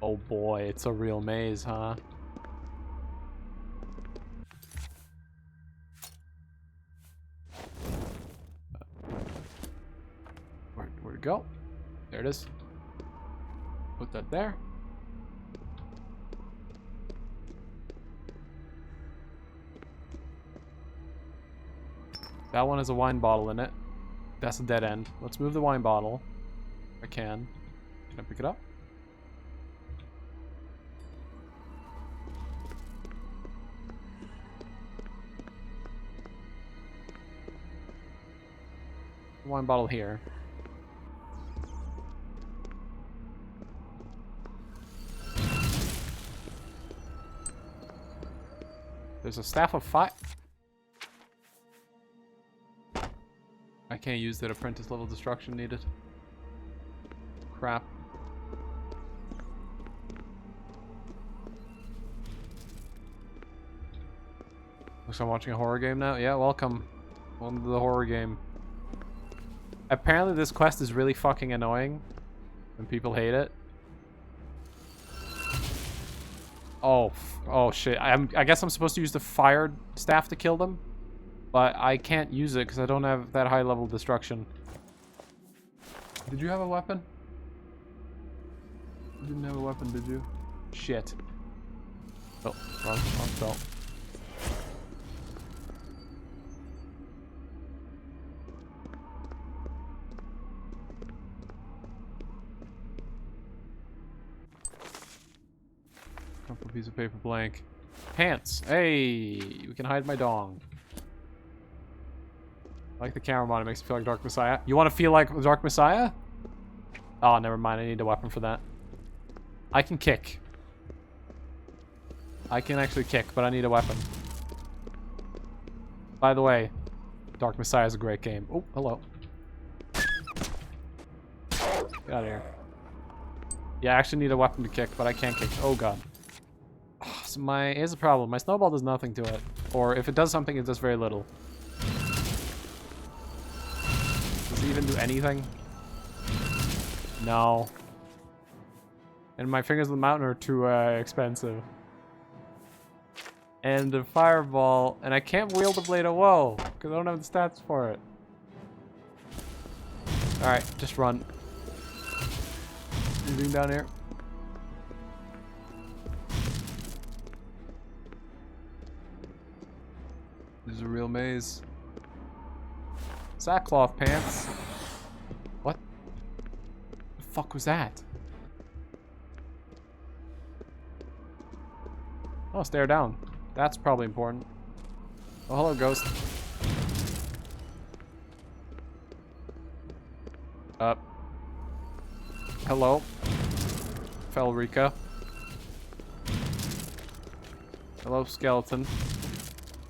Oh boy, it's a real maze, huh? Where'd it go? There it is. Put that there. That one has a wine bottle in it. That's a dead end. Let's move the wine bottle. If I can. Can I pick it up? Wine bottle here. There's a staff of fire. I can't use that apprentice level destruction needed. Crap. Looks like I'm watching a horror game now. Yeah, welcome. Welcome to the horror game. Apparently this quest is really fucking annoying. And people hate it. Oh, oh shit. I guess I'm supposed to use the fire staff to kill them. But I can't use it because I don't have that high level destruction. Did you have a weapon? You didn't have a weapon, did you? Shit. Oh, wrong spell. Couple piece of paper blank. Pants. Hey, we can hide my dong. I like the camera mod, it makes me feel like Dark Messiah. You want to feel like Dark Messiah? Oh, never mind, I need a weapon for that. I can kick. I can actually kick, but I need a weapon. By the way, Dark Messiah is a great game. Oh, hello. Get out of here. Yeah, I actually need a weapon to kick, but I can't kick. Oh god. Oh, so here's the problem. My snowball does nothing to it. Or if it does something, it does very little. Does it even do anything? No. And my fingers of the mountain are too expensive. And the fireball, and I can't wield the blade of woe because I don't have the stats for it. All right, just run. Anything down here? This is a real maze. Sackcloth pants. What the fuck was that? Oh, stare down. That's probably important. Oh, hello, ghost. Up. Hello. Felrica. Hello, skeleton.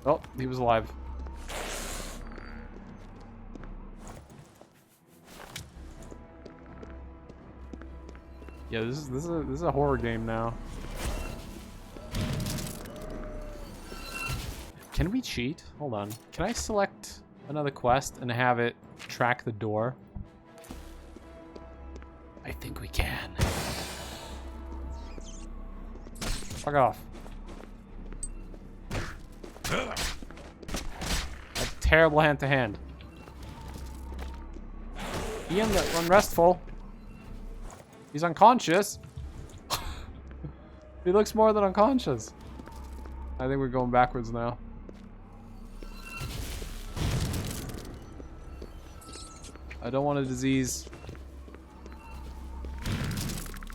Oh, he was alive. Yeah, this is a horror game now. Can we cheat? Hold on. Can I select another quest and have it track the door? I think we can. Fuck off. A terrible hand-to-hand. Ian got unrestful. He's unconscious. He looks more than unconscious. I think we're going backwards now. I don't want a disease.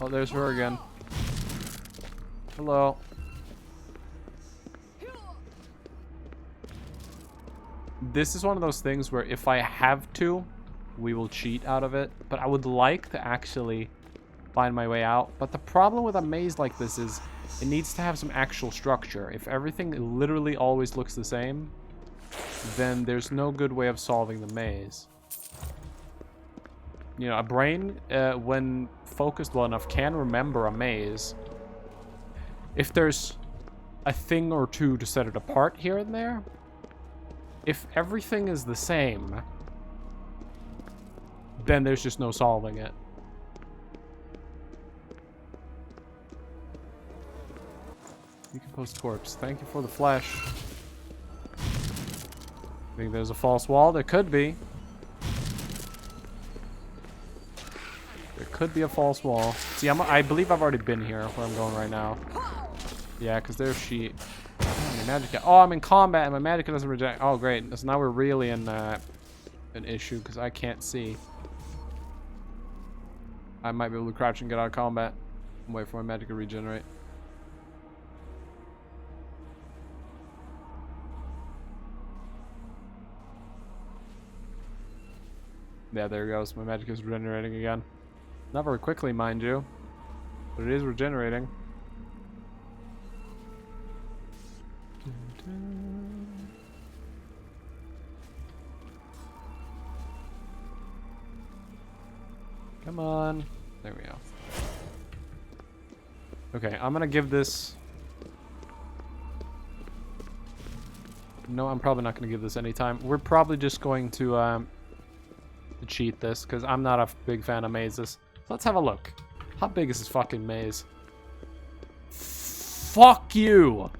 Oh, there's her again. Hello. This is one of those things where if I have to, we will cheat out of it. But I would like to actually find my way out. But the problem with a maze like this is it needs to have some actual structure. If everything literally always looks the same, then there's no good way of solving the maze. You know, a brain, when focused well enough, can remember a maze. If there's a thing or two to set it apart here and there, if everything is the same, then there's just no solving it. Decomposed corpse. Thank you for the flesh. Think there's a false wall? There could be. There could be a false wall. See, I believe I've already been here where I'm going right now. Yeah, because there's she. Oh, my magic. Oh, I'm in combat and my magic doesn't reject. Oh, great. So now we're really in an issue because I can't see. I might be able to crouch and get out of combat. Wait for my magic to regenerate. Yeah, there it goes. My magic is regenerating again. Not very quickly, mind you. But it is regenerating. Come on. There we go. Okay, I'm gonna give this... No, I'm probably not gonna give this any time. We're probably just going to cheat this, because I'm not a big fan of mazes. Let's have a look. How big is this fucking maze? Fuck you!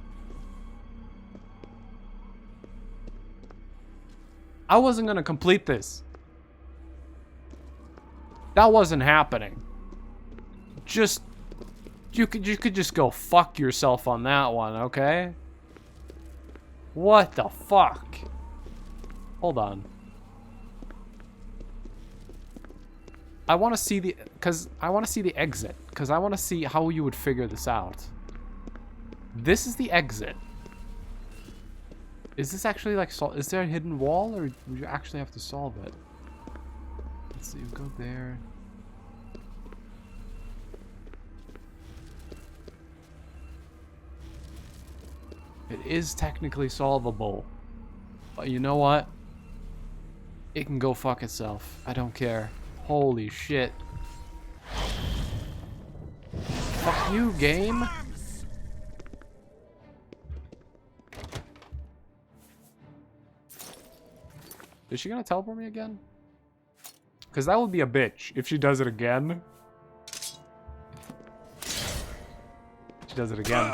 I wasn't gonna complete this. That wasn't happening. Just... You could just go fuck yourself on that one, okay? What the fuck? Hold on. I want to see the... I want to see the exit. Because I want to see how you would figure this out. This is the exit. Is this actually like... Is there a hidden wall? Or would you actually have to solve it? Let's see. Go there. It is technically solvable. But you know what? It can go fuck itself. I don't care. Holy shit. Fuck you, game. Is she gonna teleport me again? Because that would be a bitch if she does it again. She does it again.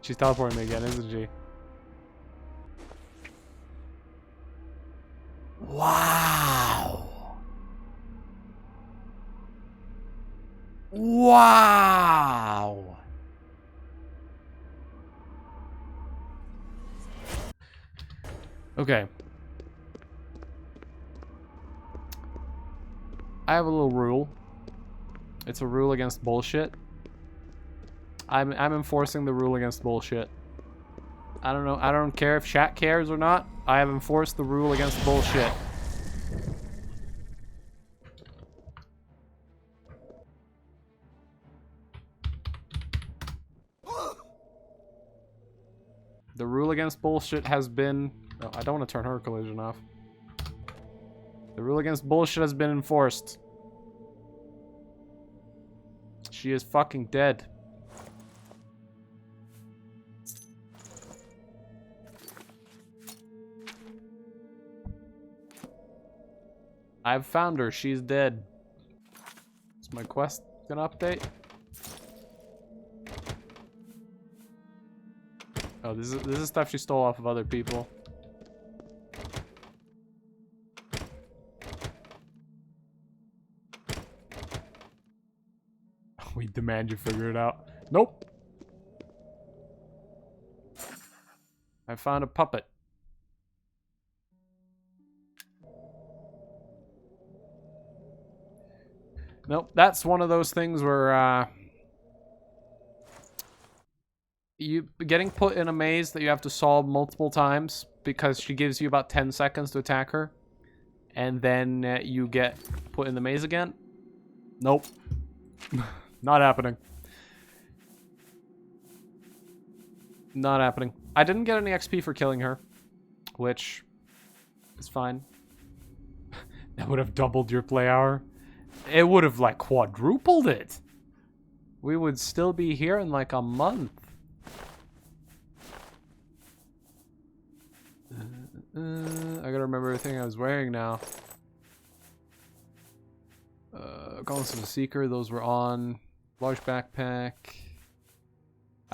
She's teleporting me again, isn't she? Wow. Wow. Okay. I have a little rule. It's a rule against bullshit. I'm enforcing the rule against bullshit. I don't know. I don't care if chat cares or not. I have enforced the rule against bullshit. The rule against bullshit has been... Oh, I don't want to turn her collision off. The rule against bullshit has been enforced. She is fucking dead. I've found her. She's dead. Is my quest gonna update? Oh, this is stuff she stole off of other people. We demand you figure it out. Nope. I found a puppet. Nope, that's one of those things where you getting put in a maze that you have to solve multiple times because she gives you about 10 seconds to attack her, and then you get put in the maze again. Nope. Not happening. Not happening. I didn't get any XP for killing her, which is fine. That would have doubled your play hour. It would have, like, quadrupled it. We would still be here in, like, a month. I gotta remember everything I was wearing now. Calls of the Seeker, those were on. Large backpack.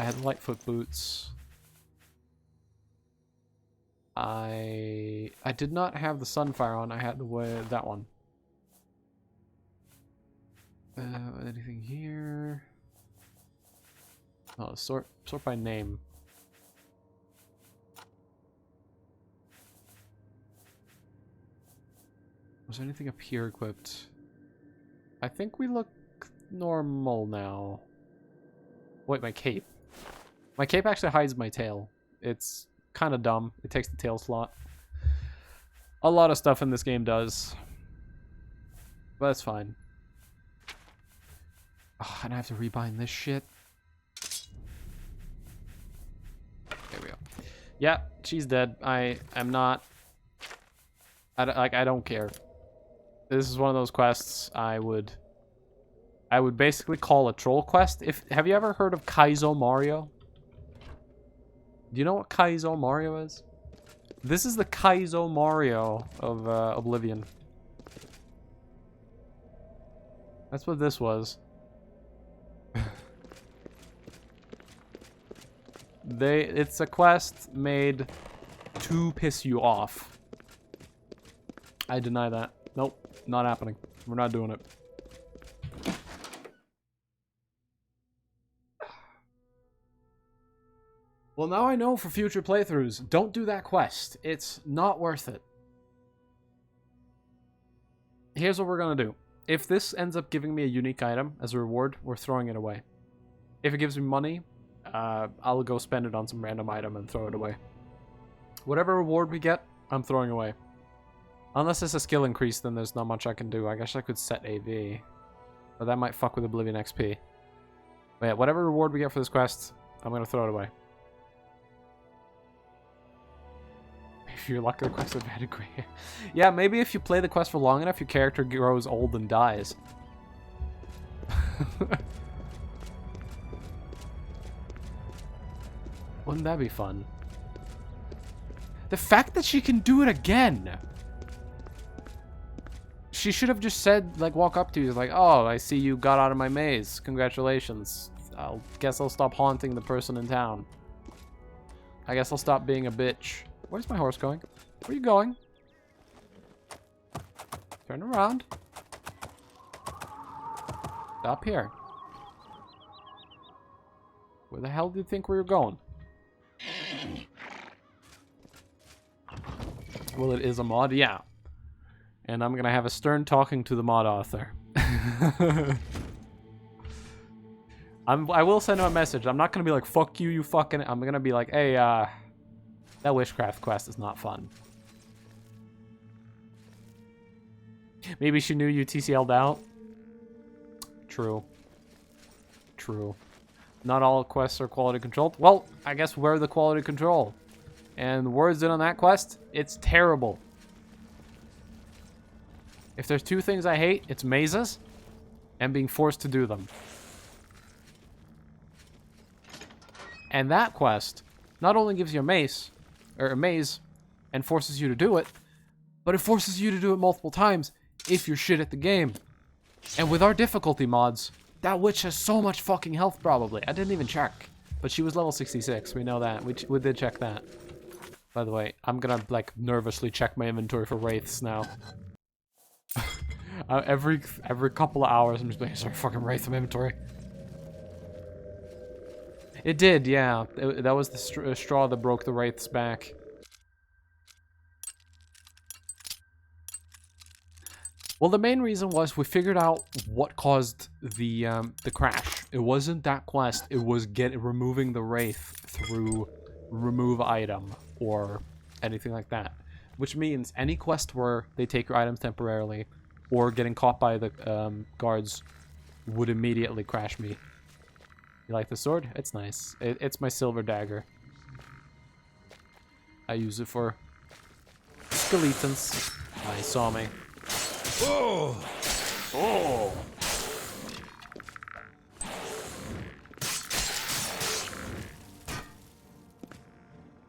I had Lightfoot boots. I did not have the Sunfire on. I had that one. Anything here? Oh, sort by name. Was there anything up here equipped? I think we look normal now. Wait, my cape. My cape actually hides my tail. It's kind of dumb. It takes the tail slot. A lot of stuff in this game does. But that's fine. Oh, and I have to rebind this shit. There we go. Yeah, she's dead. I am not... I don't care. This is one of those quests I would basically call a troll quest. Have you ever heard of Kaizo Mario? Do you know what Kaizo Mario is? This is the Kaizo Mario of Oblivion. That's what this was. It's a quest made to piss you off. I deny that. Nope, not happening. We're not doing it. Well, now I know for future playthroughs, don't do that quest. It's not worth it. Here's what we're gonna do. If this ends up giving me a unique item as a reward, we're throwing it away. If it gives me money, I'll go spend it on some random item and throw it away. Whatever reward we get, I'm throwing away. Unless it's a skill increase, then there's not much I can do. I guess I could set AV. But that might fuck with Oblivion XP. But yeah, whatever reward we get for this quest, I'm gonna throw it away. If you're lucky, the quest have had a gray hair. Yeah, maybe if you play the quest for long enough, your character grows old and dies. Wouldn't that be fun? The fact that she can do it again! She should have just said, like, walk up to you, like, oh, I see you got out of my maze. Congratulations. Guess I'll stop haunting the person in town. I guess I'll stop being a bitch. Where's my horse going? Where are you going? Turn around. Stop here. Where the hell do you think we were going? Well, it is a mod, yeah. And I'm gonna have a stern talking to the mod author. I will send him a message. I'm not gonna be like, fuck you, you fucking... I'm gonna be like, hey, that witchcraft quest is not fun. Maybe she knew you TCL'd out. True. True. Not all quests are quality controlled. Well, I guess we're the quality control. And the words in on that quest, it's terrible. If there's two things I hate, it's mazes and being forced to do them. And that quest not only gives you a maze and forces you to do it, but it forces you to do it multiple times if you're shit at the game. And with our difficulty mods, that witch has so much fucking health probably. I didn't even check. But she was level 66, we know that. We did check that. By the way, I'm gonna like nervously check my inventory for wraiths now. Every couple of hours I'm just like, sorry, fucking wraith from inventory. It did, yeah. That was the straw that broke the wraith's back. Well, the main reason was we figured out what caused the crash. It wasn't that quest. It was removing the wraith through remove item or anything like that. Which means any quest where they take your items temporarily or getting caught by the guards would immediately crash me. You like the sword? It's nice. It's my silver dagger. I use it for skeletons. Ah, he saw me. Oh! Oh!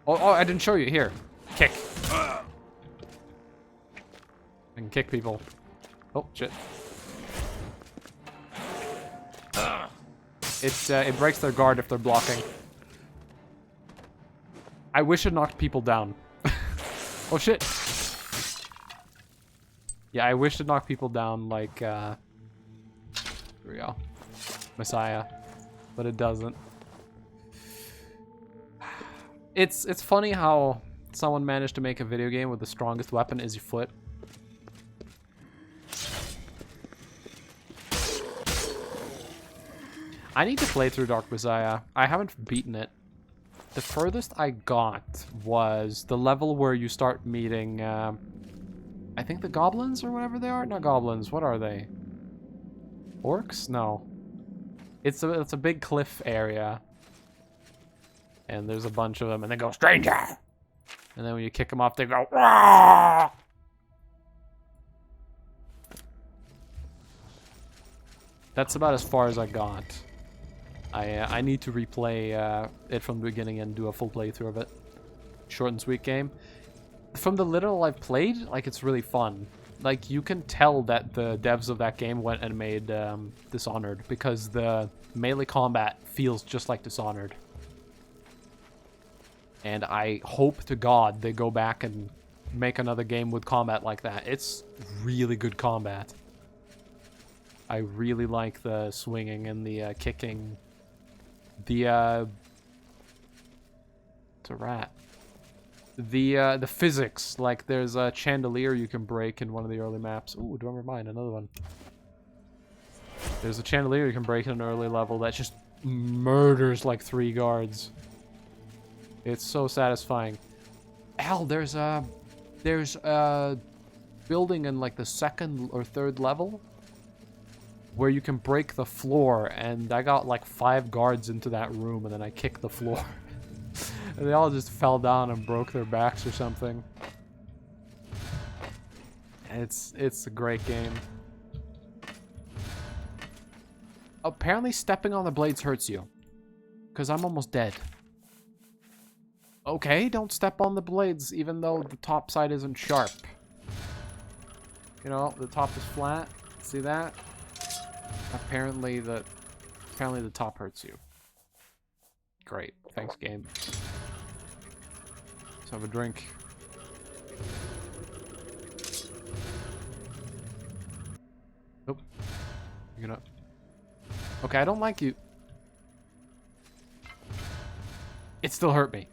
Oh, I didn't show you. Here. Kick. I can kick people. Oh, shit. It breaks their guard if they're blocking. I wish it knocked people down. Oh, shit. Yeah, I wish it knocked people down like, here we go. Messiah. But it doesn't. It's funny how someone managed to make a video game with the strongest weapon is your foot. I need to play through Dark Messiah. I haven't beaten it. The furthest I got was the level where you start meeting, I think the goblins or whatever they are? Not goblins, what are they? Orcs? No. It's a big cliff area. And there's a bunch of them, and they go, stranger! And then when you kick them off, they go, Rah! That's about as far as I got. I need to replay it from the beginning and do a full playthrough of it. Short and sweet game. From the little I've played, like, it's really fun. Like, you can tell that the devs of that game went and made Dishonored, because the melee combat feels just like Dishonored. And I hope to God they go back and make another game with combat like that. It's really good combat. I really like the swinging and the kicking. It's a rat. The physics, like there's a chandelier you can break in one of the early maps. Ooh, drummer mine, another one. There's a chandelier you can break in an early level that just murders like 3 guards. It's so satisfying. Hell, there's a building in like the 2nd or 3rd level where you can break the floor, and I got like 5 guards into that room, and then I kicked the floor. And they all just fell down and broke their backs or something. It's a great game. Apparently stepping on the blades hurts you. Because I'm almost dead. Okay, don't step on the blades even though the top side isn't sharp. You know, the top is flat. See that? Apparently the top hurts you. Great. Thanks, game. Let's have a drink. Nope. You're gonna... Okay, I don't like you. It still hurt me.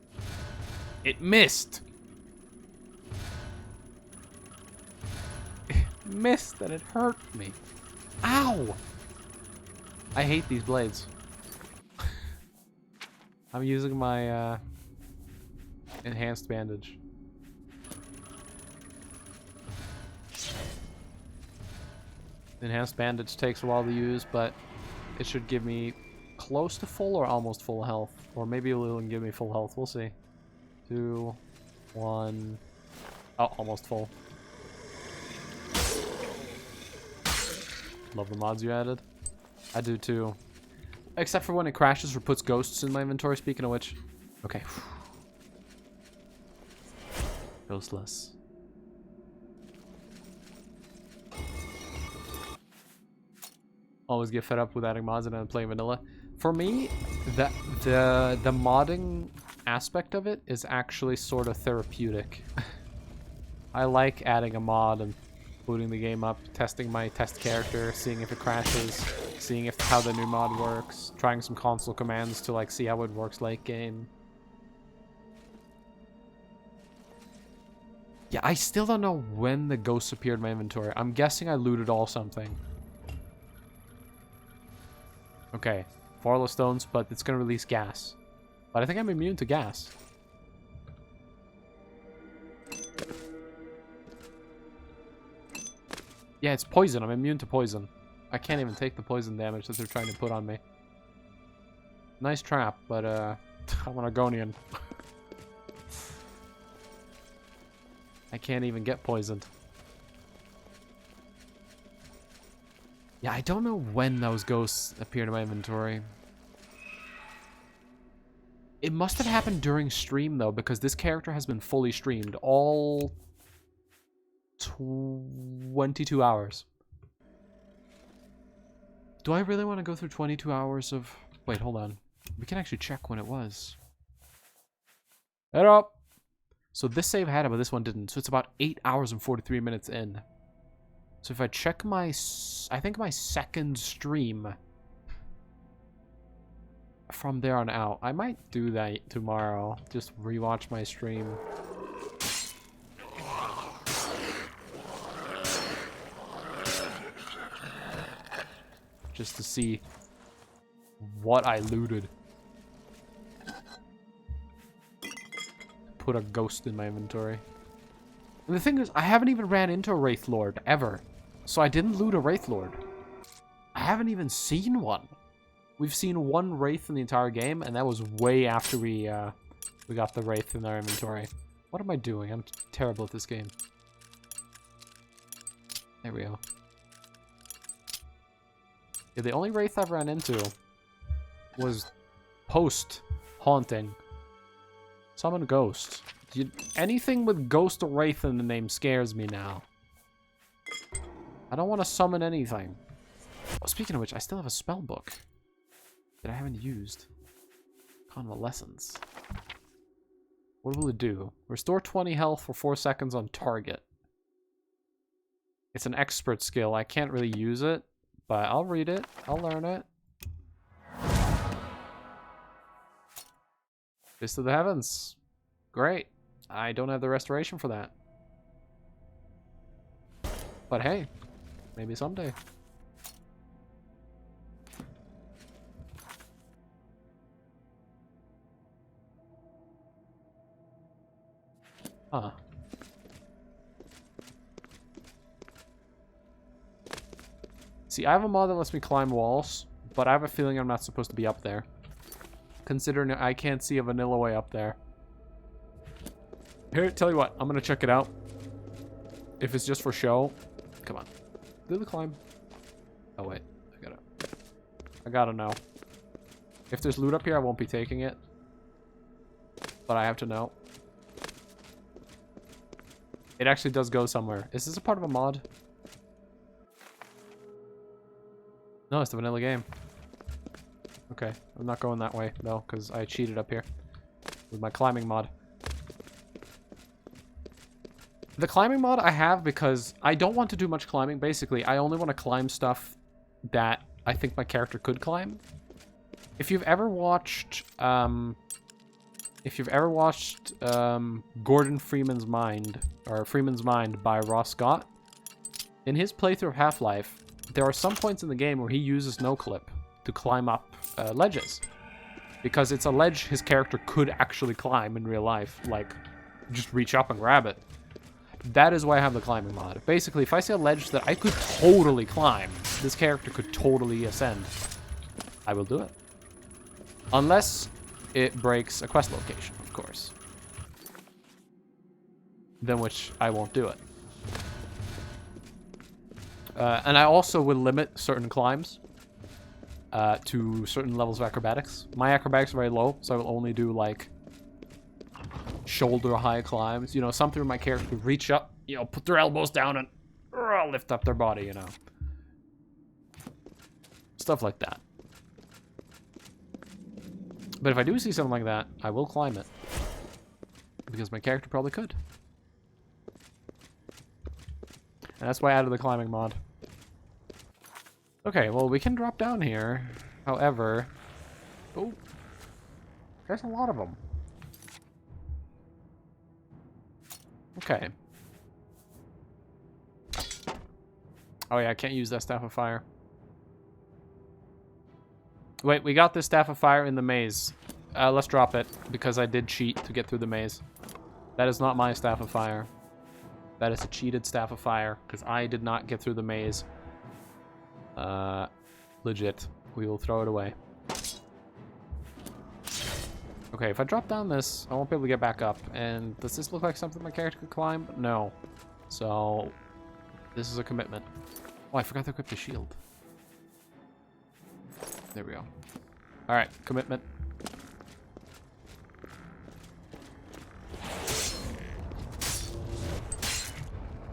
It missed. It missed and it hurt me. Ow! I hate these blades. I'm using my enhanced bandage. The enhanced bandage takes a while to use, but it should give me close to full or almost full health. Or maybe it will even give me full health. We'll see. 2, 1. Oh, almost full. Love the mods you added. I do too. Except for when it crashes or puts ghosts in my inventory, speaking of which. Okay. Ghostless. Always get fed up with adding mods and then playing vanilla. For me, the modding aspect of it is actually sort of therapeutic. I like adding a mod and booting the game up, testing my test character, seeing if it crashes, seeing if how the new mod works, trying some console commands to like see how it works late game. Yeah, I still don't know when the ghosts appeared in my inventory. I'm guessing I looted all something. Okay, 4 yellow stones, but it's gonna release gas. But I think I'm immune to gas. Yeah, it's poison. I'm immune to poison. I can't even take the poison damage that they're trying to put on me. Nice trap, but I'm an Argonian. I can't even get poisoned. Yeah, I don't know when those ghosts appeared in my inventory. It must have happened during stream, though, because this character has been fully streamed all 22 hours. Do I really want to go through 22 hours of... Wait, hold on. We can actually check when it was. Head up. So this save had it, but this one didn't. So it's about 8 hours and 43 minutes in. So if I check my, I think my second stream from there on out, I might do that tomorrow. Just rewatch my stream. Just to see what I looted. Put a ghost in my inventory. And the thing is, I haven't even ran into a Wraith Lord ever. So I didn't loot a Wraith Lord. I haven't even seen one. We've seen one Wraith in the entire game, and that was way after we got the Wraith in our inventory. What am I doing? I'm terrible at this game. There we go. Yeah, the only Wraith I've ran into was post-haunting. Summon Ghost. Anything with Ghost or Wraith in the name scares me now. I don't want to summon anything. Oh, speaking of which, I still have a spell book that I haven't used. Convalescence. What will it do? Restore 20 health for 4 seconds on target. It's an expert skill. I can't really use it, but I'll read it. I'll learn it. Fist of the Heavens. Great. I don't have the restoration for that. But hey, maybe someday. Huh. See, I have a mod that lets me climb walls, but I have a feeling I'm not supposed to be up there. Considering I can't see a vanilla way up there. Here, tell you what, I'm gonna check it out. If it's just for show, come on. Do the climb. Oh wait, I gotta know. If there's loot up here, I won't be taking it. But I have to know. It actually does go somewhere. Is this a part of a mod? No, it's the vanilla game. Okay, I'm not going that way, though, because I cheated up here with my climbing mod. The climbing mod I have because I don't want to do much climbing. Basically, I only want to climb stuff that I think my character could climb. If you've ever watched, Gordon Freeman's Mind, or Freeman's Mind by Ross Scott, in his playthrough of Half-Life, there are some points in the game where he uses no-clip to climb up ledges. Because it's a ledge his character could actually climb in real life. Like, just reach up and grab it. That is why I have the climbing mod. Basically, if I see a ledge that I could totally climb, this character could totally ascend, I will do it. Unless it breaks a quest location, of course. Then which I won't do it. And I also will limit certain climbs to certain levels of acrobatics. My acrobatics are very low, so I will only do, like, shoulder-high climbs. You know, something where my character could reach up, you know, put their elbows down and lift up their body, you know. Stuff like that. But if I do see something like that, I will climb it. Because my character probably could. And that's why I added the climbing mod. Okay, well, we can drop down here. However... Oh. There's a lot of them. Okay. Oh yeah, I can't use that Staff of Fire. Wait, we got this Staff of Fire in the maze. Let's drop it, because I did cheat to get through the maze. That is not my Staff of Fire. That is a cheated Staff of Fire, because I did not get through the maze. Legit. We will throw it away. Okay, if I drop down this, I won't be able to get back up. And does this look like something my character could climb? No. So, this is a commitment. Oh, I forgot to equip the shield. There we go. Alright, commitment.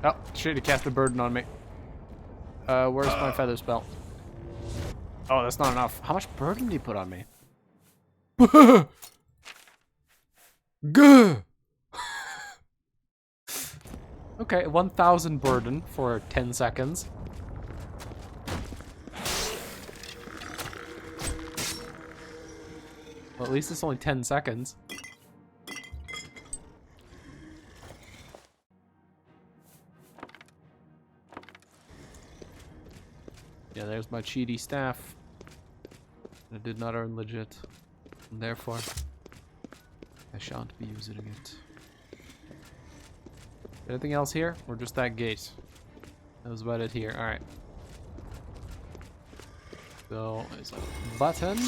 Oh, shit, he cast a burden on me. Where's my feather spell? Oh, that's not enough. How much burden did he put on me? Gah! Okay, 1,000 burden for 10 seconds. Well, at least it's only 10 seconds. Yeah, there's my cheaty staff. I did not earn legit. And therefore, I shan't be using it. Anything else here? Or just that gate? That was about it here. Alright. So, there's a button.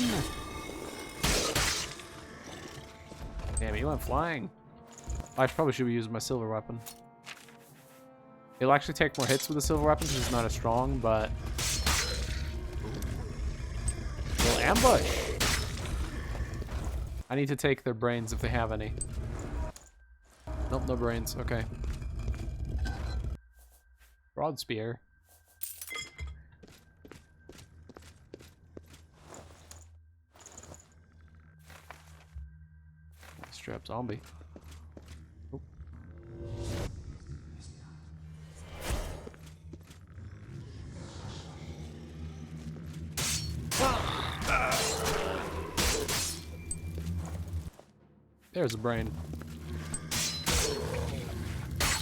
Damn, he went flying. I probably should be using my silver weapon. It'll actually take more hits with the silver weapon because it's not as strong, but... Little ambush! I need to take their brains if they have any. Nope, no brains. Okay. Broad spear. Strap zombie. Oh. There's a brain.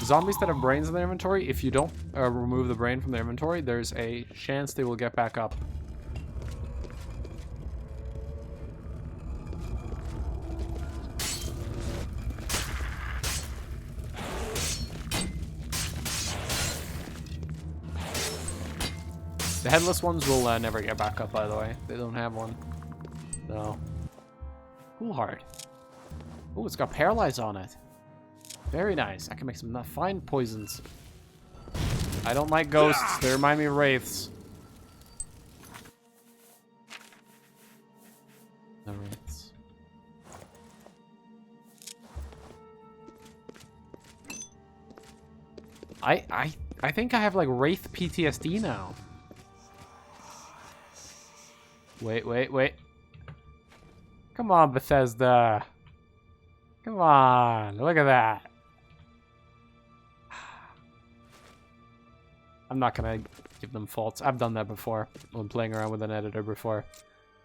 Zombies that have brains in their inventory, if you don't remove the brain from their inventory, there's a chance they will get back up. The headless ones will never get back up, by the way. They don't have one. No. Cool heart. Oh, it's got paralyzed on it. Very nice. I can make some fine poisons. I don't like ghosts. They remind me of wraiths. No wraiths. I think I have like wraith PTSD now. Wait. Come on, Bethesda. Come on, look at that. I'm not gonna give them faults. I've done that before when playing around with an editor before.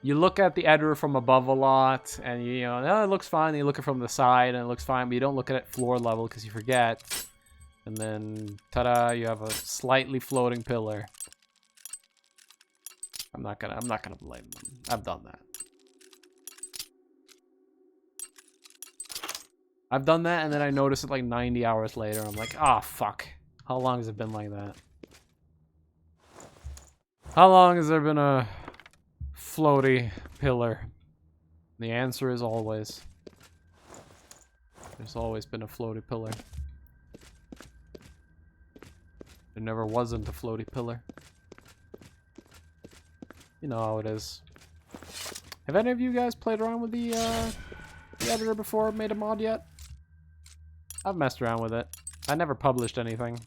You look at the editor from above a lot, and you know, oh, it looks fine. You look at it from the side, and it looks fine, but you don't look at it floor level because you forget. And then, ta-da! You have a slightly floating pillar. I'm not gonna blame them. I've done that. I've done that, and then I notice it like 90 hours later. I'm like, ah, oh, fuck. How long has it been like that? How long has there been a floaty pillar? The answer is always. There's always been a floaty pillar. There never wasn't a floaty pillar. You know how it is. Have any of you guys played around with the editor before? Made a mod yet? I've messed around with it. I never published anything.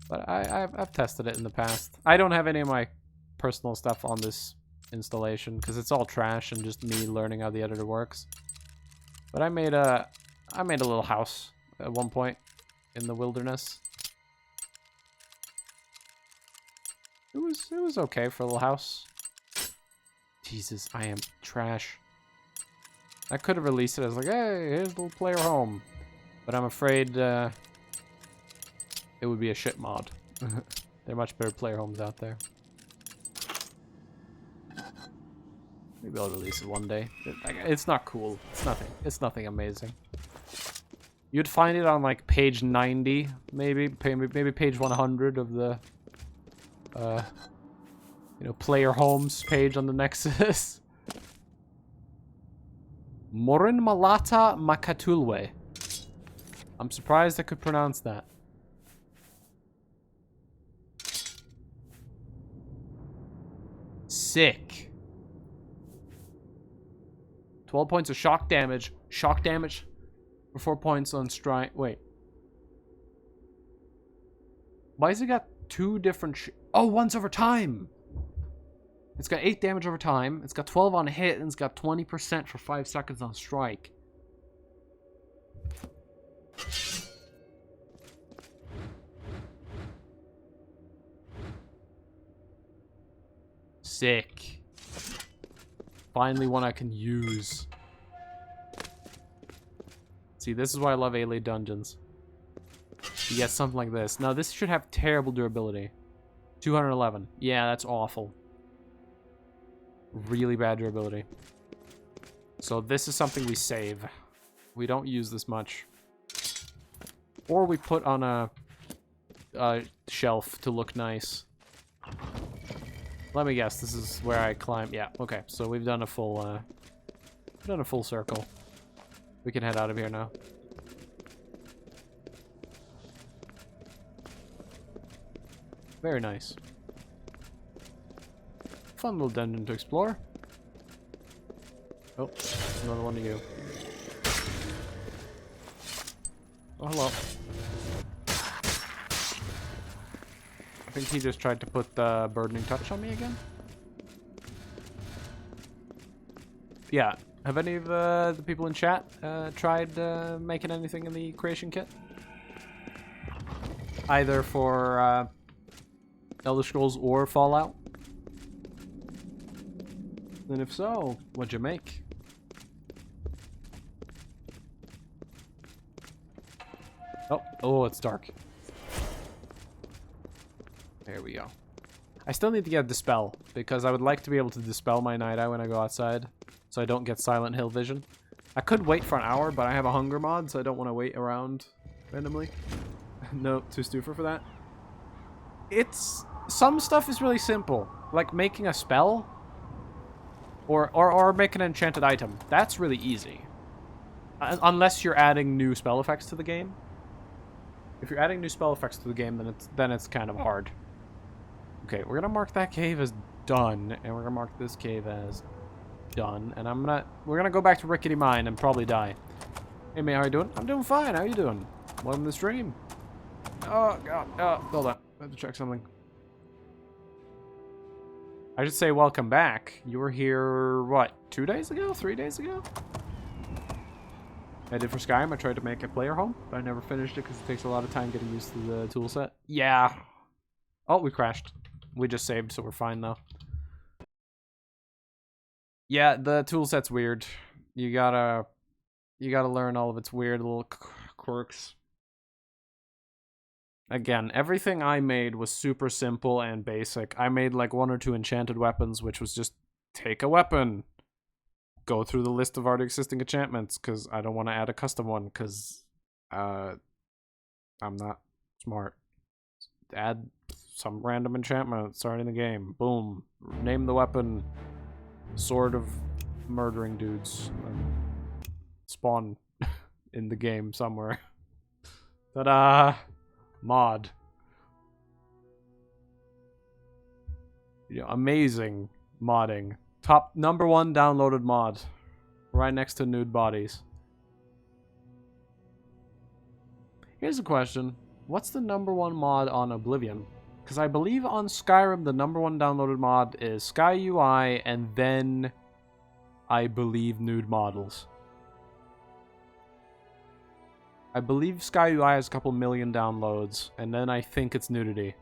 But I've tested it in the past. I don't have any of my personal stuff on this installation because it's all trash and just me learning how the editor works. But I made a little house at one point in the wilderness. It was okay for a little house. Jesus, I am trash. I could have released it as like, hey, here's a little player home. But I'm afraid it would be a shit mod. There are much better player homes out there. Maybe I'll release it one day. It's not cool. It's nothing amazing. You'd find it on like page 90, maybe page 100 of the you know, player homes page on the Nexus. Morin Malata Makatulwe. I'm surprised I could pronounce that. Sick. 12 points of shock damage. Shock damage for 4 points on strike. Wait. Why has it got two different... Oh, one's over time. It's got 8 damage over time. It's got 12 on hit, and it's got 20% for 5 seconds on strike. Sick. Finally one I can use. See, this is why I love Alien Dungeons. You get something like this. Now, this should have terrible durability. 211. Yeah, that's awful. Really bad durability. So this is something we save. We don't use this much. Or we put on a shelf to look nice. Let me guess, this is where I climb. Yeah, okay. So we've done a full circle. We can head out of here now. Very nice. Fun little dungeon to explore. Oh, another one to you. Oh, hello. I think he just tried to put the burdening touch on me again. Yeah. Have any of the people in chat tried making anything in the creation kit? Either for Elder Scrolls or Fallout? And if so, what'd you make? Oh, it's dark. There we go. I still need to get Dispel, because I would like to be able to dispel my Night Eye when I go outside, so I don't get Silent Hill vision. I could wait for an hour, but I have a hunger mod, so I don't want to wait around randomly. No, too stupid for that. Some stuff is really simple, like making a spell, or make an enchanted item. That's really easy. Unless you're adding new spell effects to the game. If you're adding new spell effects to the game, then it's kind of hard. Okay, we're gonna mark that cave as done, and we're gonna mark this cave as done, and we're gonna go back to Rickety Mine and probably die. Hey mate, how you doing? I'm doing fine. How you doing? Welcome to the stream. Oh god. Hold on. I have to check something. I should say welcome back. You were here, what, 2 days ago? 3 days ago? I did for Skyrim. I tried to make a player home, but I never finished it because it takes a lot of time getting used to the tool set. Yeah. Oh, we crashed. We just saved, so we're fine though. Yeah, the tool set's weird. You gotta learn all of its weird little quirks. Again, everything I made was super simple and basic. I made like 1 or 2 enchanted weapons, which was just take a weapon. Go through the list of already existing enchantments, because I don't want to add a custom one, because I'm not smart. Add some random enchantment starting the game. Boom. Name the weapon Sword of Murdering Dudes. Spawn in the game somewhere. Ta-da! Mod. Yeah, amazing modding. Top #1 downloaded mod. Right next to nude bodies. Here's a question. What's the #1 mod on Oblivion? Because I believe on Skyrim the #1 downloaded mod is Sky UI and then I believe nude models. I believe Sky UI has a couple million downloads and then I think it's nudity.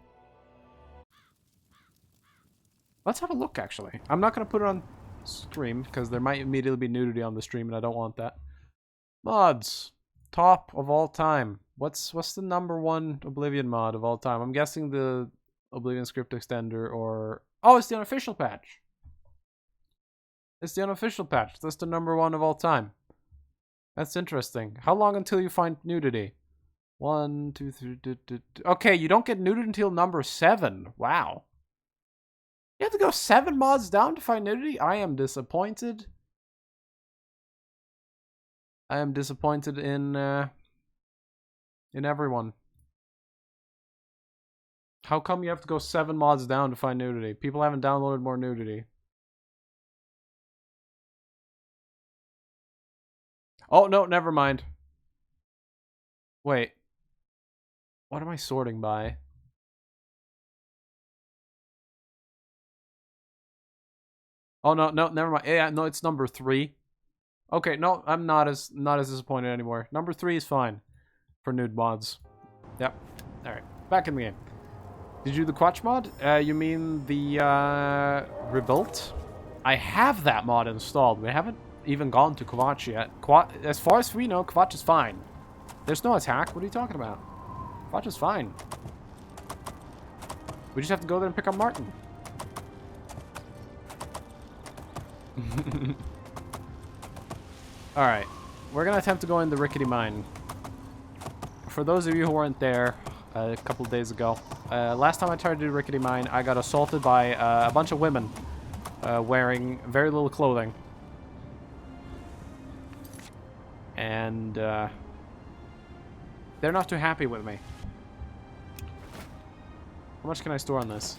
Let's have a look, actually. I'm not going to put it on stream, because there might immediately be nudity on the stream, and I don't want that. Mods. Top of all time. What's the #1 Oblivion mod of all time? I'm guessing the Oblivion script extender, or... Oh, it's the unofficial patch. It's the unofficial patch. That's the #1 of all time. That's interesting. How long until you find nudity? 1, 2, 3... Okay, you don't get nudity until #7. Wow. You have to go 7 mods down to find nudity? I am disappointed. I am disappointed in everyone. How come you have to go 7 mods down to find nudity? People haven't downloaded more nudity. Oh, no, never mind. Wait. What am I sorting by? Oh, no, never mind. Yeah, no, it's #3. Okay, no, I'm not as disappointed anymore. #3 is fine. for nude mods. Yep. Alright. Back in the game. Did you do the Quatch mod? You mean the Rebuilt? I have that mod installed. We haven't even gone to Quatch yet. As far as we know, Quatch is fine. There's no attack. What are you talking about? Quatch is fine. We just have to go there and pick up Martin. Alright. We're going to attempt to go in the Rickety Mine. For those of you who weren't there a couple of days ago, last time I tried to do Rickety Mine, I got assaulted by a bunch of women wearing very little clothing. And they're not too happy with me. How much can I store on this?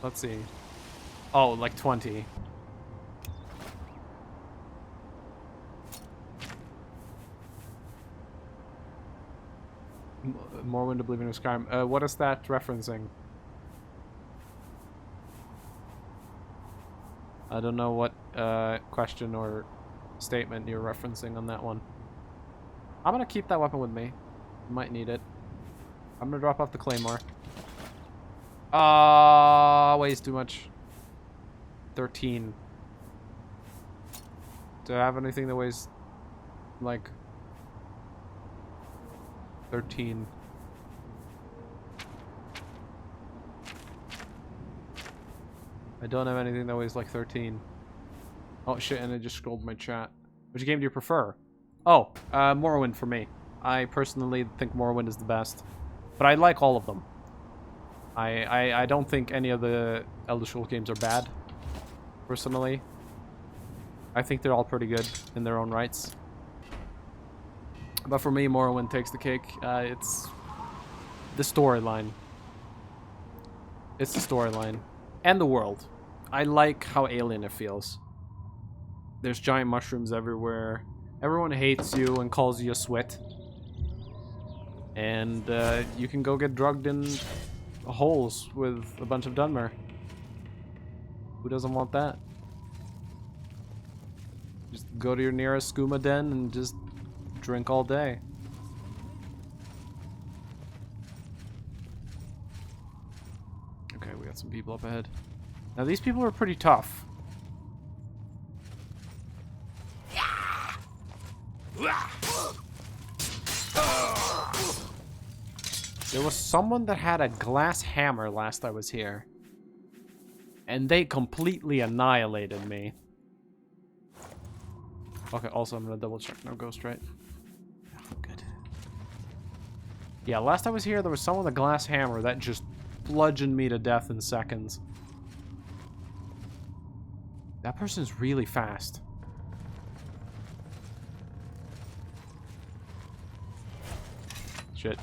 Let's see. Oh, like 20. Morrowind, Oblivion, Skyrim. What is that referencing? I don't know what question or statement you're referencing on that one. I'm gonna keep that weapon with me. Might need it. I'm gonna drop off the claymore. Weighs too much. 13. Do I have anything that weighs like 13? I don't have anything that weighs like 13. Oh shit, and I just scrolled my chat. Which game do you prefer? Oh, Morrowind for me. I personally think Morrowind is the best. But I like all of them. I don't think any of the Elder Scrolls games are bad, personally. I think they're all pretty good in their own rights. But for me, Morrowind takes the cake. It's the storyline. It's the storyline. And the world. I like how alien it feels. There's giant mushrooms everywhere. Everyone hates you and calls you a swit. And you can go get drugged in holes with a bunch of Dunmer. Who doesn't want that? Just go to your nearest skooma den and just drink all day. Okay, we got some people up ahead. Now these people are pretty tough. There was someone that had a glass hammer last I was here. And they completely annihilated me. Okay, also I'm gonna double check. No ghost, right? Oh, good. Yeah, last I was here, there was someone with a glass hammer that just bludgeoned me to death in seconds. That person's really fast. Shit.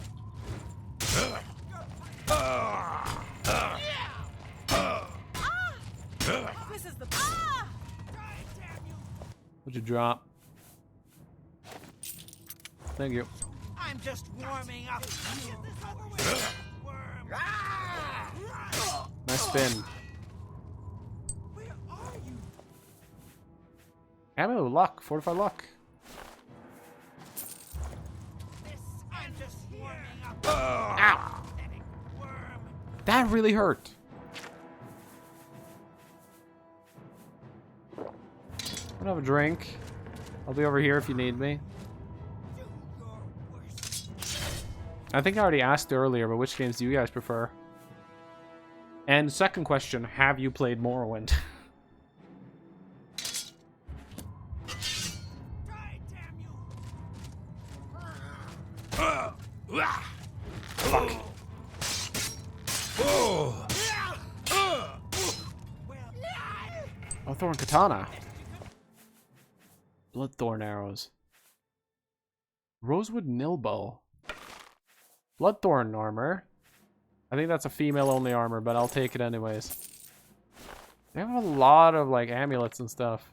What'd you drop? Thank you. I'm just warming up. Nice spin. Where are you? Ammo, luck, fortify luck. I'm just warming up. Ow! That really hurt. I'm gonna have a drink. I'll be over here if you need me. I think I already asked earlier, but which games do you guys prefer? And second question, have you played Morrowind? Fuck. Bloodthorn katana. Bloodthorn arrows. Rosewood nilbow. Bloodthorn armor. I think that's a female-only armor, but I'll take it anyways. They have a lot of, like, amulets and stuff.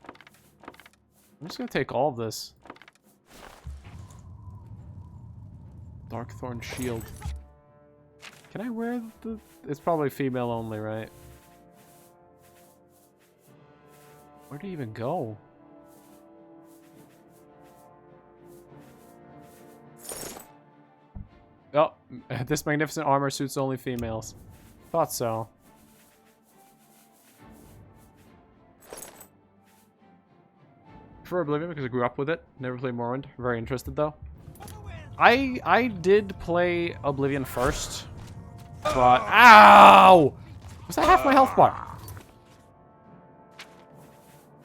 I'm just gonna take all of this. Darkthorn shield. Can I wear the... It's probably female-only, right? Where do you even go? Oh, this magnificent armor suits only females. Thought so. For Oblivion because I grew up with it. Never played Morrowind. Very interested though. I did play Oblivion first, but ow! Was that half my health bar?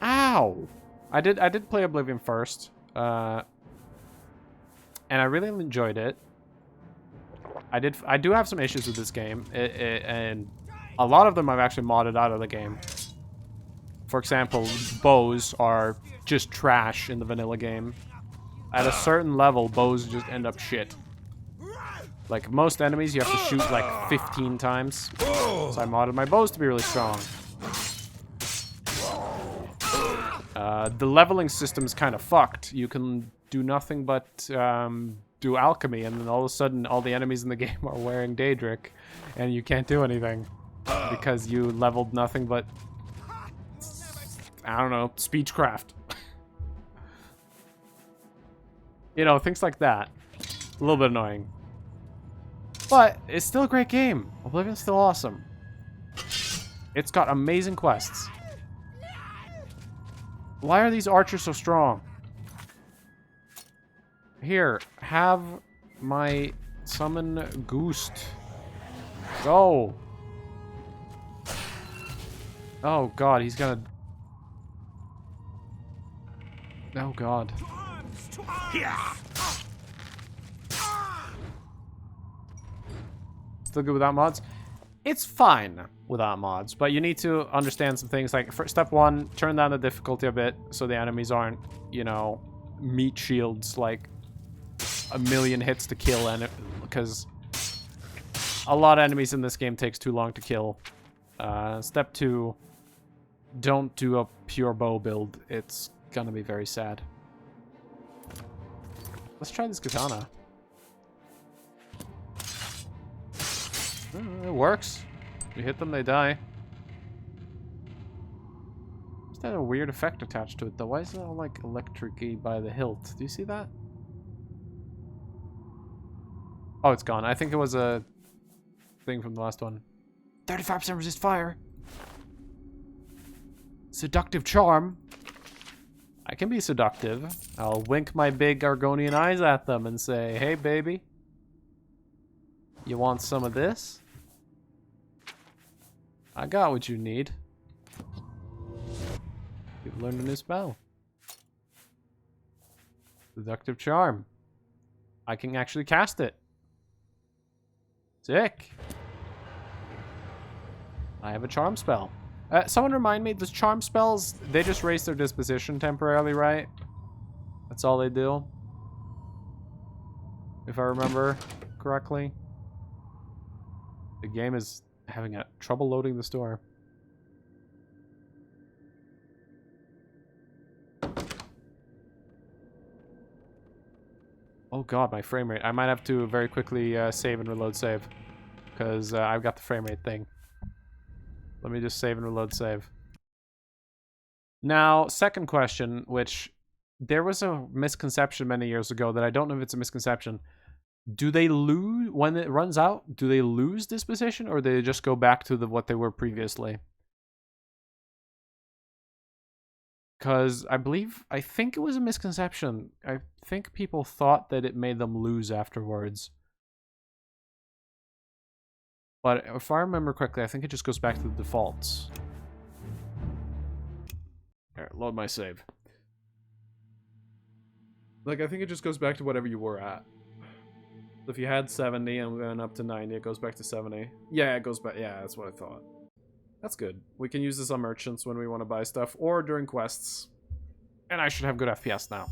Ow! I did play Oblivion first, and I really enjoyed it. I do have some issues with this game, and a lot of them I've actually modded out of the game. For example, bows are just trash in the vanilla game. At a certain level, bows just end up shit. Like most enemies, you have to shoot like 15 times. So I modded my bows to be really strong. The leveling system's kind of fucked. You can do nothing but do alchemy, and then all of a sudden, all the enemies in the game are wearing Daedric, and you can't do anything because you leveled nothing but, I don't know, speechcraft. You know, things like that. A little bit annoying. But it's still a great game. Oblivion's still awesome. It's got amazing quests. Why are these archers so strong? Here, have my summon Goost. Go. Oh god, he's gonna... Oh god. Still good without mods? It's fine without mods, but you need to understand some things. Like, for step one, turn down the difficulty a bit so the enemies aren't, you know, meat shields like a million hits to kill, and because a lot of enemies in this game takes too long to kill. Step two, don't do a pure bow build. It's gonna be very sad. Let's try this katana. It works. You hit them, they die. Is that a weird effect attached to it though? Why is it all like electric-y by the hilt? Do you see that? Oh, it's gone. I think it was a thing from the last one. 35% resist fire. Seductive charm. I can be seductive. I'll wink my big Argonian eyes at them and say, hey, baby. You want some of this? I got what you need. You've learned a new spell. Seductive charm. I can actually cast it. Sick. I have a charm spell. Someone remind me, does charm spells, they just raise their disposition temporarily, right? That's all they do? If I remember correctly. The game is having trouble loading the store. Oh god, my frame rate. I might have to very quickly save and reload save. Because I've got the frame rate thing. Let me just save and reload save. Now, second question, which there was a misconception many years ago that I don't know if it's a misconception. Do they lose, when it runs out, do they lose disposition or do they just go back to what they were previously? Because I think it was a misconception. I think people thought that it made them lose afterwards. But if I remember correctly, I think it just goes back to the defaults. Alright, load my save. Like, I think it just goes back to whatever you were at. If you had 70 and went up to 90, it goes back to 70. Yeah, it goes back. Yeah, that's what I thought. That's good. We can use this on merchants when we want to buy stuff, or during quests. And I should have good FPS now.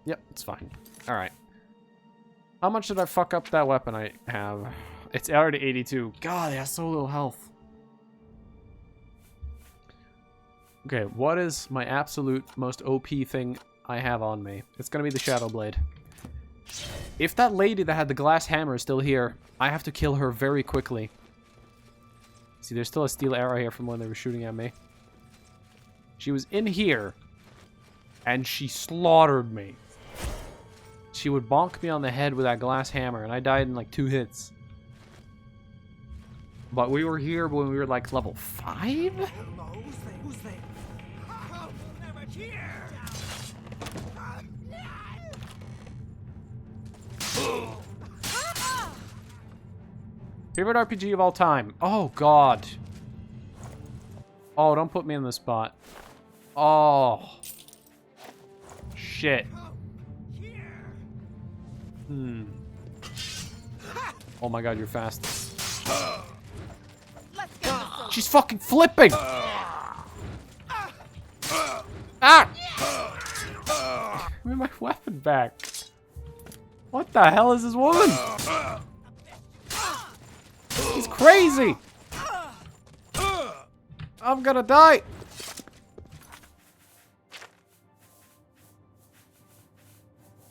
Yep, it's fine. Alright. How much did I fuck up that weapon I have? It's already 82. God, it has so little health. Okay, what is my absolute most OP thing I have on me? It's gonna be the Shadow Blade. If that lady that had the glass hammer is still here, I have to kill her very quickly. See, there's still a steel arrow here from when they were shooting at me. She was in here, and she slaughtered me. she would bonk me on the head with that glass hammer, and I died in like 2 hits. But we were here when we were like level 5? Hello, who's there? Oh, never here. Favorite RPG of all time? Oh, God. Oh, don't put me in the spot. Oh. Shit. Oh my God, you're fast. She's fucking flipping! Ah! Give me my weapon back. What the hell is this woman? She's crazy! I'm gonna die!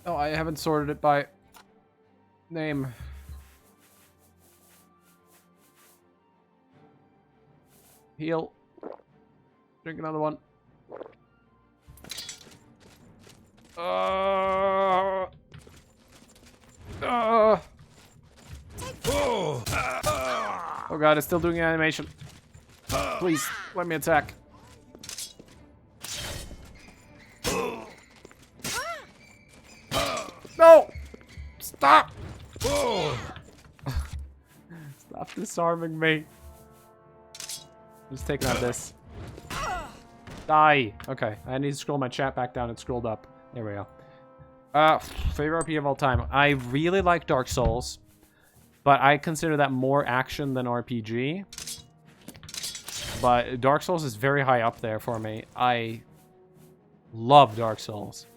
Oh, I haven't sorted it by name. Heal. Drink another one. Oh God, it's still doing an animation. Please, let me attack. No! Stop! Stop disarming me. Just taking out this. Die! Okay, I need to scroll my chat back down. It scrolled up. There we go. Favorite RPG of all time. I really like Dark Souls, but I consider that more action than RPG. But Dark Souls is very high up there for me. I love Dark Souls.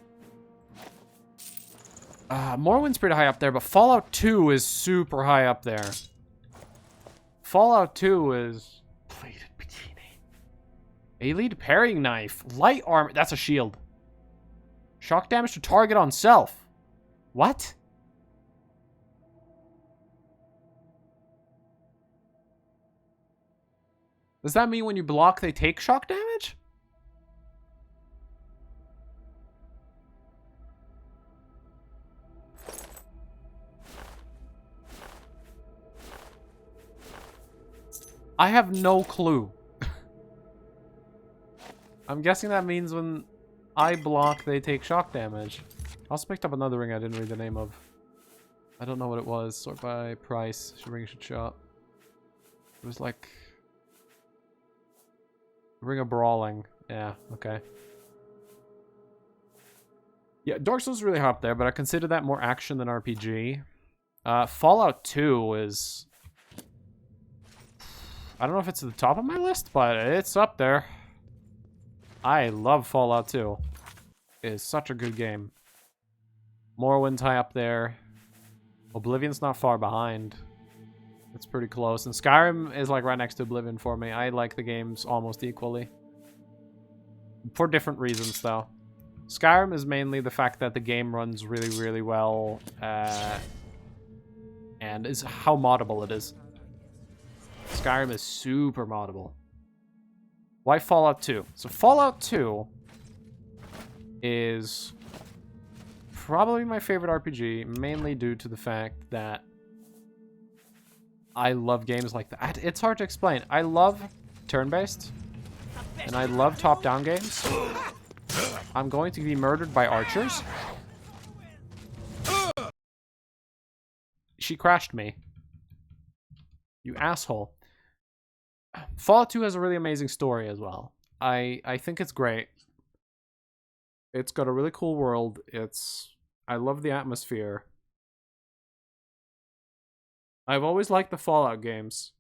Morrowind's pretty high up there, but Fallout 2 is super high up there. Fallout 2 is... Plated bikini. Elite parrying knife. Light armor. That's a shield. Shock damage to target on self. What? Does that mean when you block, they take shock damage? I have no clue. I'm guessing that means when I block, they take shock damage. I also picked up another ring I didn't read the name of. I don't know what it was. Sort by price. Ring should shop. It was like... Ring of Brawling. Yeah, okay. Yeah, Dark Souls is really high up there, but I consider that more action than RPG. Fallout 2 is... I don't know if it's at the top of my list, but it's up there. I love Fallout 2. It is such a good game. Morrowind's high up there. Oblivion's not far behind. It's pretty close. And Skyrim is like right next to Oblivion for me. I like the games almost equally. For different reasons, though. Skyrim is mainly the fact that the game runs really, really well. And is how moddable it is. Skyrim is super moddable. Why Fallout 2? So Fallout 2 is probably my favorite RPG, mainly due to the fact that I love games like that. It's hard to explain. I love turn-based, and I love top-down games. I'm going to be murdered by archers. She crashed me. You asshole. Fallout 2 has a really amazing story as well. I think it's great. It's got a really cool world. I love the atmosphere. I've always liked the Fallout games.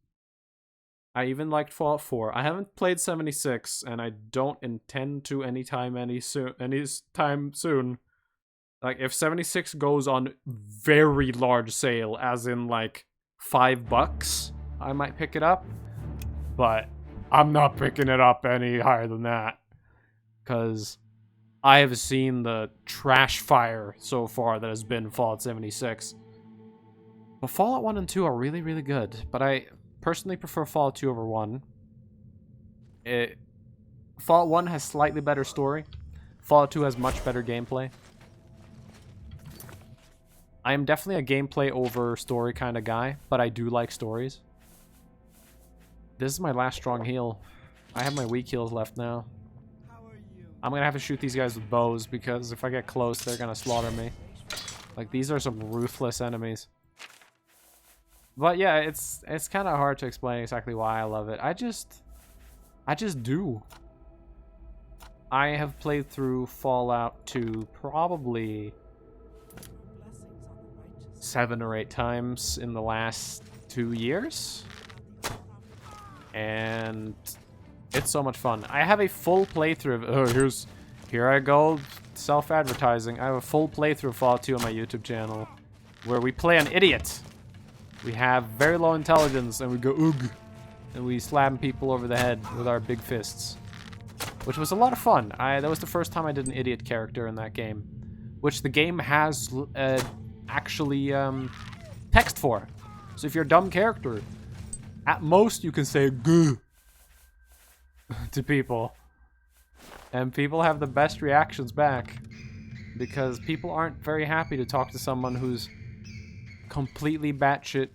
I even liked Fallout 4. I haven't played 76, and I don't intend to anytime soon. Like, if 76 goes on very large sale, as in like $5, I might pick it up. But I'm not picking it up any higher than that. Because I have seen the trash fire so far that has been Fallout 76. But Fallout 1 and 2 are really, really good. But I personally prefer Fallout 2 over 1. Fallout 1 has slightly better story. Fallout 2 has much better gameplay. I am definitely a gameplay over story kind of guy, but I do like stories. This is my last strong heal. I have my weak heals left now. I'm gonna have to shoot these guys with bows because if I get close, they're gonna slaughter me. Like, these are some ruthless enemies. But yeah, it's kind of hard to explain exactly why I love it. I just do. I have played through Fallout 2 probably 7 or 8 times in the last 2 years. And it's so much fun. I have a full playthrough of... Here I go, self-advertising. I have a full playthrough of Fallout 2 on my YouTube channel where we play an idiot. We have very low intelligence and we go oog. And we slam people over the head with our big fists. Which was a lot of fun. That was the first time I did an idiot character in that game. Which the game has actually text for. So if you're a dumb character, at most you can say goo to people. And people have the best reactions back. Because people aren't very happy to talk to someone who's completely batshit,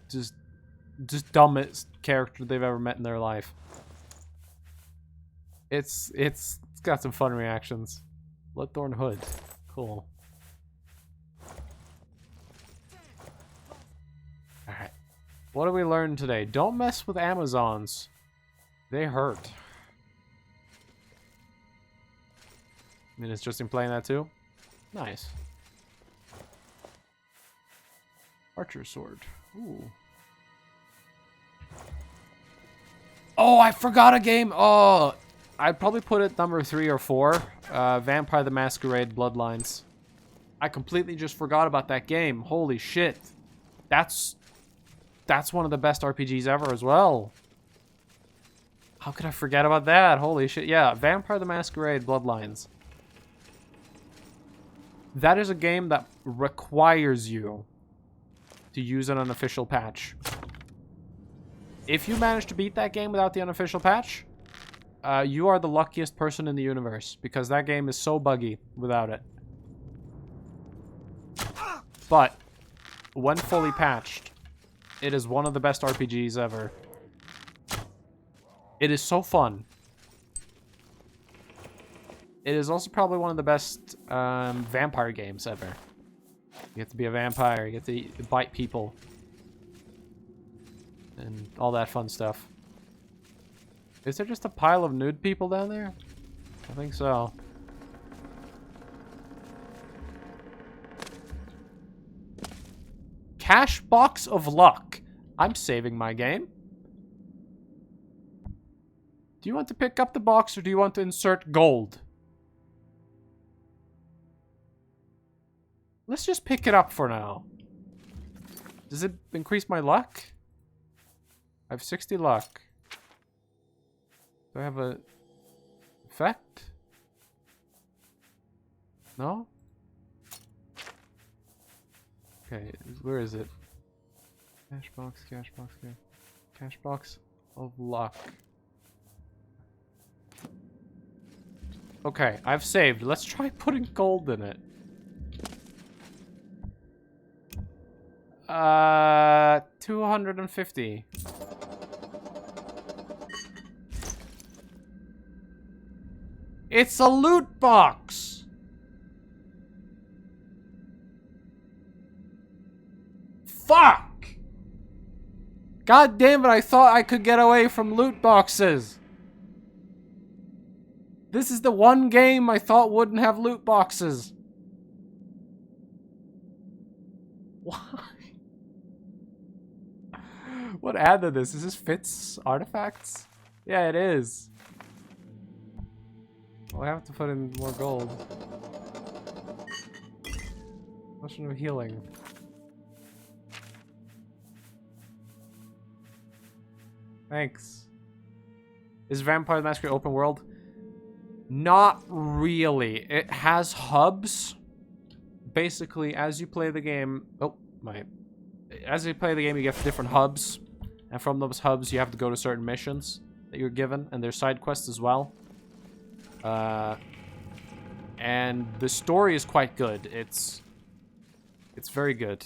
just dumbest character they've ever met in their life. It's got some fun reactions. Bloodthorn Hood. Cool. Alright. What did we learn today? Don't mess with Amazons. They hurt. I mean, it's just in playing that too? Nice. Archer sword. Ooh. Oh, I forgot a game. Oh, I'd probably put it number 3 or 4. Vampire the Masquerade Bloodlines. I completely just forgot about that game. Holy shit. That's one of the best RPGs ever as well. How could I forget about that? Holy shit. Yeah, Vampire the Masquerade Bloodlines. That is a game that requires you to use an unofficial patch. If you manage to beat that game without the unofficial patch, you are the luckiest person in the universe, because that game is so buggy without it. But when fully patched, it is one of the best RPGs ever. It is so fun. It is also probably one of the best vampire games ever. You get to be a vampire, you get to bite people. And all that fun stuff. Is there just a pile of nude people down there? I think so. Cash box of luck. I'm saving my game. Do you want to pick up the box or do you want to insert gold? Let's just pick it up for now. Does it increase my luck? I have 60 luck. Do I have a effect? No? Okay, where is it? Cash box, cash box, cash box of luck. Okay, I've saved. Let's try putting gold in it. 250. It's a loot box. Fuck. God damn it, I thought I could get away from loot boxes. This is the one game I thought wouldn't have loot boxes. Why? What added this? Is this Fitz artifacts? Yeah, it is. Well, I have to put in more gold. Potion of healing. Thanks. Is Vampire the Masquerade open world? Not really. It has hubs. Basically, as you play the game... Oh, as you play the game, you get different hubs. And from those hubs, you have to go to certain missions that you're given. And there's side quests as well. And the story is quite good. It's It's very good.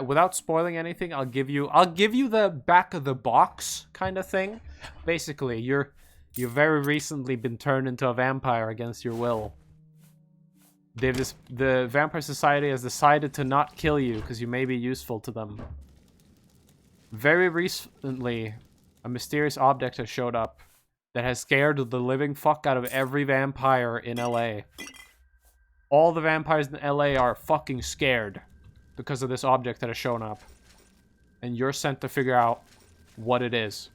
Without spoiling anything, I'll give you the back of the box kind of thing. Basically, you've very recently been turned into a vampire against your will. The Vampire Society has decided to not kill you because you may be useful to them. Very recently, a mysterious object has showed up that has scared the living fuck out of every vampire in LA. All the vampires in LA are fucking scared because of this object that has shown up. And you're sent to figure out what it is.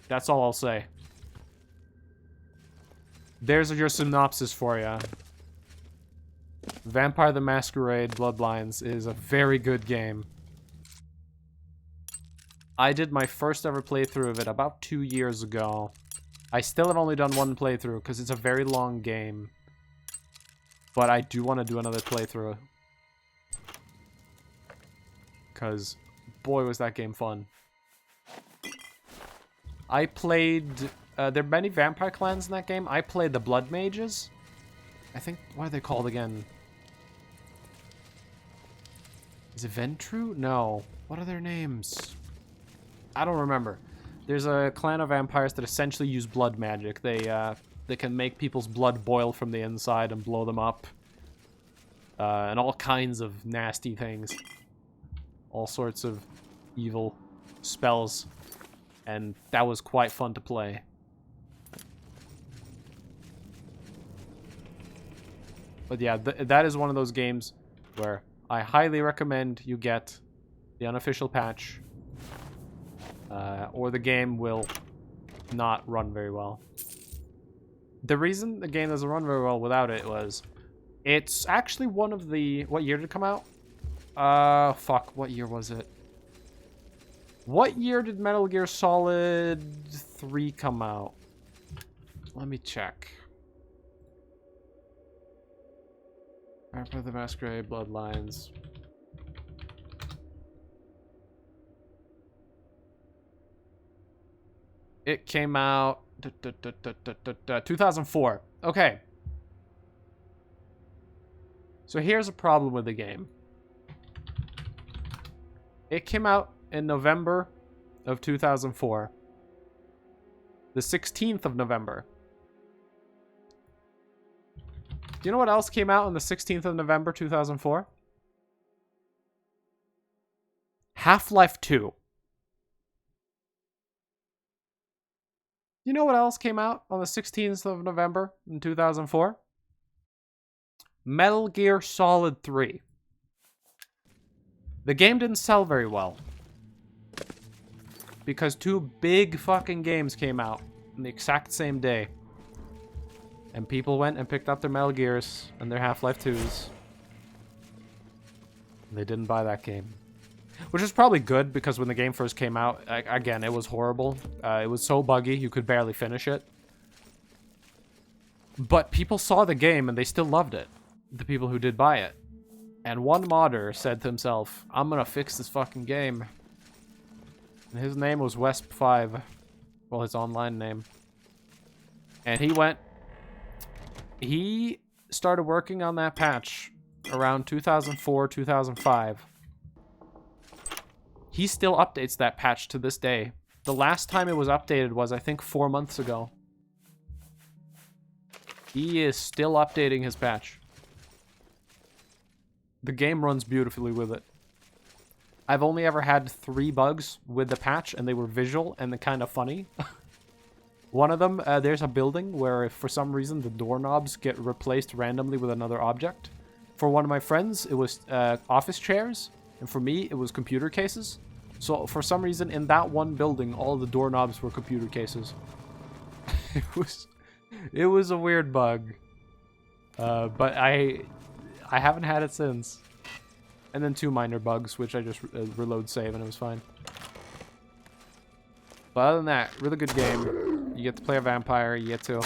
That's all I'll say. There's your synopsis for you. Vampire the Masquerade Bloodlines is a very good game. I did my first ever playthrough of it about 2 years ago. I still have only done one playthrough because it's a very long game. But I do want to do another playthrough. Because, boy, was that game fun. I played... there are many vampire clans in that game. I played the Blood Mages. I think... What are they called again? Is it Ventru? No. What are their names? I don't remember. There's a clan of vampires that essentially use blood magic. They can make people's blood boil from the inside and blow them up. And all kinds of nasty things. All sorts of evil spells. And that was quite fun to play. But yeah, that is one of those games where I highly recommend you get the unofficial patch. Or the game will not run very well. The reason the game doesn't run very well without it was... It's actually one of the... What year did it come out? Fuck. What year was it? What year did Metal Gear Solid 3 come out? Let me check. Vampire the Masquerade Bloodlines. It came out... 2004. Okay. So here's a problem with the game. It came out in November of 2004. The 16th of November. Do you know what else came out on the 16th of November 2004? Half-Life 2. You know what else came out on the 16th of November in 2004? Metal Gear Solid 3. The game didn't sell very well. Because two big fucking games came out on the exact same day. And people went and picked up their Metal Gears and their Half-Life 2s. And they didn't buy that game. Which is probably good, because when the game first came out, again, it was horrible. It was so buggy, you could barely finish it. But people saw the game, and they still loved it. The people who did buy it. And one modder said to himself, I'm gonna fix this fucking game. And his name was Wesp5. Well, his online name. And he started working on that patch around 2004, 2005. He still updates that patch to this day. The last time it was updated was, I think, 4 months ago. He is still updating his patch. The game runs beautifully with it. I've only ever had 3 bugs with the patch, and they were visual and they're kind of funny. One of them, there's a building where if for some reason the doorknobs get replaced randomly with another object. For one of my friends, it was office chairs. And for me, it was computer cases. So for some reason, in that one building, all the doorknobs were computer cases. It was a weird bug. But I haven't had it since. And then 2 minor bugs, which I just reload save and it was fine. But other than that, really good game. You get to play a vampire, you get to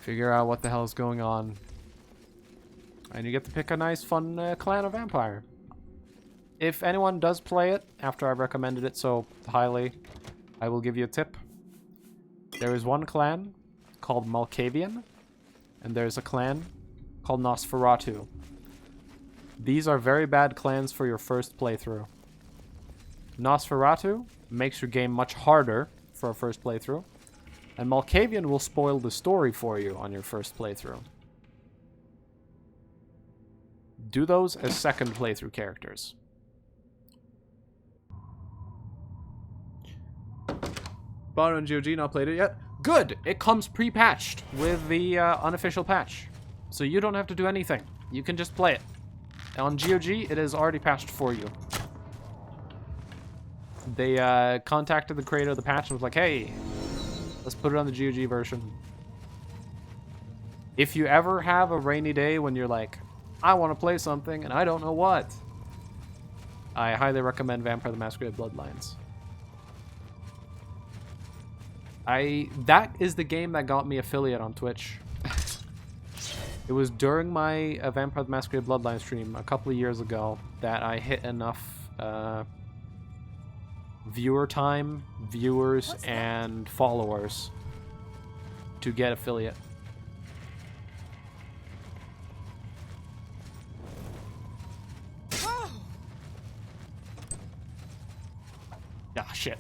figure out what the hell is going on. And you get to pick a nice, fun clan of vampire. If anyone does play it, after I've recommended it so highly, I will give you a tip. There is one clan called Malkavian, and there's a clan called Nosferatu. These are very bad clans for your first playthrough. Nosferatu makes your game much harder for a first playthrough. And Malkavian will spoil the story for you on your first playthrough. Do those as second playthrough characters. Bought on GOG, not played it yet. Good! It comes pre-patched with the unofficial patch. So you don't have to do anything. You can just play it. On GOG, it is already patched for you. They contacted the creator of the patch and was like, hey, let's put it on the GOG version. If you ever have a rainy day when you're like, I want to play something and I don't know what, I highly recommend Vampire the Masquerade Bloodlines. That is the game that got me affiliate on Twitch. It was during my Vampire the Masquerade Bloodlines stream a couple of years ago that I hit enough viewer time, viewers, and followers to get affiliate. Ah, shit.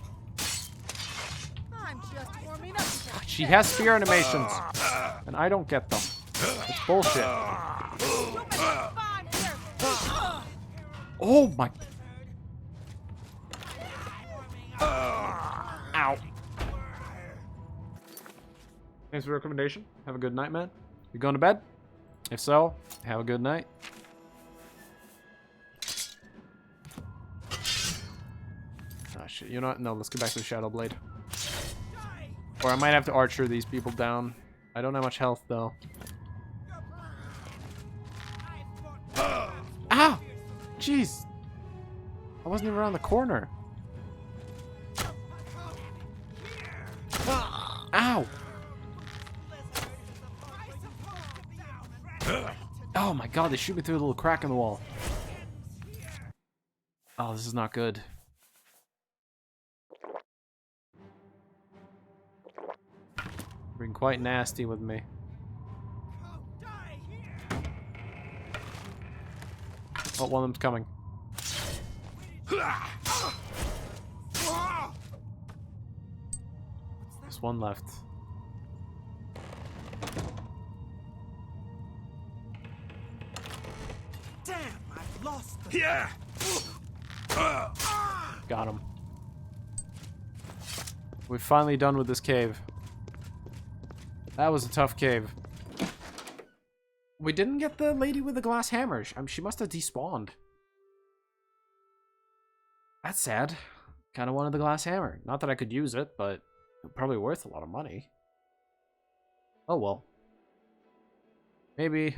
I'm just warming up. She has spear animations, and I don't get them. It's bullshit. Oh my... Ow. Thanks for the recommendation. Have a good night, man. You going to bed? If so, have a good night. Ah, shit. You know what? No, let's get back to the Shadow Blade. Or I might have to archer these people down. I don't have much health, though. Ah! Jeez! I wasn't even around the corner. Ow! Oh my god, they shoot me through a little crack in the wall. Oh, this is not good. Being quite nasty with me. Oh, one of them's coming. There's one left. Damn, I've lost the... Yeah. Got him. We're finally done with this cave. That was a tough cave. We didn't get the lady with the glass hammer. She must have despawned. That's sad. Kind of wanted the glass hammer. Not that I could use it, but probably worth a lot of money. Oh well. Maybe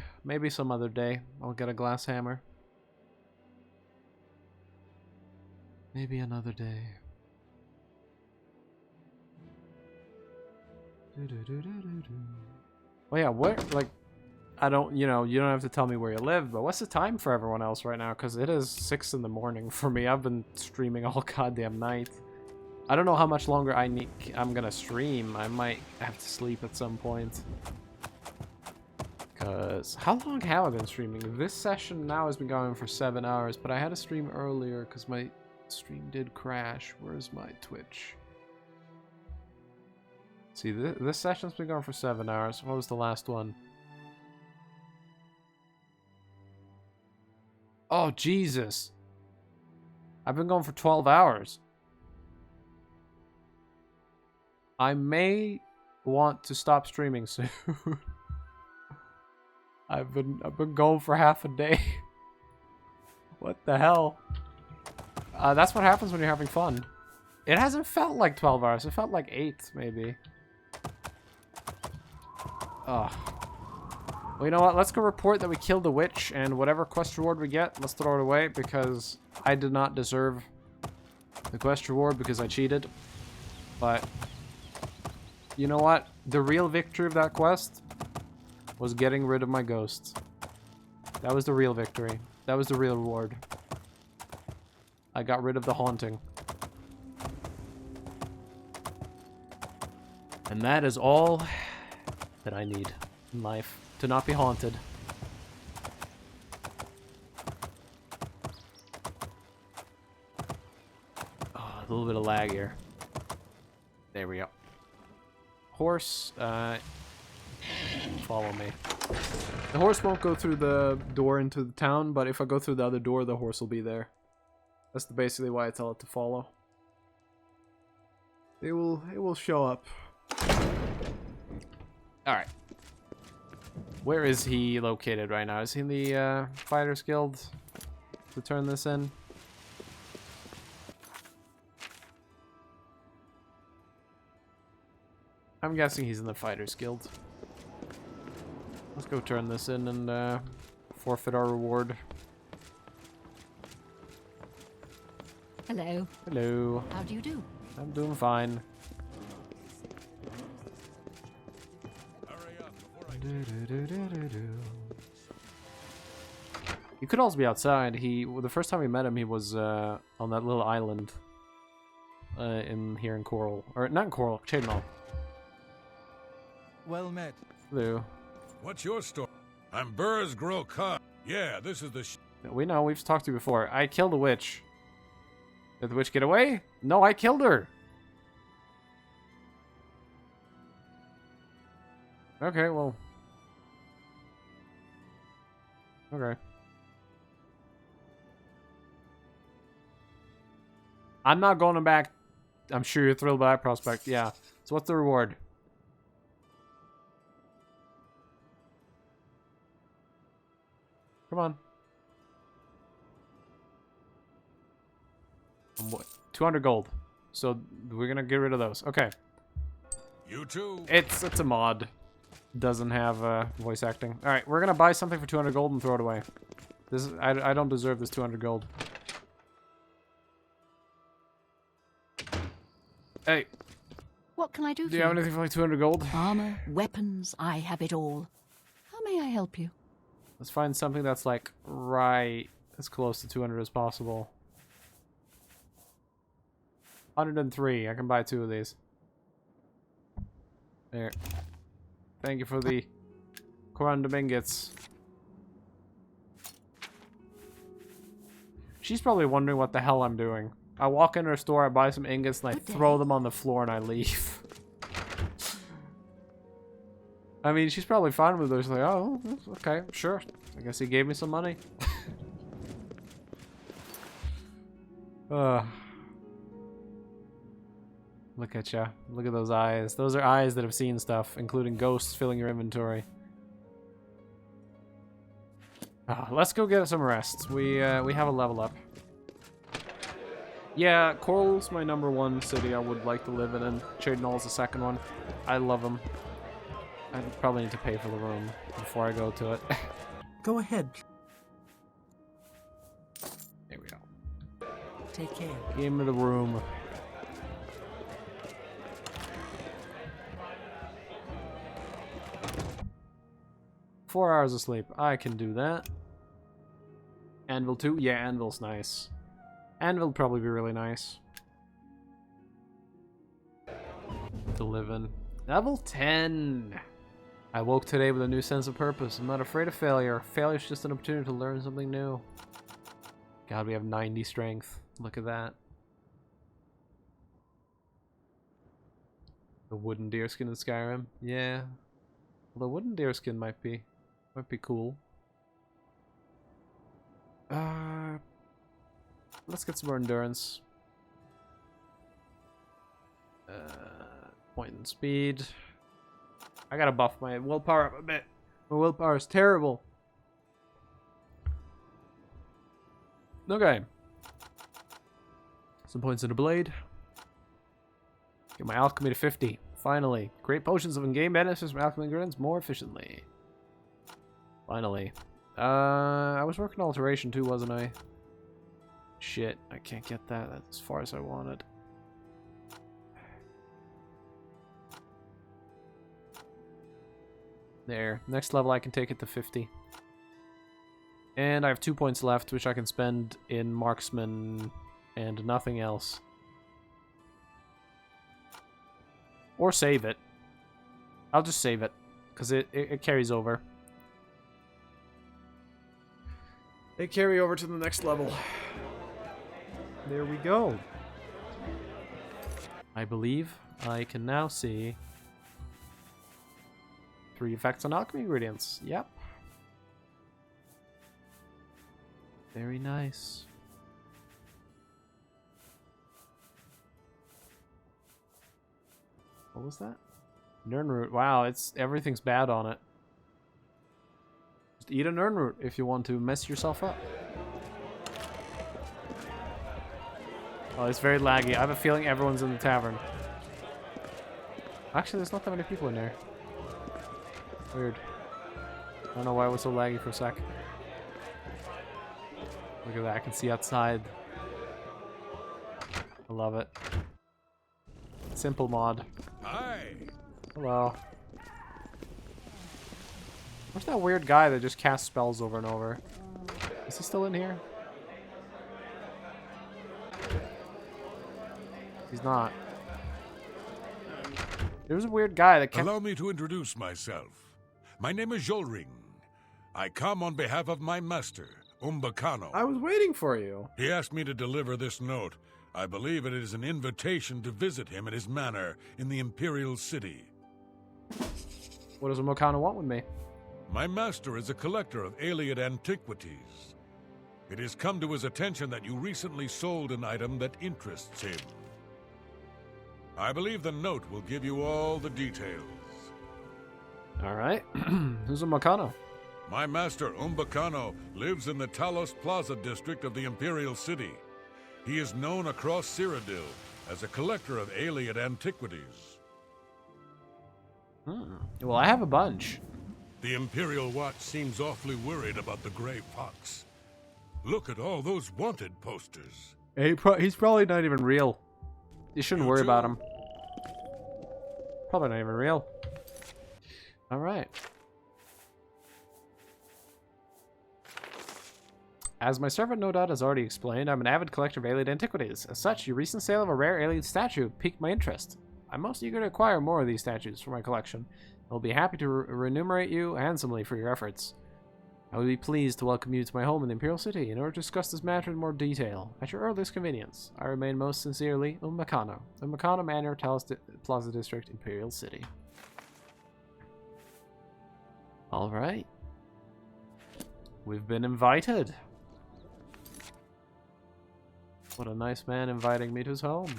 some other day I'll get a glass hammer. Maybe another day. Oh yeah, where, like, I don't, you don't have to tell me where you live, but what's the time for everyone else right now? Because it is 6 in the morning for me. I've been streaming all goddamn night. I don't know how much longer I'm gonna stream. I might have to sleep at some point. Because, how long have I been streaming? This session now has been going for 7 hours, but I had a stream earlier because my stream did crash. Where's my Twitch? See, this session's been going for 7 hours. What was the last one? Oh, Jesus. I've been going for 12 hours. I may want to stop streaming soon. I've been going for half a day. What the hell? That's what happens when you're having fun. It hasn't felt like 12 hours. It felt like 8, maybe. Ugh. Well, you know what? Let's go report that we killed the witch, and whatever quest reward we get, let's throw it away, because I did not deserve the quest reward because I cheated. But, you know what? The real victory of that quest was getting rid of my ghosts. That was the real victory. That was the real reward. I got rid of the haunting. And that is all that I need in life. To not be haunted. little bit of lag here. There we go. Horse, follow me. The horse won't go through the door into the town, but if I go through the other door, the horse will be there. That's basically why I tell it to follow. It will show up. Alright. Where is he located right now? Is he in the Fighters Guild to turn this in? I'm guessing he's in the Fighters Guild. Let's go turn this in and forfeit our reward. Hello. Hello. How do you do? I'm doing fine. You could also be outside. The first time we met him, he was on that little island here in Coral, or not in Coral, Chadenall. Well met. Hello. What's your story? I'm Burrs Grokar. Yeah, this is the We know. We've talked to you before. I killed a witch. Did the witch get away? No, I killed her. Okay, well. Okay. I'm not going back. I'm sure you're thrilled by that prospect. Yeah. So what's the reward? Come on. What? 200 gold. So we're gonna get rid of those. Okay. You too. It's a mod. Doesn't have voice acting. All right, we're gonna buy something for 200 gold and throw it away. This is I don't deserve this 200 gold. Hey. What can I do for you? Do you have anything for like 200 gold? Armor, weapons, I have it all. How may I help you? Let's find something that's like right as close to 200 as possible. 103. I can buy 2 of these. There. Thank you for the corundum ingots. She's probably wondering what the hell I'm doing. I walk into her store, I buy some ingots, and I throw them on the floor and I leave. I mean, she's probably fine with it. She's like, oh, okay, sure. I guess he gave me some money. Look at ya. Look at those eyes. Those are eyes that have seen stuff, including ghosts filling your inventory. Let's go get some rest. We have a level up. Yeah, Coral's my #1 city I would like to live in, and Chadenall's the second one. I love them. I probably need to pay for the room before I go to it. Go ahead. There we go. Take care. Give me the room. Four hours of sleep. I can do that. Anvil 2? Yeah, Anvil's nice. Anvil'd probably be really nice to live in. Level 10! I woke today with a new sense of purpose. I'm not afraid of failure. Failure's just an opportunity to learn something new. God, we have 90 strength. Look at that. The wooden deerskin in Skyrim? Yeah. Well, the wooden deerskin might be cool. Let's get some more endurance. Point in speed. I gotta buff my willpower up a bit. My willpower is terrible. Okay. Some points in the blade. Get my alchemy to 50. Finally. Create potions of in-game benefits from alchemy ingredients more efficiently. Finally. I was working alteration too, wasn't I? Shit, I can't get that as far as I wanted. There. Next level I can take it to 50. And I have 2 points left, which I can spend in marksman and nothing else. Or save it. I'll just save it, because it carries over. They carry over to the next level. There we go. I believe I can now see 3 effects on alchemy ingredients. Yep. Very nice. What was that? Nern root. Wow, everything's bad on it. Just eat a nern root if you want to mess yourself up. Oh, it's very laggy. I have a feeling everyone's in the tavern. Actually, there's not that many people in there. Weird. I don't know why it was so laggy for a sec. Look at that. I can see outside. I love it. Simple mod. Hi. Hello. Where's that weird guy that just casts spells over and over? Is he still in here? He's not. There was a weird guy that kept... Allow me to introduce myself. My name is Jolring. I come on behalf of my master, Umbacano. I was waiting for you. He asked me to deliver this note. I believe it is an invitation to visit him at his manor in the Imperial City. What does Umbacano want with me? My master is a collector of alien antiquities. It has come to his attention that you recently sold an item that interests him. I believe the note will give you all the details. Alright. Who's Umbacano? My master, Umbacano, lives in the Talos Plaza district of the Imperial City. He is known across Cyrodiil as a collector of alien antiquities. Well, I have a bunch. The Imperial Watch seems awfully worried about the Grey Fox. Look at all those wanted posters. He's probably not even real. You shouldn't You worry too. about him. Probably not even real. Alright. As my servant no doubt has already explained, I'm an avid collector of alien antiquities. As such, your recent sale of a rare alien statue piqued my interest. I'm most eager to acquire more of these statues for my collection. I'll be happy to remunerate you handsomely for your efforts. I would be pleased to welcome you to my home in the Imperial City in order to discuss this matter in more detail. At your earliest convenience, I remain most sincerely, Umbacano. Umbacano Manor, Talos Plaza District, Imperial City. Alright. We've been invited. What a nice man inviting me to his home.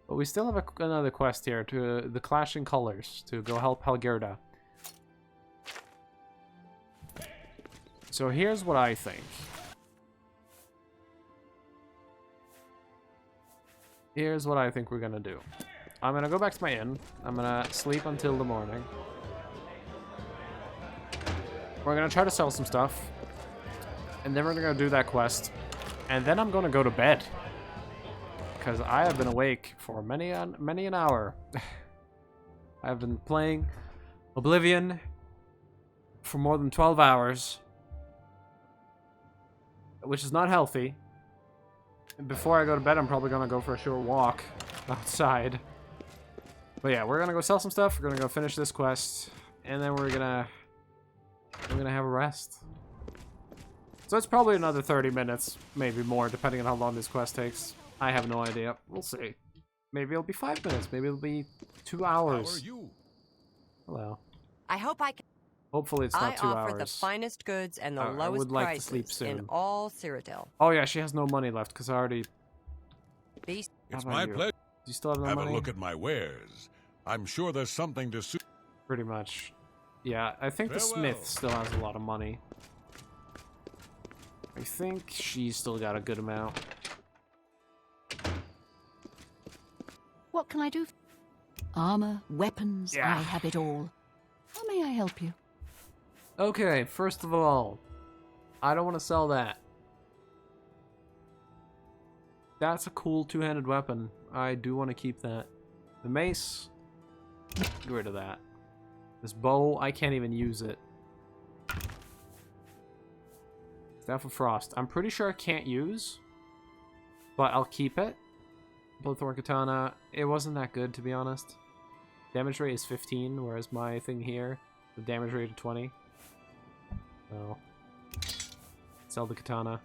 But we still have another quest here, to the Clashing Colors, to go help Helgerda. So here's what I think. Here's what I think we're gonna do. I'm gonna go back to my inn. I'm gonna sleep until the morning. We're gonna try to sell some stuff. And then we're gonna do that quest. And then I'm gonna go to bed. Because I have been awake for many an hour. I have been playing Oblivion for more than 12 hours. Which is not healthy. Before I go to bed, I'm probably gonna go for a short walk outside. But yeah, we're gonna go sell some stuff. We're gonna go finish this quest. And then we're gonna have a rest. So it's probably another 30 minutes, maybe more, depending on how long this quest takes. I have no idea. We'll see. Maybe it'll be 5 minutes. Maybe it'll be 2 hours. How are you? Hello. I hope I can. Hopefully it's not 2 I offer hours. the finest goods and the I lowest would like to prices sleep soon. in all Cyrodiil. Oh yeah, she has no money left because I already... Beast. It's about my you? pleasure. Do you still have no Have money? a look at my wares. I'm sure there's something to suit. Pretty much. Yeah, I think the Farewell. smith still has a lot of money. I think she's still got a good amount. What can I do? Armor, weapons, Yeah. I have it all. How may I help you? Okay, first of all, I don't want to sell that. That's a cool two-handed weapon. I do want to keep that. The mace, get rid of that. This bow, I can't even use it. Staff of Frost, I'm pretty sure I can't use, but I'll keep it. Bloodthorn Katana, it wasn't that good, to be honest. Damage rate is 15, whereas my thing here, the damage rate of 20. So, sell the Katana.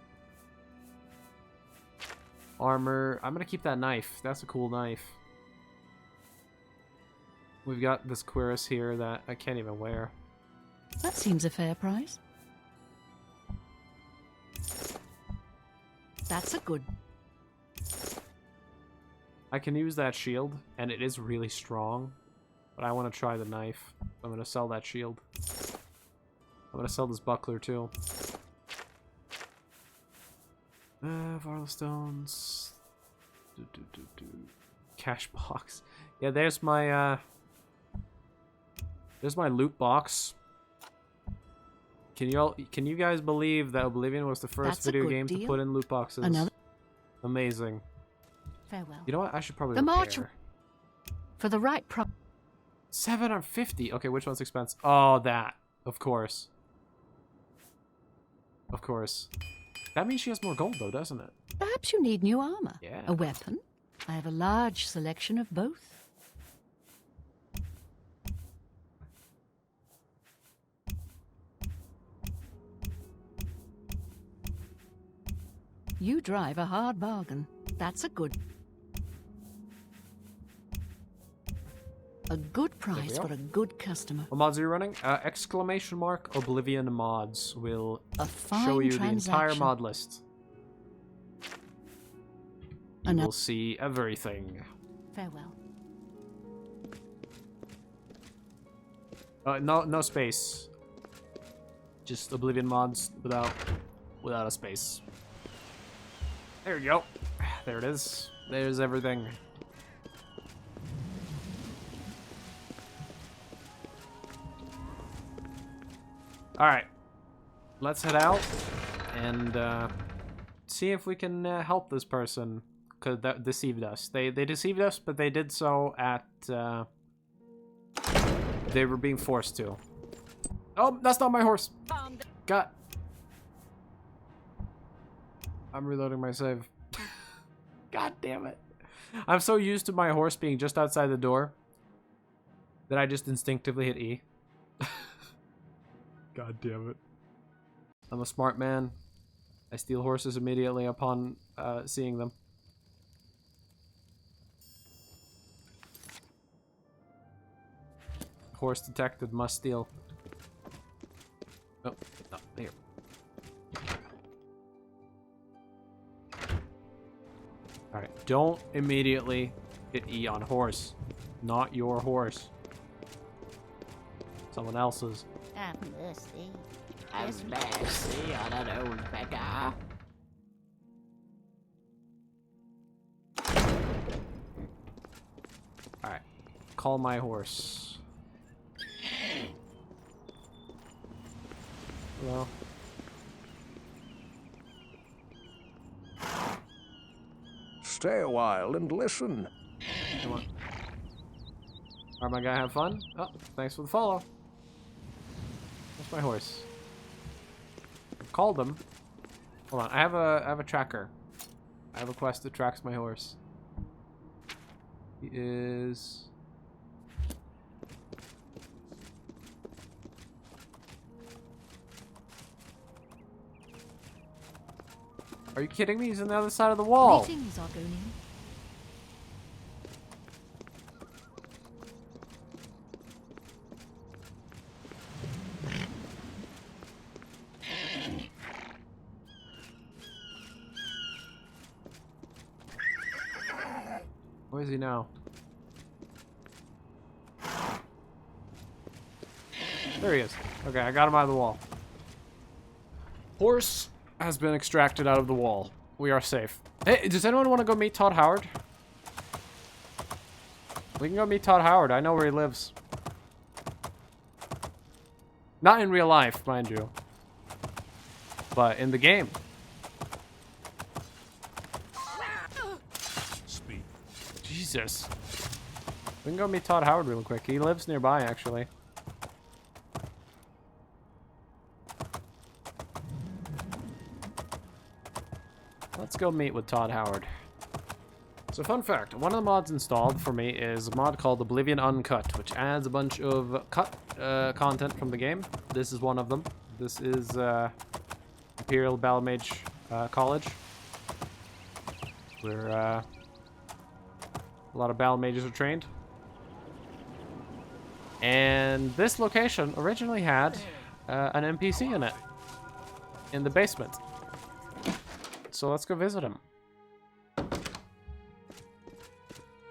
Armor. I'm gonna keep that knife. That's a cool knife. We've got this cuirass here that I can't even wear. That seems a fair price. That's a good... I can use that shield, and it is really strong. But I want to try the knife. I'm going to sell that shield. I'm going to sell this buckler, too. Vital stones. Cash box. Yeah, there's my loot box. Can you guys believe that Oblivion was the first That's a video good game to deal. put in loot boxes? Another... Amazing. Farewell. You know what? I should probably The march... repair. For the right price. 750. Okay, which one's expensive? Oh, that. Of course. Of course. That means she has more gold, though, doesn't it? Perhaps you need new armor. Yeah. A weapon. I have a large selection of both. You drive a hard bargain. That's a good... A good price go. for a good customer. What mods are you running? Exclamation mark Oblivion mods will A fine show you the entire transaction. mod list. You Ano- will see everything. Farewell. No space. Just Oblivion mods without a space. There you go. There it is. There's everything. Alright. Let's head out and see if we can help this person. Because that deceived us. They deceived us, but they did so at... they were being forced to. Oh, that's not my horse. God. I'm reloading my save. God damn it. I'm so used to my horse being just outside the door that I just instinctively hit E. God damn it. I'm a smart man. I steal horses immediately upon seeing them. Horse detected, must steal. Oh, no, here. Alright, don't immediately hit E on horse. Not your horse. Someone else's. Have mercy. Have mercy on an old beggar. Alright, call my horse. Hello? Stay a while and listen. Come on. Alright, my guy, have fun. Oh, thanks for the follow. That's my horse. Called him. Hold on, I have a tracker. I have a quest that tracks my horse. He is... Are you kidding me? He's on the other side of the wall. Greetings, Argonian. Where is he now? There he is. Okay, I got him out of the wall. Horse has been extracted out of the wall. We are safe. Hey, does anyone want to go meet Todd Howard? We can go meet Todd Howard. I know where he lives. Not in real life, mind you. But in the game. Speed. Jesus. We can go meet Todd Howard real quick. He lives nearby, actually. Let's go meet with Todd Howard. So fun fact, one of the mods installed for me is a mod called Oblivion Uncut, which adds a bunch of cut content from the game. This is one of them. This is Imperial Battlemage College. where a lot of battle mages are trained. And this location originally had an NPC in it, in the basement. So let's go visit him.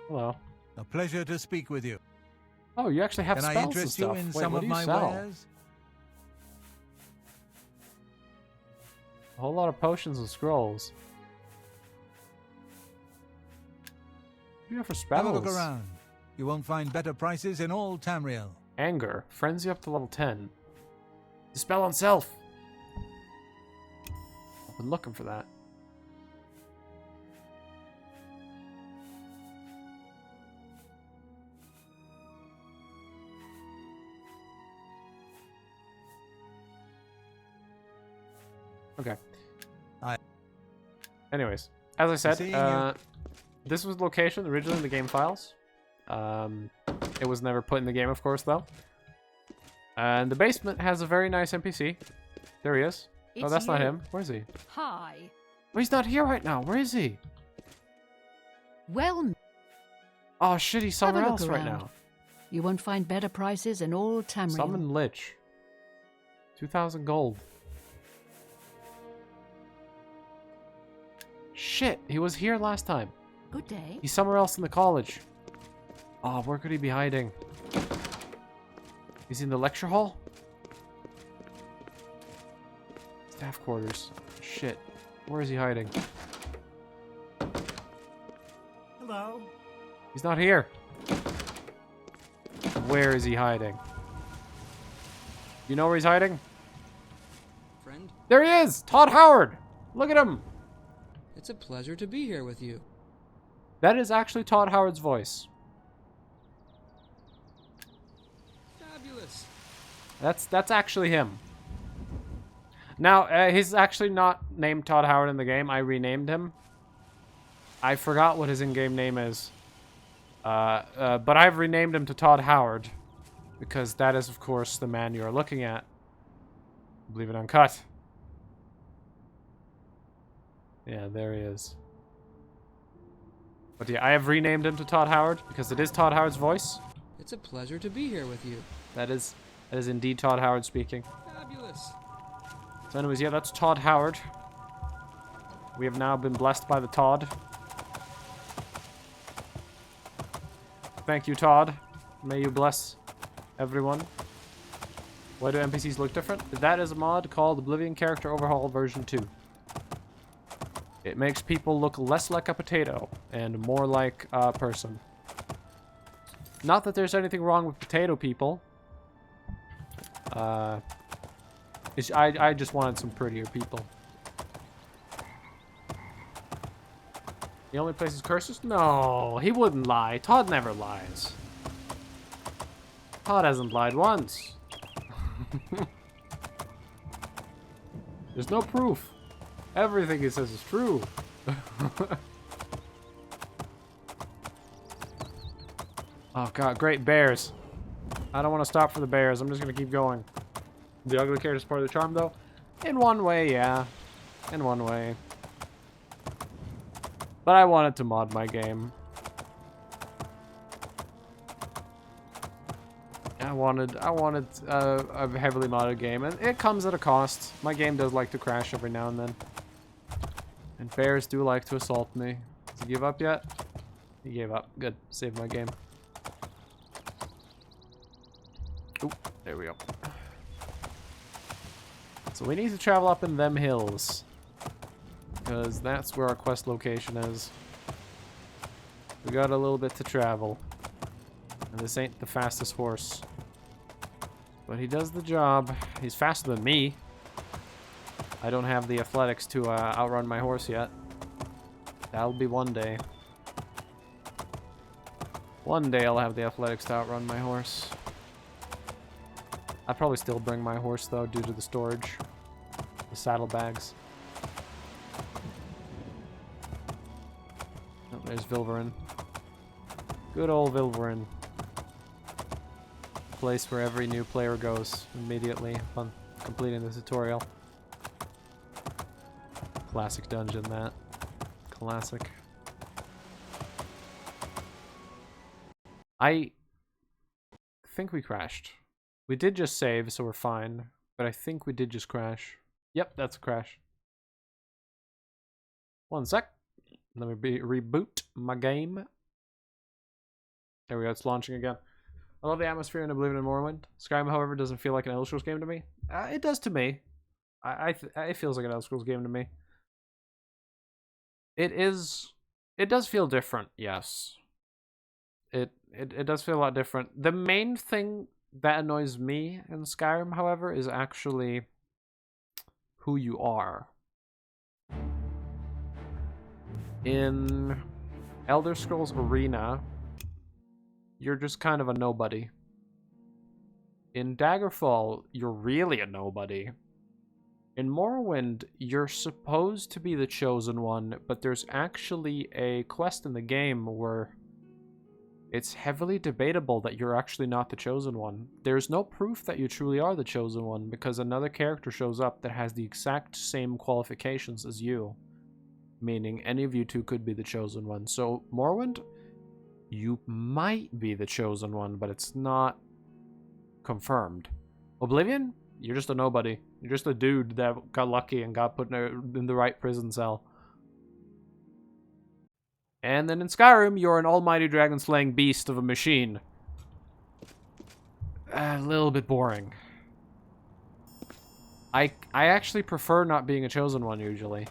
Hello. A pleasure to speak with you. Oh, you actually have Can spells I and interest you stuff. in Wait, some what of do you my sell? wares? A whole lot of potions and scrolls. What do you have for spells? Have a look around. You won't find better prices in all Tamriel. Anger. Frenzy up to level 10. Dispel on self. I've been looking for that. Okay. Anyways, as I Seeing you. said, this was the location originally in the game files. It was never put in the game, of course, though. And the basement has a very nice NPC. There he is. Oh, It's that's not you. him. Where is he? Hi. Oh, he's not here right now. Where is he? Well, Oh, shit, he's Have a somewhere look else right around. now. you won't find better prices in all Tamriel. Summon Lich. 2,000 gold. Shit, he was here last time. Good day. He's somewhere else in the college. Oh, where could he be hiding? He's in the lecture hall? Staff quarters. Shit. Where is he hiding? Hello. He's not here. Where is he hiding? You know where he's hiding? Friend, There he is! Todd Howard! Look at him! it's a pleasure to be here with you. That is actually Todd Howard's voice. Fabulous. That's actually him. Now, he's actually not named Todd Howard in the game. I renamed him. I forgot what his in-game name is. But I've renamed him to Todd Howard. Because that is, of course, the man you are looking at. Believe it uncut. Yeah, there he is. But yeah, I have renamed him to Todd Howard because it is Todd Howard's voice. It's a pleasure to be here with you. That is indeed Todd Howard speaking. Fabulous. So anyways, yeah, that's Todd Howard. We have now been blessed by the Todd. Thank you, Todd. May you bless everyone. Why do NPCs look different? That is a mod called Oblivion Character Overhaul version 2. It makes people look less like a potato and more like a person. Not that there's anything wrong with potato people. I just wanted some prettier people. The only place is curses? No, he wouldn't lie. Todd never lies. Todd hasn't lied once. There's no proof. Everything he says is true. Oh god, great bears. I don't want to stop for the bears. I'm just going to keep going. The ugly character is part of the charm, though. In one way, yeah. In one way. But I wanted to mod my game. I wanted a heavily modded game, and it comes at a cost. My game does like to crash every now and then. And bears do like to assault me. Does he give up yet? He gave up. Good. Saved my game. Oop, there we go. So we need to travel up in them hills. Because that's where our quest location is. We got a little bit to travel. And this ain't the fastest horse. But he does the job. He's faster than me. I don't have the athletics to outrun my horse yet. That'll be one day. One day I'll have the athletics to outrun my horse. I'd probably still bring my horse, though, due to the storage. The saddlebags. Oh, there's Vilverin. Good old Vilverin. Place where every new player goes immediately upon completing the tutorial. Classic dungeon, that. Classic. I think we crashed. We did just save, so we're fine. But I think we did just crash. Yep, that's a crash. One sec. Let me reboot my game. There we go, it's launching again. I love the atmosphere in Oblivion and Morrowind. Skyrim, however, doesn't feel like an Elder Scrolls game to me. It does to me. It feels like an Elder Scrolls game to me. It does feel different, yes. It does feel a lot different. The main thing that annoys me in Skyrim, however, is actually who you are. In Elder Scrolls Arena, you're just kind of a nobody. In Daggerfall, you're really a nobody. In Morrowind, you're supposed to be the chosen one, but there's actually a quest in the game where it's heavily debatable that you're actually not the chosen one. There's no proof that you truly are the chosen one because another character shows up that has the exact same qualifications as you. Meaning any of you two could be the chosen one. So, Morrowind, you might be the chosen one, but it's not confirmed. Oblivion, you're just a nobody. You're just a dude that got lucky and got put in the right prison cell. And then in Skyrim, you're an almighty dragon-slaying beast of a machine. A little bit boring. I actually prefer not being a chosen one, usually.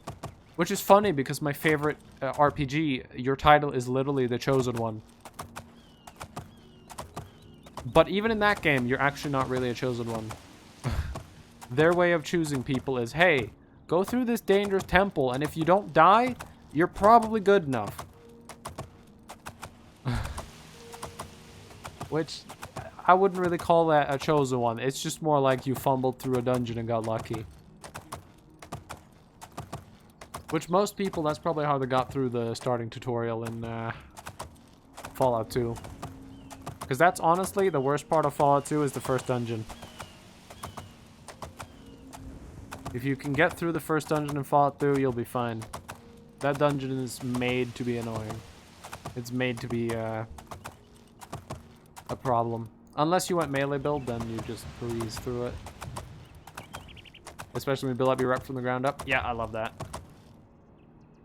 Which is funny, because my favorite RPG, your title is literally the chosen one. But even in that game, you're actually not really a chosen one. Their way of choosing people is, hey, go through this dangerous temple, and if you don't die, you're probably good enough. Which, I wouldn't really call that a chosen one. It's just more like you fumbled through a dungeon and got lucky. Which most people, that's probably how they got through the starting tutorial in Fallout 2. Because that's honestly the worst part of Fallout 2 is the first dungeon. If you can get through the first dungeon in Fallout 2, you'll be fine. That dungeon is made to be annoying. It's made to be a problem. Unless you went melee build, then you just breeze through it. Especially when you build up your rep from the ground up. Yeah, I love that.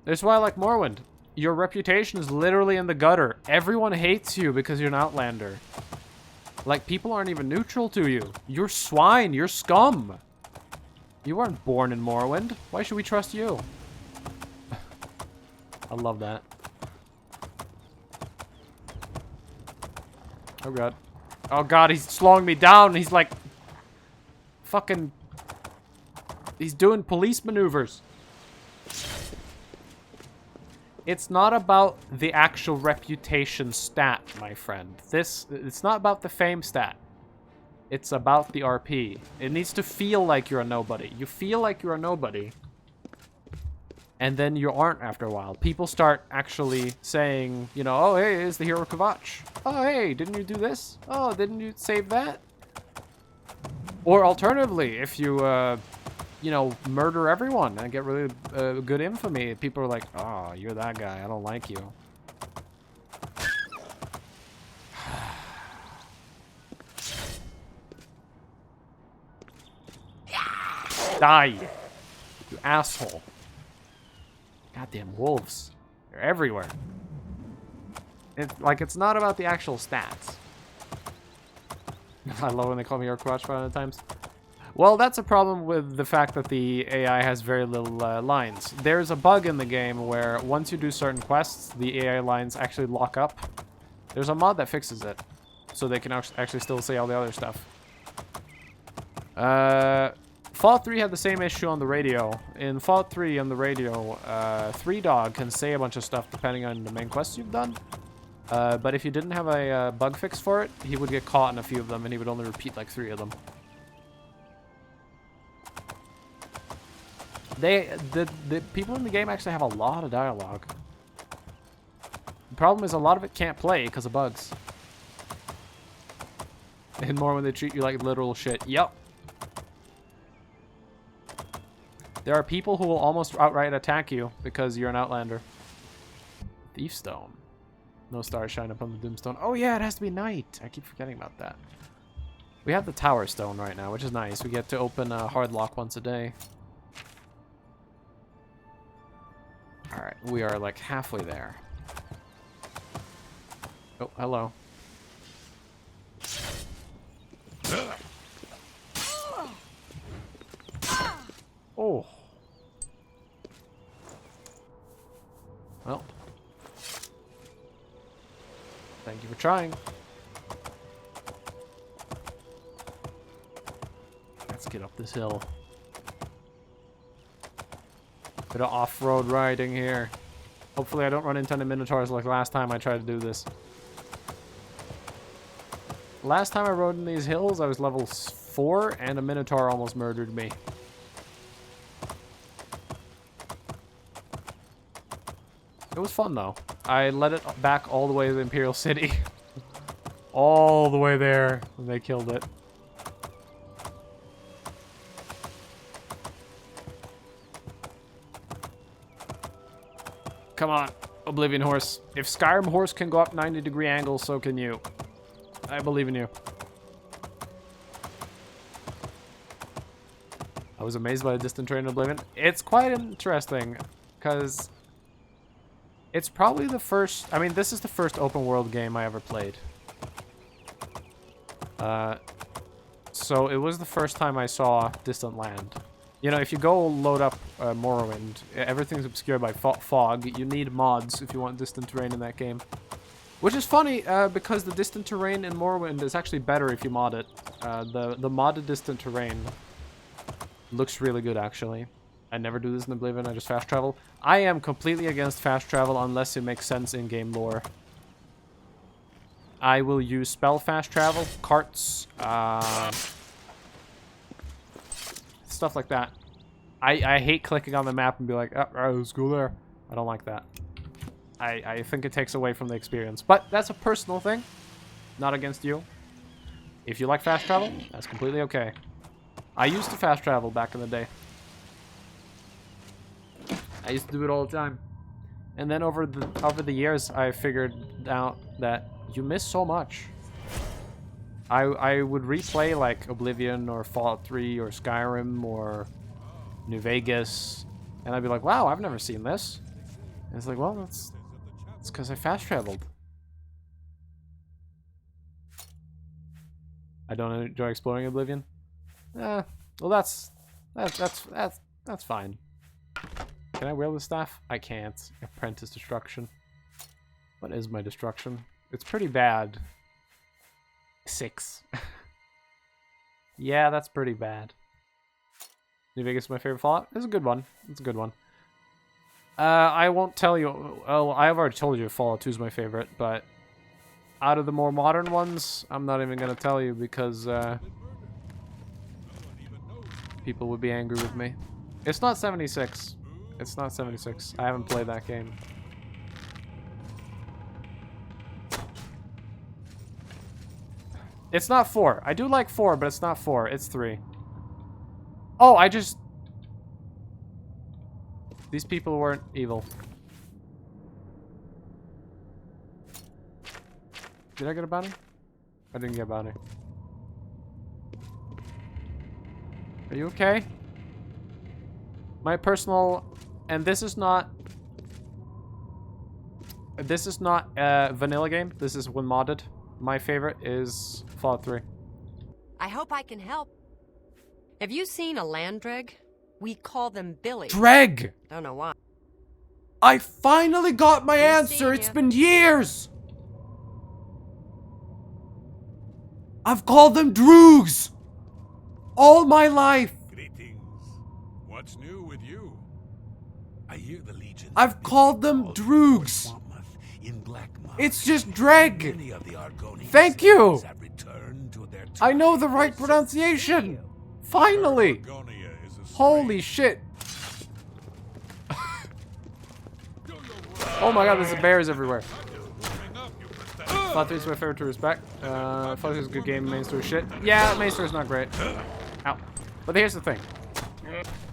That's why I like Morrowind. Your reputation is literally in the gutter. Everyone hates you because you're an outlander. Like, people aren't even neutral to you. You're swine. You're scum. You weren't born in Morrowind. Why should we trust you? I love that. Oh god. Oh god, he's slowing me down. He's like... fucking... he's doing police maneuvers. It's not about the actual reputation stat, my friend. It's not about the fame stat. It's about the RP. It needs to feel like you're a nobody. You feel like you're a nobody. And then you aren't after a while. People start actually saying, you know, oh, hey, it's the hero Kvatch. Oh, hey, didn't you do this? Oh, didn't you save that? Or alternatively, if you, you know, murder everyone and get really good infamy, people are like, oh, you're that guy. I don't like you. Die, you asshole. Goddamn wolves. They're everywhere. It's not about the actual stats. I love when they call me Urquatch 500 times. Well, that's a problem with the fact that the AI has very little lines. There's a bug in the game where once you do certain quests, the AI lines actually lock up. There's a mod that fixes it, so they can actually still say all the other stuff. Fallout 3 had the same issue on the radio. In Fallout 3 on the radio, 3Dog can say a bunch of stuff depending on the main quests you've done. But if you didn't have a bug fix for it, he would get caught in a few of them and he would only repeat like 3 of them. The people in the game actually have a lot of dialogue. The problem is a lot of it can't play because of bugs. And more when they treat you like literal shit. Yup. There are people who will almost outright attack you because you're an outlander. Thief Stone. No stars shine upon the Doomstone. Oh yeah, it has to be night. I keep forgetting about that. We have the Tower Stone right now, which is nice. We get to open a hard lock once a day. Alright, we are like halfway there. Oh, hello. Oh. Well. Thank you for trying. Let's get up this hill. Bit of off-road riding here. Hopefully I don't run into any Minotaurs like last time I tried to do this. Last time I rode in these hills, I was level 4 and a Minotaur almost murdered me. It was fun though. I led it back all the way to the Imperial City. All the way there when they killed it. Come on, Oblivion horse. If Skyrim horse can go up 90-degree angles, so can you. I believe in you. I was amazed by the distant terrain in Oblivion. It's quite interesting, because it's probably the first... I mean, this is the first open world game I ever played. So it was the first time I saw distant land. You know, if you go load up Morrowind, everything's obscured by fog. You need mods if you want distant terrain in that game. Which is funny, because the distant terrain in Morrowind is actually better if you mod it. The modded distant terrain looks really good, actually. I never do this in Oblivion, I just fast travel. I am completely against fast travel unless it makes sense in game lore. I will use spell fast travel, carts, stuff like that. I hate clicking on the map and be like, oh, let's go there. I don't like that. I think it takes away from the experience. But that's a personal thing. Not against you. If you like fast travel, that's completely okay. I used to fast travel back in the day. I used to do it all the time. And then over the years, I figured out that you miss so much. I would replay like Oblivion or Fallout 3 or Skyrim or New Vegas, and I'd be like, wow, I've never seen this. And it's like, well, it's because I fast traveled. I don't enjoy exploring Oblivion. Well, that's fine. Can I wield the staff? I can't. Apprentice destruction. What is my destruction? It's pretty bad. 6. Yeah, that's pretty bad. New Vegas is my favorite Fallout. It's a good one. It's a good one. I won't tell you. Oh, I've already told you Fallout 2 is my favorite, but out of the more modern ones, I'm not even going to tell you because people would be angry with me. It's not 76. It's not 76. I haven't played that game. It's not 4. I do like 4, but it's not 4. It's 3. Oh, I just... These people weren't evil. Did I get a bounty? I didn't get a bounty. Are you okay? My personal... And this is not... This is not a vanilla game. This is when modded. My favorite is Fallout 3. I hope I can help. Have you seen a land dreg? We call them Billy. Dreg! Don't know why. I finally got my answer! It's been years! I've called them Droogs! All my life! Greetings. What's new with you? I hear the Legion. I've called them Droogs. It's just Dreg. Thank you. I know the right pronunciation. Finally. Holy shit. Oh my god, there's bears everywhere. Fallout 3 is my favorite to respect. Fallout 3 is a good game. Main story shit. Yeah, main story is not great. Ow. But here's the thing.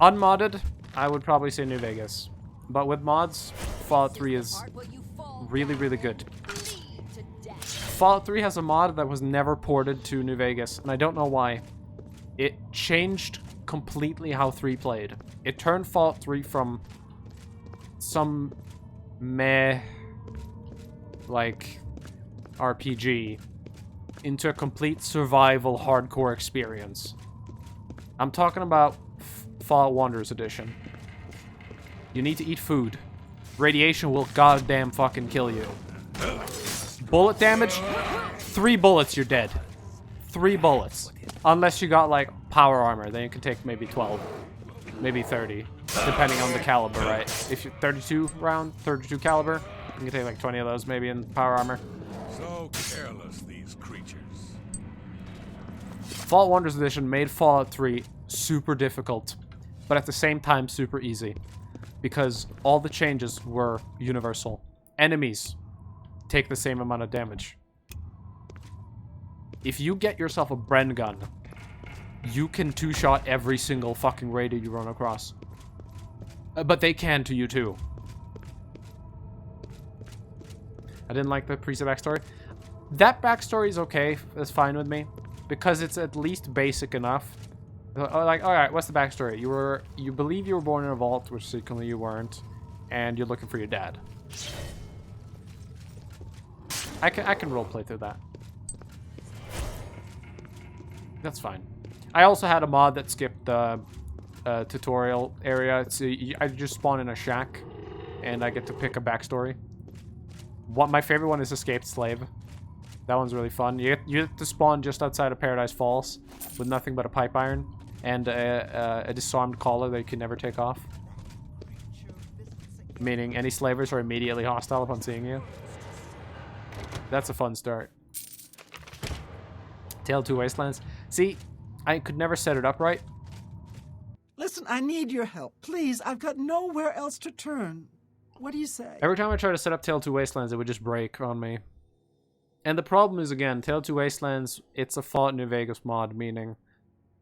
Unmodded, I would probably say New Vegas. But with mods, Fallout 3 is really, really good. Fallout 3 has a mod that was never ported to New Vegas, and I don't know why. It changed completely how 3 played. It turned Fallout 3 from some meh, like, RPG into a complete survival hardcore experience. I'm talking about Fallout Wanderers Edition. You need to eat food. Radiation will goddamn fucking kill you. Bullet damage? 3 bullets, you're dead. 3 bullets. Unless you got, like, power armor. Then you can take maybe 12. Maybe 30. Depending on the caliber, right? If you're 32 round, 32 caliber, you can take like 20 of those maybe in power armor. So careless, these creatures. Fallout Wanderers Edition made Fallout 3 super difficult, but at the same time super easy. Because all the changes were universal. Enemies take the same amount of damage. If you get yourself a Bren gun, you can 2-shot every single fucking raider you run across. But they can to you too. I didn't like the preset backstory. That backstory is okay. That's fine with me. Because it's at least basic enough. Like, alright, what's the backstory? You believe you were born in a vault, which secretly you weren't. And you're looking for your dad. I can roleplay through that. That's fine. I also had a mod that skipped the tutorial area. I just spawn in a shack, and I get to pick a backstory. My favorite one is Escaped Slave. That one's really fun. You have to spawn just outside of Paradise Falls with nothing but a pipe iron and a disarmed collar that you can never take off. Meaning any slavers are immediately hostile upon seeing you. That's a fun start. Tale of Two Wastelands. See, I could never set it up right. Listen, I need your help. Please, I've got nowhere else to turn. What do you say? Every time I try to set up Tale of Two Wastelands, it would just break on me. And the problem is, again, Tale of Two Wastelands, it's a Fallout New Vegas mod, meaning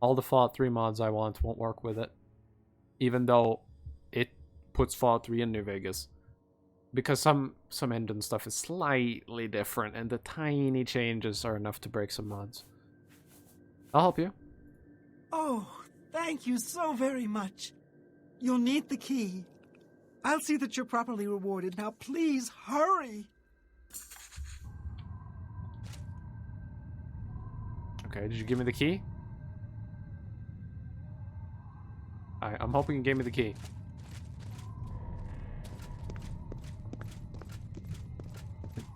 all the Fallout 3 mods I want won't work with it. Even though it puts Fallout 3 in New Vegas. Because some engine stuff is slightly different, and the tiny changes are enough to break some mods. I'll help you. Oh, thank you so very much. You'll need the key. I'll see that you're properly rewarded. Now, please, hurry. Okay, did you give me the key? I'm hoping you gave me the key.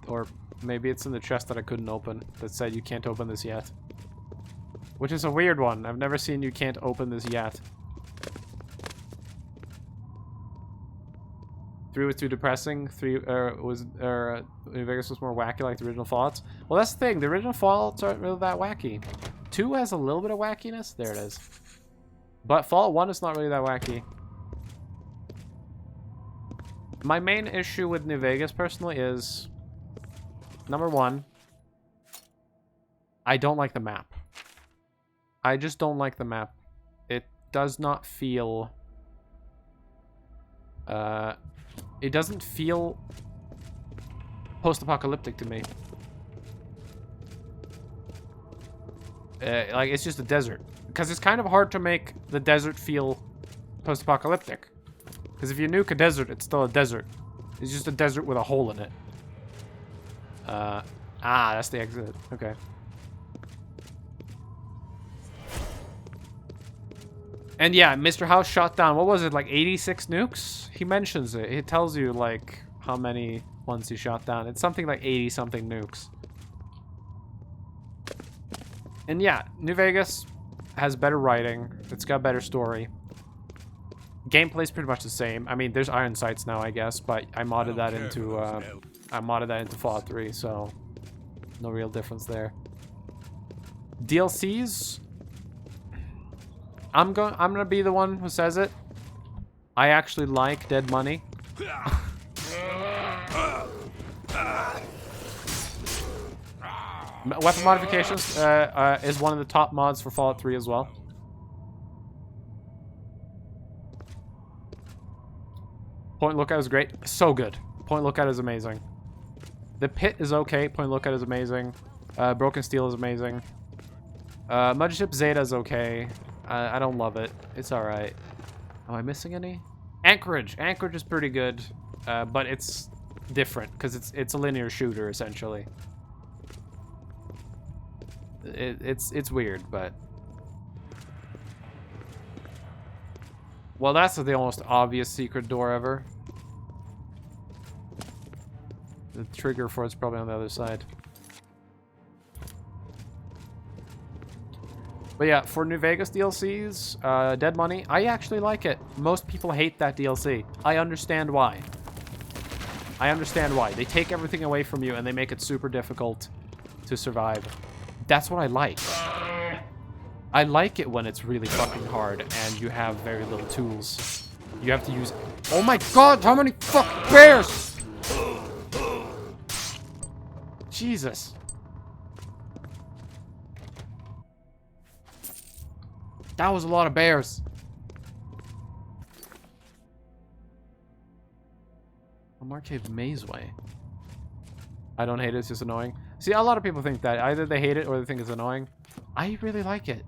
Or maybe it's in the chest that I couldn't open that said you can't open this yet. Which is a weird one. I've never seen you can't open this yet. 3 was too depressing. 3 New Vegas was more wacky like the original Fallouts. Well, that's the thing. The original Fallouts aren't really that wacky. 2 has a little bit of wackiness. There it is. But Fallout 1 is not really that wacky. My main issue with New Vegas, personally, is... Number 1, I don't like the map. I just don't like the map. It does not feel... it doesn't feel post-apocalyptic to me. Like, it's just a desert. Because it's kind of hard to make the desert feel post-apocalyptic. Because if you nuke a desert, it's still a desert. It's just a desert with a hole in it. That's the exit. Okay. And yeah, Mr. House shot down, what was it, like 86 nukes? He mentions it. It tells you, like, how many ones he shot down. It's something like 80-something nukes. And yeah, New Vegas has better writing. It's got better story. Gameplay's pretty much the same. I mean, there's iron sights now, I guess, but I modded that into Fallout 3, so no real difference there. DLCs, I'm gonna be the one who says it. I actually like Dead Money. Weapon modifications is one of the top mods for Fallout 3 as well. Point lookout is great. So good. Point lookout is amazing. The pit is okay. Point Lookout is amazing. Broken Steel is amazing. Mudship Zeta is okay. I don't love it. It's alright. Am I missing any? Anchorage. Anchorage is pretty good. But it's different because it's a linear shooter essentially. It's weird, but well, that's the most obvious secret door ever. The trigger for it's probably on the other side. But yeah, for New Vegas DLCs, Dead Money, I actually like it. Most people hate that DLC. I understand why. I understand why. They take everything away from you and they make it super difficult to survive. That's what I like. I like it when it's really fucking hard and you have very little tools. You have to use... Oh my god, how many fucking bears? Jesus. That was a lot of bears. Marcave Mazeway. I don't hate it, it's just annoying. See, a lot of people think that. Either they hate it or they think it's annoying. I really like it.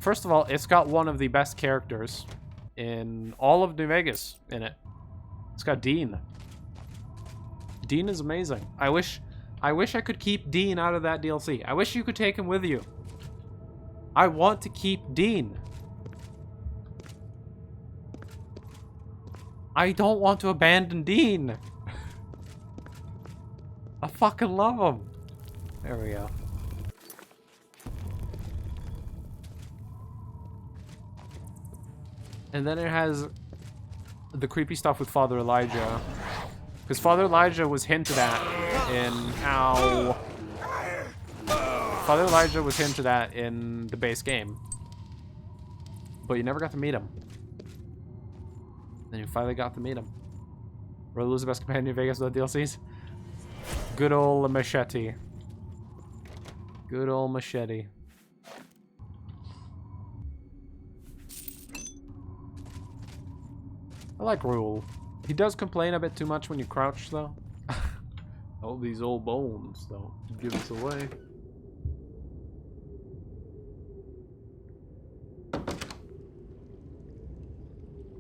First of all, it's got one of the best characters in all of New Vegas in it. It's got Dean. Dean is amazing. I wish I could keep Dean out of that DLC. I wish you could take him with you. I want to keep Dean. I don't want to abandon Dean. I fucking love him. There we go. And then it has the creepy stuff with Father Elijah. Because Father Elijah was hinted at in... Ow. Father Elijah was hinted at in the base game. But you never got to meet him. Then you finally got to meet him. Rolu's the best companion in Vegas with the DLCs. Good old Machete. Good old Machete. I like Rule. He does complain a bit too much when you crouch, though. All these old bones, though. Give us away.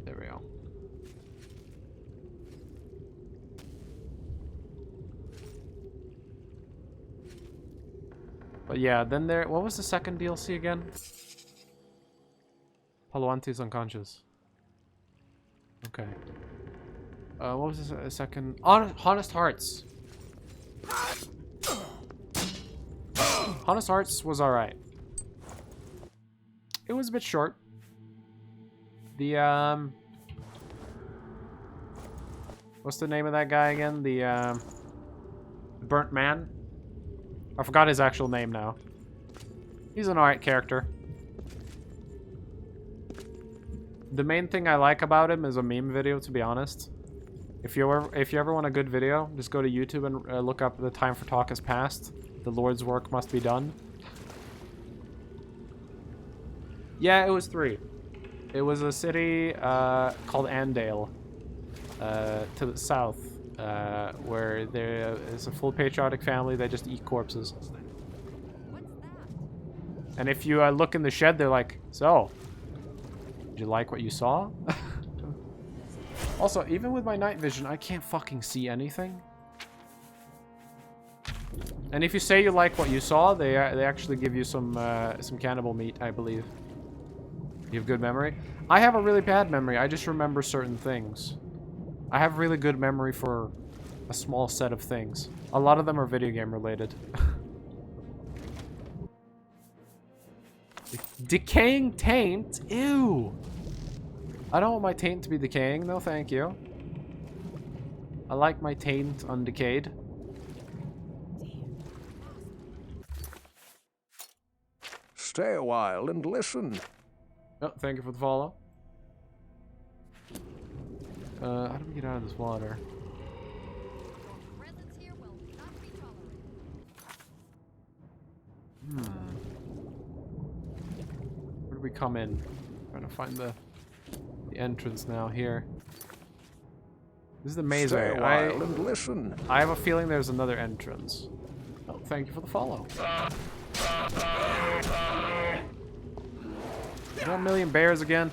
There we go. But yeah, then there... What was the second DLC again? Paloante's unconscious. Okay. What was the second? Honest Hearts. Honest Hearts was alright. It was a bit short. The, what's the name of that guy again? The, Burnt Man? I forgot his actual name now. He's an alright character. The main thing I like about him is a meme video, to be honest. If you ever want a good video, just go to YouTube and look up The Time for Talk Has Passed. The Lord's work must be done. Yeah, it was 3. It was a city called Andale, to the south, where there is a full patriotic family that just eat corpses. And if you look in the shed, they're like, so, did you like what you saw? Also, even with my night vision, I can't fucking see anything. And if you say you like what you saw, they actually give you some cannibal meat, I believe. You have good memory? I have a really bad memory. I just remember certain things. I have really good memory for a small set of things. A lot of them are video game related. Decaying taint? Ew! I don't want my taint to be decaying, though, thank you. I like my taint undecayed. Stay a while and listen. Oh, thank you for the follow. How do we get out of this water? Where do we come in? Trying to find the entrance now here. This is the maze Stay way. a while and listen. I have a feeling there's another entrance. Oh, thank you for the follow. Is that a million bears again?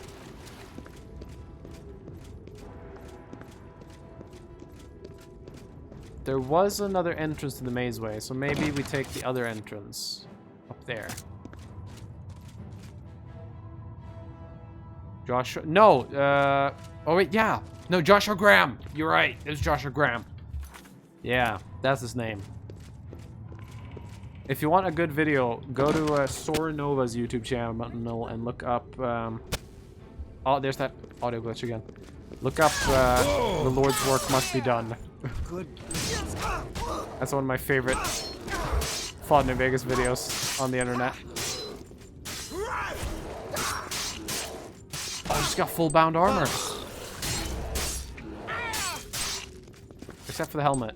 There was another entrance to the mazeway, so maybe we take the other entrance up there. Joshua? No. Oh wait, yeah. No, Joshua Graham. You're right. It's Joshua Graham. Yeah, that's his name. If you want a good video, go to Sora Nova's YouTube channel and look up. Oh, there's that audio glitch again. Look up "The Lord's Work Must Be Done." Good. That's one of my favorite Fallout New Vegas videos on the internet. Oh, he's got full bound armor. Except for the helmet.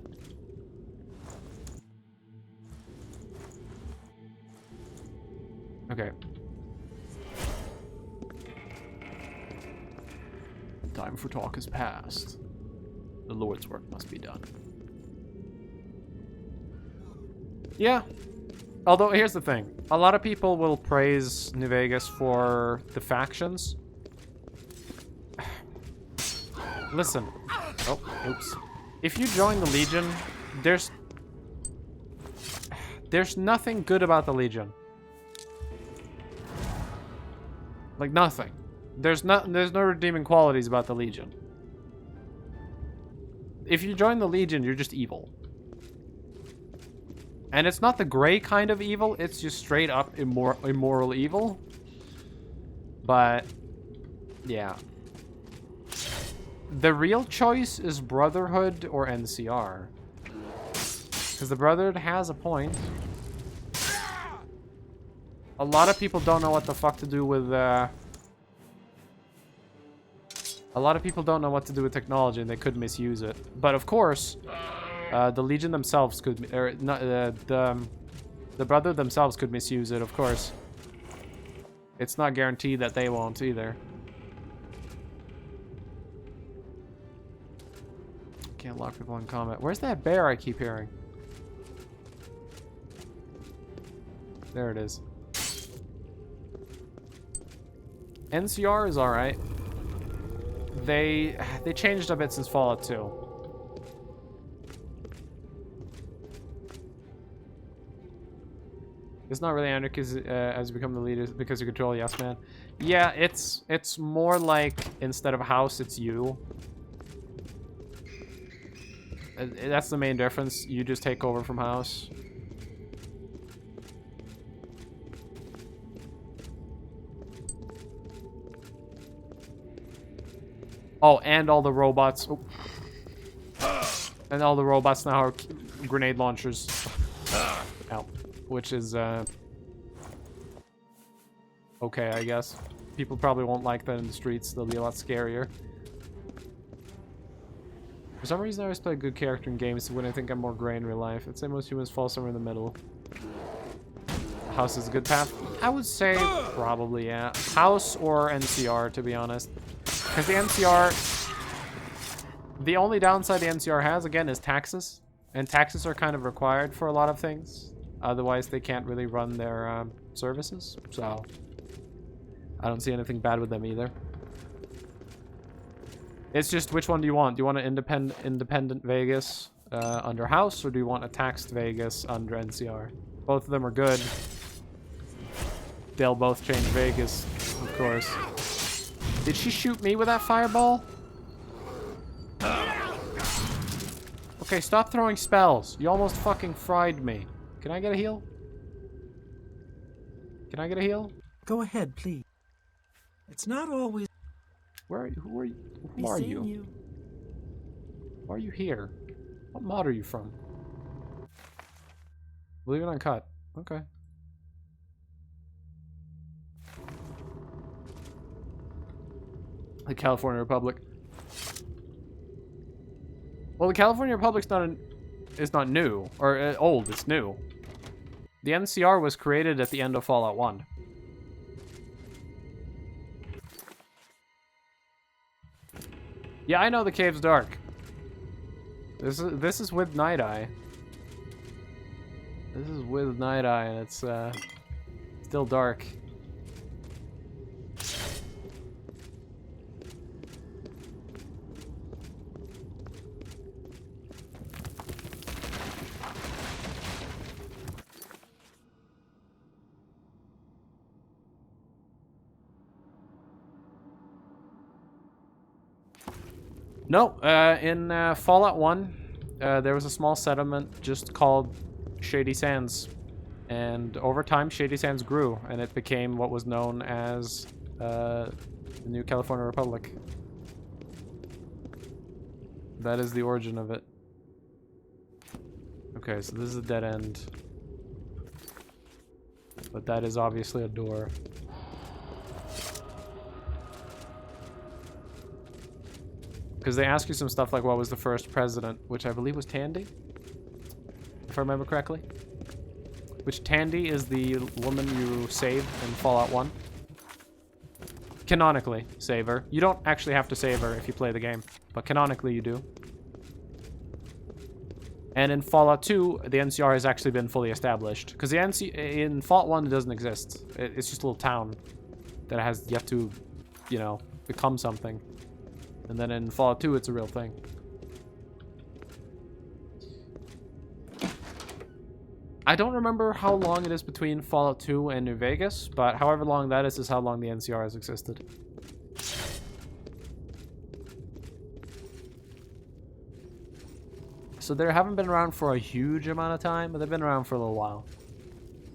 Okay. Time for talk has passed. The Lord's work must be done. Yeah. Although, here's the thing. A lot of people will praise New Vegas for the factions. Listen. Oh, oops. If you join the Legion, there's nothing good about the Legion. Like, nothing. There's no redeeming qualities about the Legion. If you join the Legion, you're just evil. And it's not the gray kind of evil, it's just straight up immoral evil. But, yeah. The real choice is Brotherhood or NCR. Because the Brotherhood has a point. A lot of people don't know what the fuck to do with, a lot of people don't know what to do with technology and they could misuse it. But of course, the Legion themselves could, or not, the Brotherhood themselves could misuse it, of course. It's not guaranteed that they won't either. Can't lock people in combat. Where's that bear I keep hearing? There it is. NCR is alright. They changed a bit since Fallout 2. It's not really anarchy as you become the leader because you control Yes Man. Yeah, it's more like instead of house, it's you. That's the main difference. You just take over from house. Oh, and all the robots. Oh. And all the robots now are grenade launchers. Ow. Which is, okay, I guess. People probably won't like that in the streets. They'll be a lot scarier. For some reason, I always play a good character in games when I think I'm more gray in real life. I'd say most humans fall somewhere in the middle. House is a good path? I would say probably, yeah. House or NCR, to be honest. Because the NCR... The only downside the NCR has, again, is taxes. And taxes are kind of required for a lot of things. Otherwise, they can't really run their services. So, I don't see anything bad with them either. It's just, which one do you want? Do you want an independent Vegas under House, or do you want a taxed Vegas under NCR? Both of them are good. They'll both change Vegas, of course. Did she shoot me with that fireball? Okay, stop throwing spells. You almost fucking fried me. Can I get a heal? Can I get a heal? Go ahead, please. It's not always... Who are you? Who are you? Why are you here? What mod are you from? Leave it uncut. Okay. The California Republic. Well, the California Republic's is not new or old. It's new. The NCR was created at the end of Fallout 1. Yeah, I know the cave's dark. This is with Night Eye. This is with Night Eye, and it's still dark. No, in Fallout 1, there was a small settlement just called Shady Sands. And over time, Shady Sands grew, and it became what was known as the New California Republic. That is the origin of it. Okay, so this is a dead end. But that is obviously a door. Because they ask you some stuff like what was the first president, which I believe was Tandy, if I remember correctly. Which Tandy is the woman you save in Fallout 1. Canonically, save her. You don't actually have to save her if you play the game, but canonically you do. And in Fallout 2, the NCR has actually been fully established. Because in Fallout 1, it doesn't exist. It's just a little town that has yet to, you know, become something. And then in Fallout 2, it's a real thing. I don't remember how long it is between Fallout 2 and New Vegas, but however long that is how long the NCR has existed. So they haven't been around for a huge amount of time, but they've been around for a little while.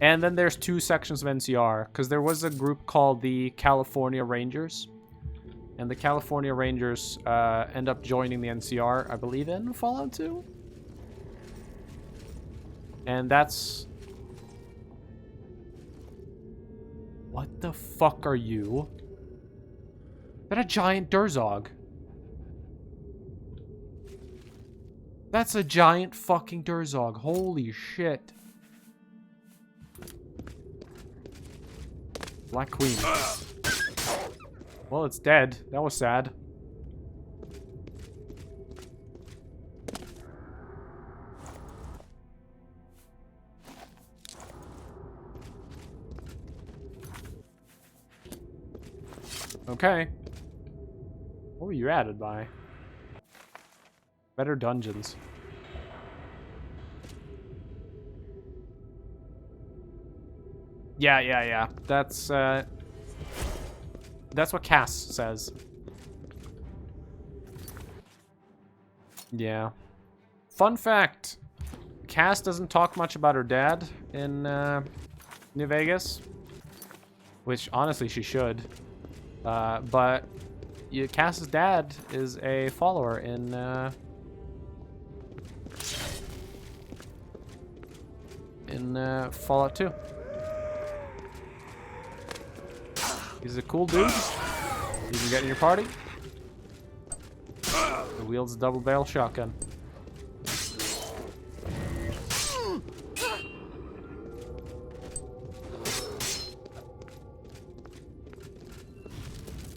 And then there's two sections of NCR, because there was a group called the California Rangers. And the California Rangers end up joining the NCR, I believe, in Fallout 2. And that's... What the fuck are you? Is that a giant Durzog? That's a giant fucking Durzog. Holy shit. Black Queen. Well, it's dead. That was sad. Okay. What were you added by? Better dungeons. Yeah. That's what Cass says. Yeah. Fun fact. Cass doesn't talk much about her dad in New Vegas. Which, honestly, she should. But Cass's dad is a follower in Fallout 2. He's a cool dude. You can get in your party. He wields a double barrel shotgun.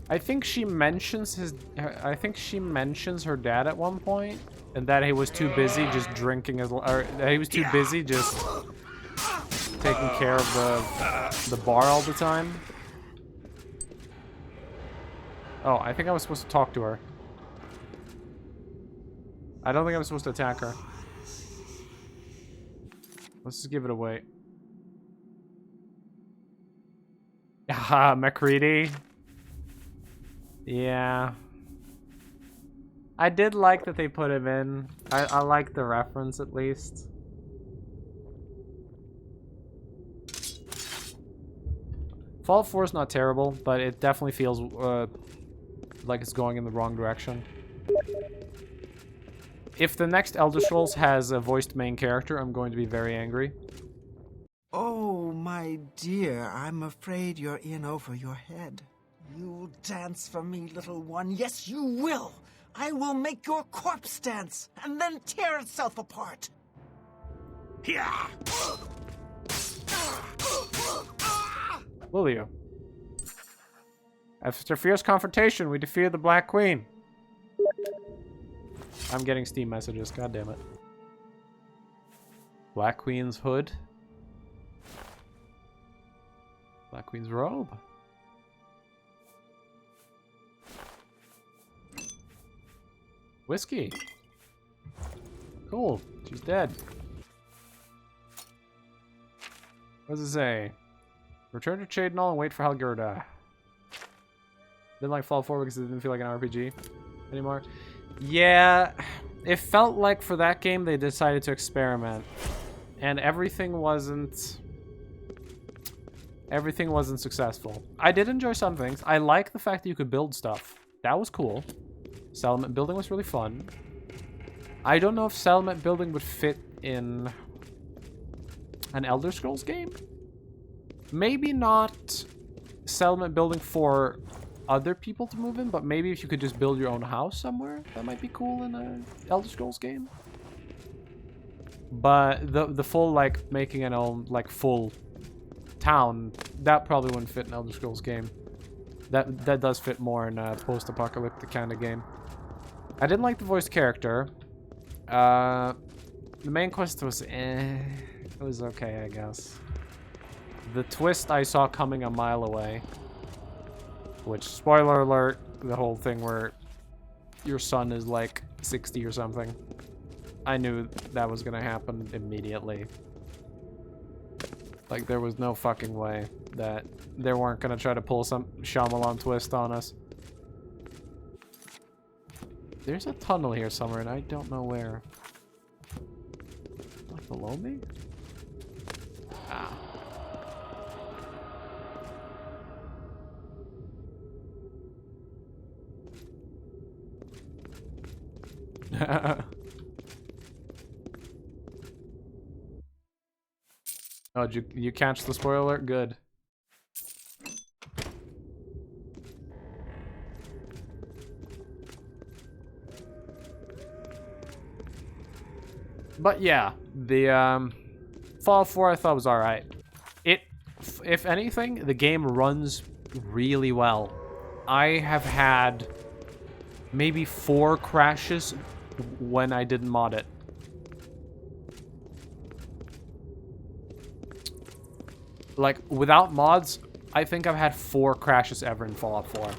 I think she mentions her dad at one point, and that he was too busy just drinking or that he was too busy just taking care of the bar all the time. Oh, I think I was supposed to talk to her. I don't think I was supposed to attack her. Let's just give it away. Haha, McCready. Yeah. I did like that they put him in. I like the reference at least. Fallout 4 is not terrible, but it definitely feels like it's going in the wrong direction. If the next Elder Scrolls has a voiced main character, I'm going to be very angry. Oh, my dear, I'm afraid you're in over your head. You'll dance for me, little one. Yes, you will. I will make your corpse dance and then tear itself apart. Yeah. Will you? After fierce confrontation, we defeated the Black Queen. I'm getting Steam messages. God damn it. Black Queen's hood. Black Queen's robe. Whiskey. Cool. She's dead. What does it say? Return to Chadenall and wait for Halgerda. Didn't like Fallout 4 because it didn't feel like an RPG anymore. Yeah, it felt like for that game they decided to experiment. And everything wasn't successful. I did enjoy some things. I like the fact that you could build stuff. That was cool. Settlement building was really fun. I don't know if settlement building would fit in an Elder Scrolls game. Maybe not settlement building for other people to move in, but maybe if you could just build your own house somewhere, that might be cool in an Elder Scrolls game. But the full, like, making an own, like, full town, that probably wouldn't fit in Elder Scrolls game. That does fit more in a post-apocalyptic kind of game. I didn't like the voiced character. The main quest was it was okay, I guess. The twist I saw coming a mile away. Which, spoiler alert, the whole thing where your son is like 60 or something. I knew that was gonna happen immediately. Like, there was no fucking way that they weren't gonna try to pull some Shyamalan twist on us. There's a tunnel here somewhere, and I don't know where. Not below me? Ah. Oh, did you catch the spoiler alert? Good. But yeah, the Fallout 4 I thought was alright. If anything, the game runs really well. I have had maybe 4 crashes when I didn't mod it. Like, without mods, I think I've had 4 crashes ever in Fallout 4.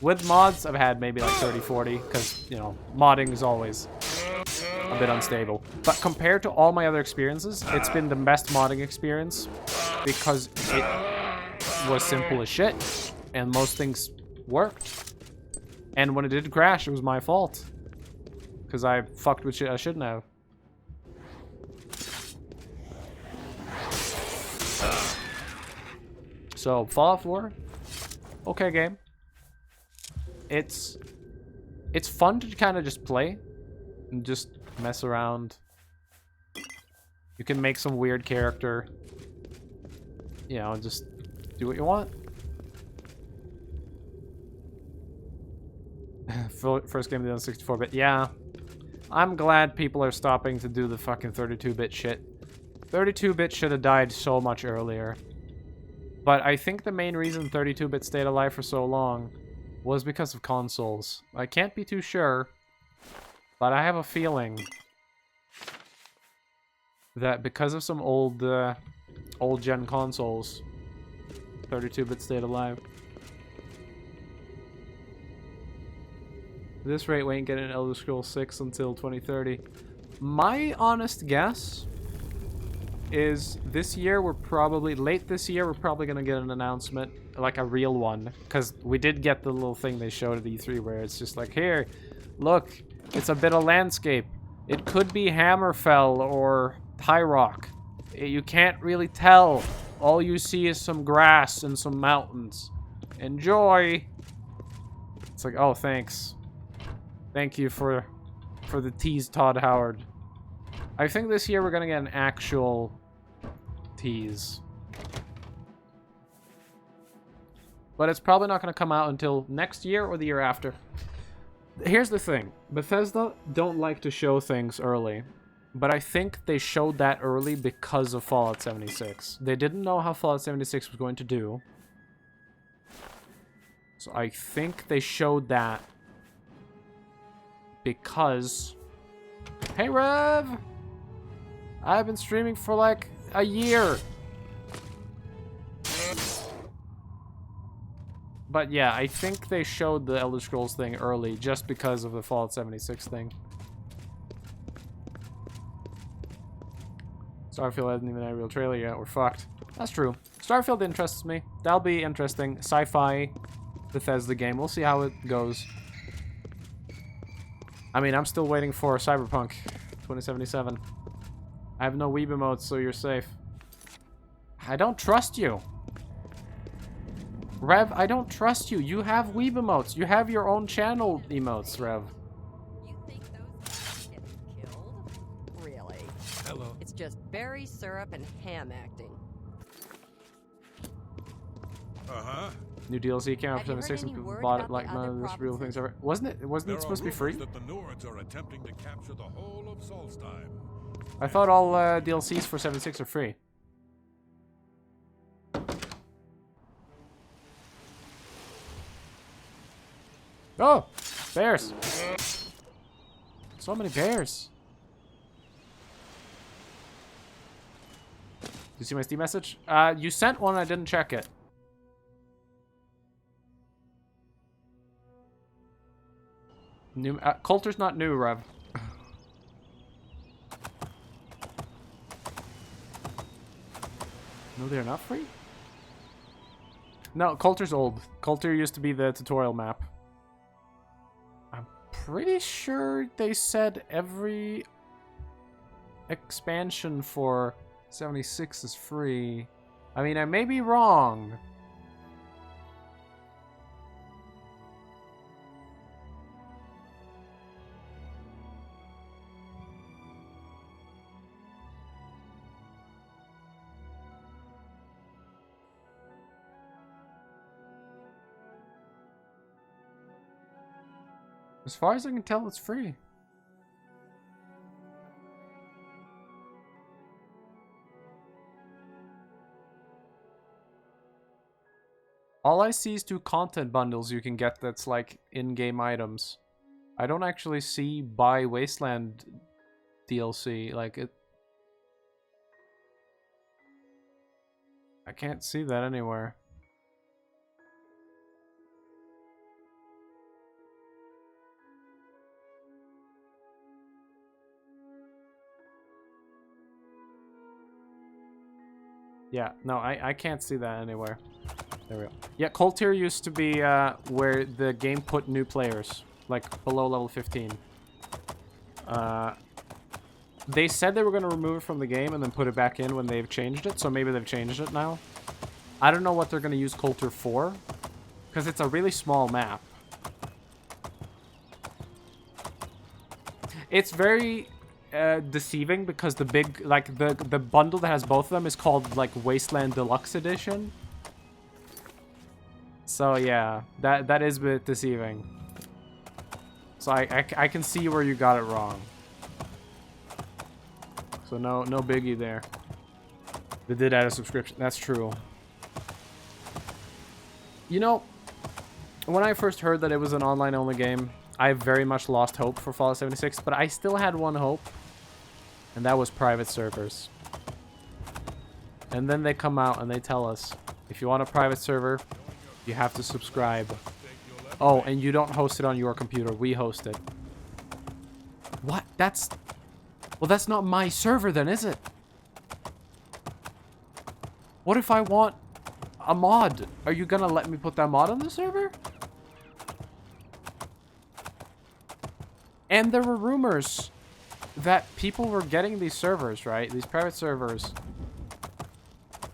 With mods, I've had maybe like 30, 40, because, you know, modding is always a bit unstable. But compared to all my other experiences, it's been the best modding experience because it was simple as shit, and most things worked. And when it did crash, it was my fault. Because I fucked with shit I shouldn't have. So, Fallout 4, okay game. It's fun to kind of just play and just mess around. You can make some weird character. You know, just do what you want. First game done 64-bit. Yeah. I'm glad people are stopping to do the fucking 32-bit shit. 32-bit should have died so much earlier. But I think the main reason 32-bit stayed alive for so long was because of consoles. I can't be too sure, but I have a feeling that because of some old-gen consoles, 32-bit stayed alive. At this rate, we ain't getting Elder Scrolls 6 until 2030. My honest guess is this year late this year, we're probably gonna get an announcement, like a real one, because we did get the little thing they showed at E3 where it's just like, here, look, it's a bit of landscape. It could be Hammerfell or High Rock. You can't really tell. All you see is some grass and some mountains. Enjoy. It's like, oh, thanks. Thank you for the tease, Todd Howard. I think this year we're gonna get an actual tease. But it's probably not gonna come out until next year or the year after. Here's the thing. Bethesda don't like to show things early. But I think they showed that early because of Fallout 76. They didn't know how Fallout 76 was going to do. So I think they showed that because Hey, Rev! I've been streaming for like a year. But yeah, I think they showed the Elder Scrolls thing early just because of the Fallout 76 thing. Starfield hasn't even had a real trailer yet. We're fucked. That's true. Starfield interests me. That'll be interesting. Sci-fi Bethesda game. We'll see how it goes. I mean, I'm still waiting for Cyberpunk 2077. I have no weeb emotes, so you're safe. I don't trust you. Rev, I don't trust you. You have weeb emotes. You have your own channel emotes, Rev. You think those guys get killed? Really? Hello. It's just berry syrup and ham acting. Uh-huh. New DLC came out Have for you heard 76 and any people word bought it about like the none other of this real things provinces? ever. Wasn't it supposed to be free? That the Nords are attempting to capture the whole of Solstheim. I thought all DLCs for 76 are free. Oh! Bears! So many bears! Did you see my Steam message? You sent one, I didn't check it. New, Coulter's not new, Rev. No, they're not free? No, Coulter's old. Coulter used to be the tutorial map. I'm pretty sure they said every expansion for 76 is free. I mean, I may be wrong. As far as I can tell, it's free. All I see is 2 content bundles you can get that's like in-game items. I don't actually see buy Wasteland DLC. Like it. I can't see that anywhere. Yeah, no, I can't see that anywhere. There we go. Yeah, Coulter used to be where the game put new players, like below level 15. They said they were going to remove it from the game and then put it back in when they've changed it, so maybe they've changed it now. I don't know what they're going to use Coulter for, because it's a really small map. It's very deceiving because the big, like the bundle that has both of them is called like Wasteland Deluxe Edition. So yeah, that is a bit deceiving. So I can see where you got it wrong. So no biggie there. They did add a subscription. That's true. You know, when I first heard that it was an online-only game, I very much lost hope for Fallout 76, but I still had one hope, and that was private servers. And then they come out and they tell us, if you want a private server, you have to subscribe. Oh, and you don't host it on your computer. We host it. What? Well, that's not my server then, is it? What if I want a mod? Are you gonna let me put that mod on the server? And there were rumors that people were getting these servers, right? These private servers.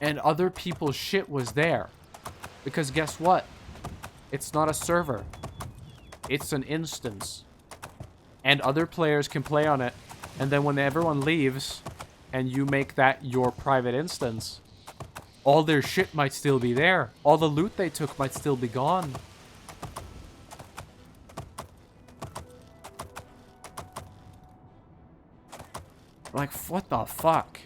And other people's shit was there. Because guess what? It's not a server. It's an instance. And other players can play on it. And then when everyone leaves and you make that your private instance, all their shit might still be there. All the loot they took might still be gone. Like, what the fuck?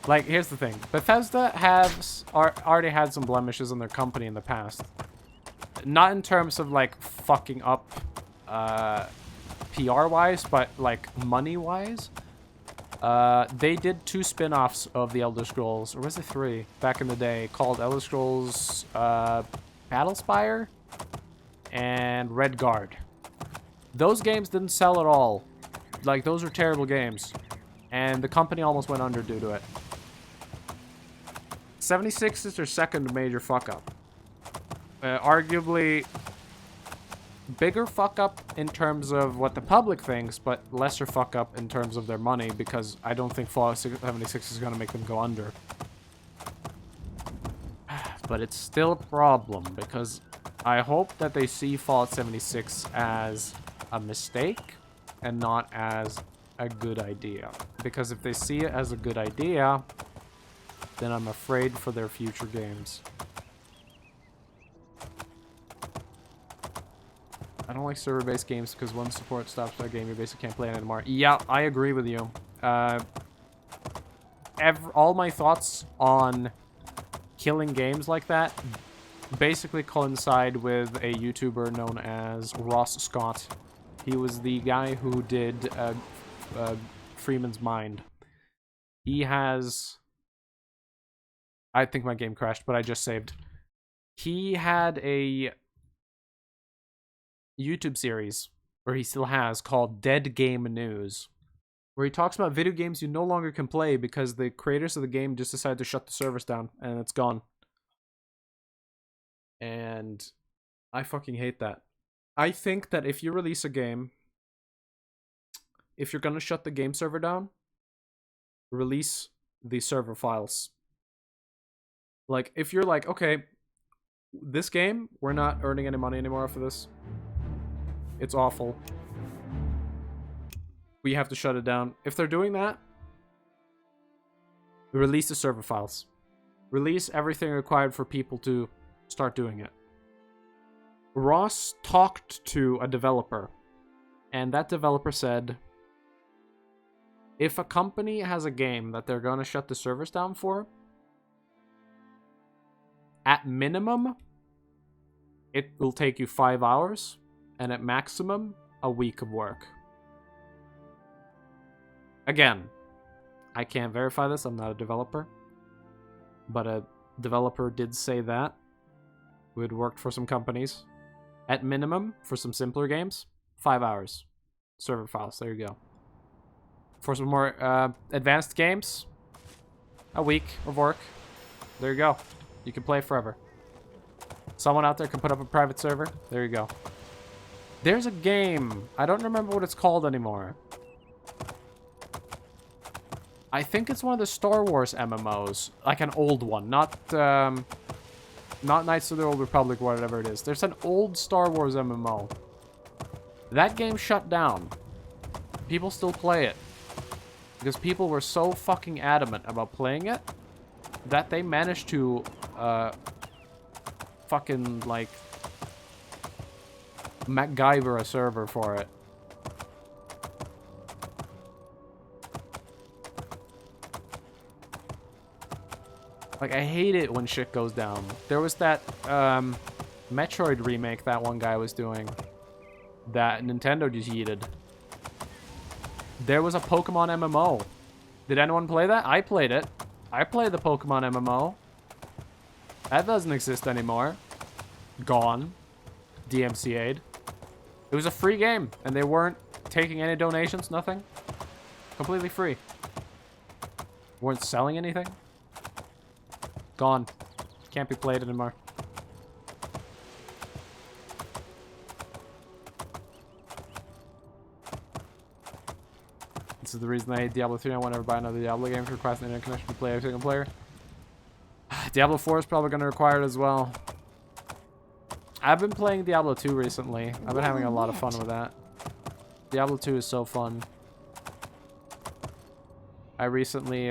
Like, here's the thing. Bethesda already had some blemishes in their company in the past. not in terms of like fucking up PR-wise, but like money-wise. They did 2 spin-offs of the Elder Scrolls, or was it 3 back in the day, called Elder Scrolls Battlespire and Redguard. Those games didn't sell at all. Like, those were terrible games. And the company almost went under due to it. 76 is their second major fuck-up. Arguably bigger fuck-up in terms of what the public thinks, but lesser fuck-up in terms of their money, because I don't think Fallout 76 is going to make them go under. But it's still a problem, because I hope that they see Fallout 76 as a mistake and not as a good idea. Because if they see it as a good idea, then I'm afraid for their future games. I don't like server-based games because once support stops that game, you basically can't play it anymore. Yeah, I agree with you. All my thoughts on killing games like that basically coincide with a YouTuber known as Ross Scott. He was the guy who did Freeman's Mind. He has... I think my game crashed, but I just saved. He had a YouTube series, or he still has, called Dead Game News, where he talks about video games you no longer can play because the creators of the game just decided to shut the servers down, and it's gone. And I fucking hate that. I think that if you release a game, if you're gonna shut the game server down, release the server files. Like, if you're like, okay, this game, we're not earning any money anymore for this. It's awful. We have to shut it down. If they're doing that, release the server files. Release everything required for people to start doing it. Ross talked to a developer, and that developer said, if a company has a game that they're going to shut the servers down for, at minimum, it will take you 5 hours, and at maximum, a week of work. Again, I can't verify this, I'm not a developer, but a developer did say that, who had worked for some companies. At minimum, for some simpler games, 5 hours. Server files, there you go. For some more advanced games, a week of work. There you go. You can play forever. Someone out there can put up a private server. There you go. There's a game. I don't remember what it's called anymore. I think it's one of the Star Wars MMOs. Like an old one. Not Knights of the Old Republic, whatever it is. There's an old Star Wars MMO. That game shut down. People still play it. Because people were so fucking adamant about playing it that they managed to fucking, like, MacGyver a server for it. Like, I hate it when shit goes down. There was that Metroid remake that one guy was doing that Nintendo just yeeted. There was a Pokemon MMO. Did anyone play that? I played it. I played the Pokemon MMO. That doesn't exist anymore. Gone. DMCA'd. It was a free game, and they weren't taking any donations, nothing. Completely free. Weren't selling anything. Gone. Can't be played anymore. This is the reason I hate Diablo 3. I won't ever buy another Diablo game to request an internet connection to play every single player. Diablo 4 is probably going to require it as well. I've been playing Diablo 2 recently. I've been having a lot of fun with that. Diablo 2 is so fun. I recently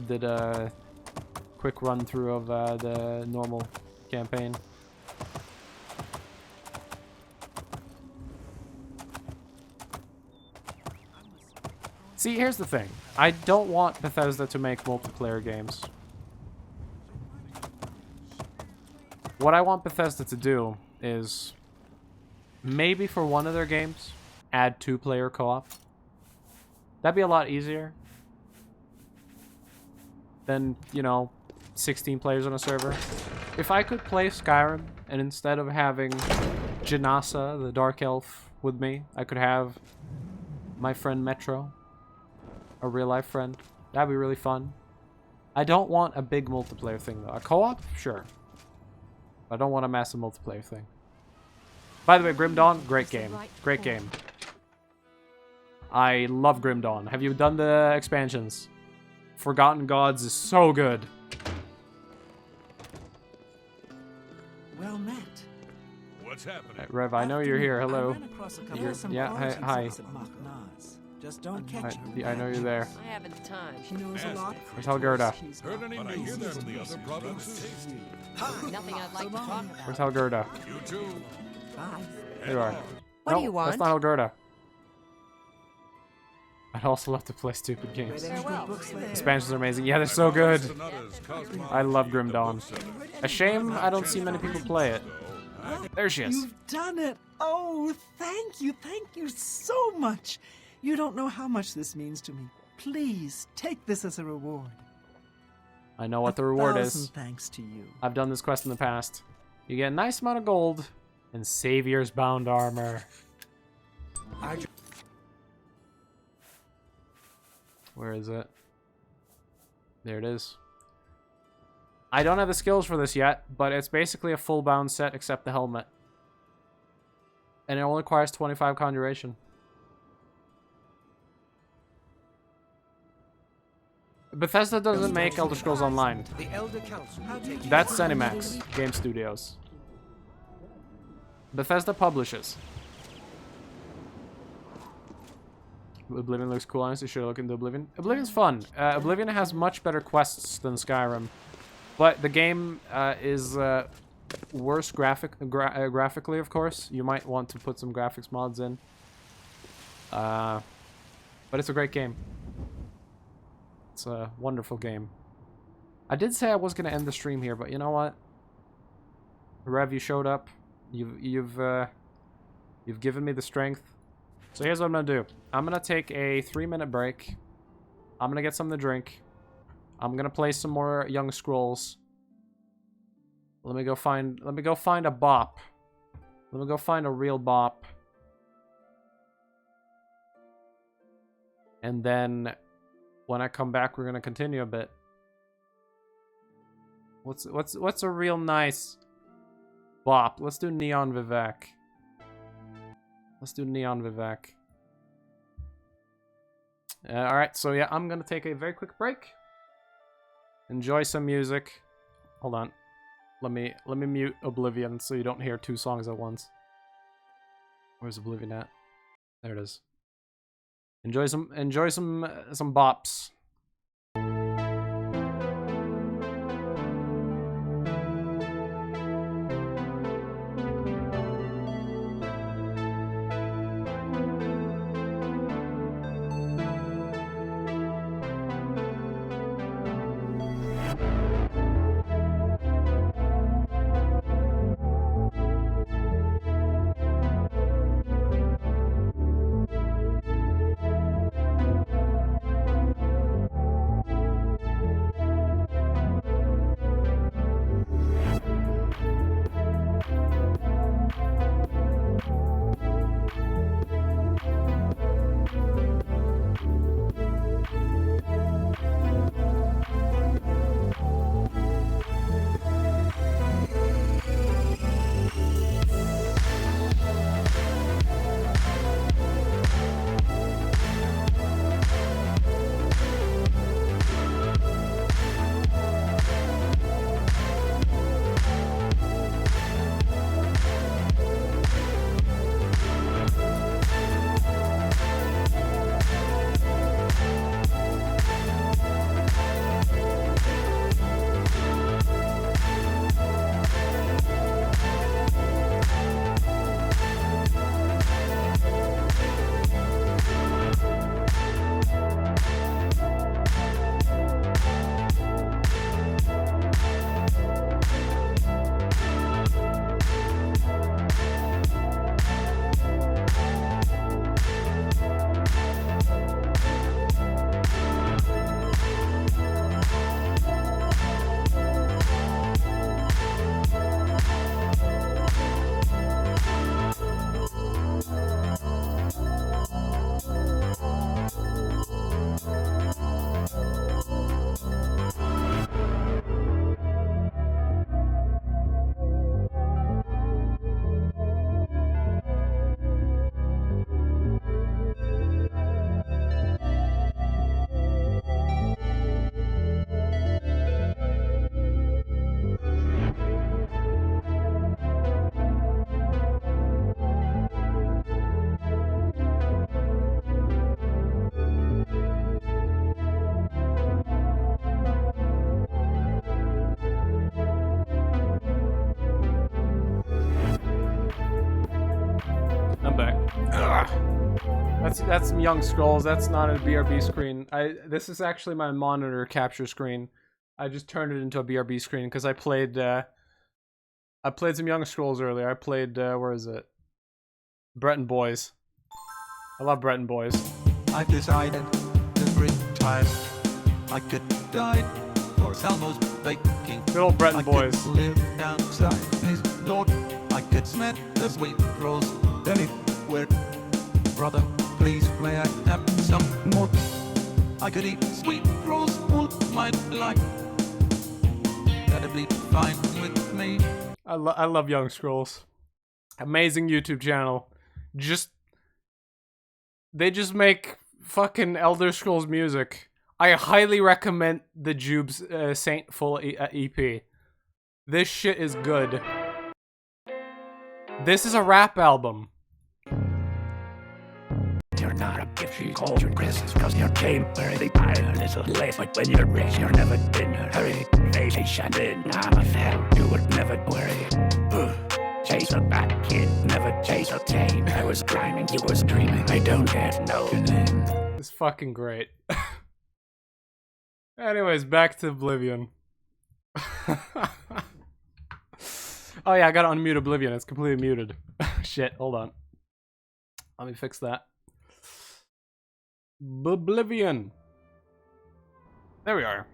did a quick run through of the normal campaign. See, here's the thing. I don't want Bethesda to make multiplayer games. what I want Bethesda to do is maybe for one of their games, add 2-player co-op. That'd be a lot easier than, you know, 16 players on a server. If I could play Skyrim, and instead of having Janasa, the Dark Elf, with me, I could have my friend Metro, a real-life friend. That'd be really fun. I don't want a big multiplayer thing, though. A co-op? Sure. I don't want a massive multiplayer thing. By the way, Grim Dawn, great game. Great game. I love Grim Dawn. Have you done the expansions? Forgotten Gods is so good. Well met. What's happening? Rev, I know you're here. I Hello. ran across a couple You're- of some yeah, quality hi. folks at Mach-Naz. Just don't catch her. I know you're there. I haven't time. She knows a lot. Where's Helgerda? She's Heard any not news easy from to the other please. provinces? Nothing I'd like to talk about. Where's Helgerda? You too. Bye. There you are. What No, do you want? That's not Helgerda. I'd also love to play stupid games. Read any good books lately? Expansions are amazing. Yeah, they're so good. Another's Cosmo- I love Grim Dawn. bookseller. A shame I don't see many people play it. There she is. You've done it. Oh, thank you so much. You don't know how much this means to me. Please take this as a reward. I know what the reward is. 1,000 thanks to you. I've done this quest in the past. You get a nice amount of gold and Savior's Bound armor. Where is it? There it is. I don't have the skills for this yet, but it's basically a full bound set except the helmet. And it only requires 25 conjuration. Bethesda doesn't make Elder Scrolls Online. That's ZeniMax Game Studios. Bethesda publishes. Oblivion looks cool. Honestly, should look into Oblivion. Oblivion's fun. Oblivion has much better quests than Skyrim, but the game is worse graphically, of course. You might want to put some graphics mods in. But it's a great game. It's a wonderful game. I did say I was gonna end the stream here, but you know what? Rev, you showed up. You've given me the strength. So here's what I'm gonna do. I'm gonna take a 3-minute break. I'm gonna get something to drink. I'm gonna play some more Young Scrolls. Let me go find a bop. Let me go find a real bop. And then when I come back, we're gonna continue a bit. What's a real nice bop? Let's do Neon Vivek. Let's do Neon Vivek. Alright, so yeah, I'm gonna take a very quick break. Enjoy some music. Hold on. Let me mute Oblivion so you don't hear 2 songs at once. Where's Oblivion at? There it is. Enjoy some bops. That's some Young Scrolls. That's not a BRB screen. This is actually my monitor capture screen. I just turned it into a BRB screen because I played some Young Scrolls earlier. I played where is it? Breton Boys. I love Breton Boys. I've decided every time I could die for Salmo's baking. Good old Breton Boys. I could live outside his door. I could smell the sweet rolls anywhere. Brother, please may I have some more? I could eat sweet rolls all my life. That'd be fine with me. I love Young Scrolls. Amazing YouTube channel. They just make fucking Elder Scrolls music. I highly recommend the Jube's Saintful EP. This shit is good. This is a rap album. You're not a gift, you called your Christmas, cause you came where they buy a little late. But when you're rich, you're never in a hurry. Vacation in, I'm a fan, you would never worry. Chase a back kid, never chase a tame. I was grinding, you was dreaming, I don't care to know your name. It's fucking great. Anyways, back to Oblivion. Oh yeah, I gotta unmute Oblivion, it's completely muted. Shit, hold on. Let me fix that. Oblivion. There we are.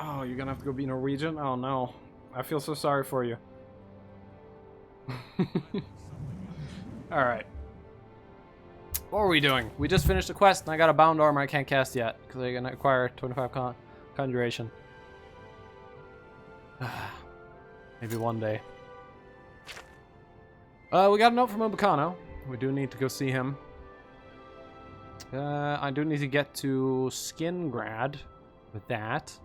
Oh, you're gonna have to go be Norwegian? Oh no. I feel so sorry for you. Alright. What are we doing? We just finished a quest and I got a bound armor I can't cast yet because I'm gonna acquire 25 conjuration. Maybe one day. We got a note from Ubicano. We do need to go see him. I do need to get to Skingrad with that.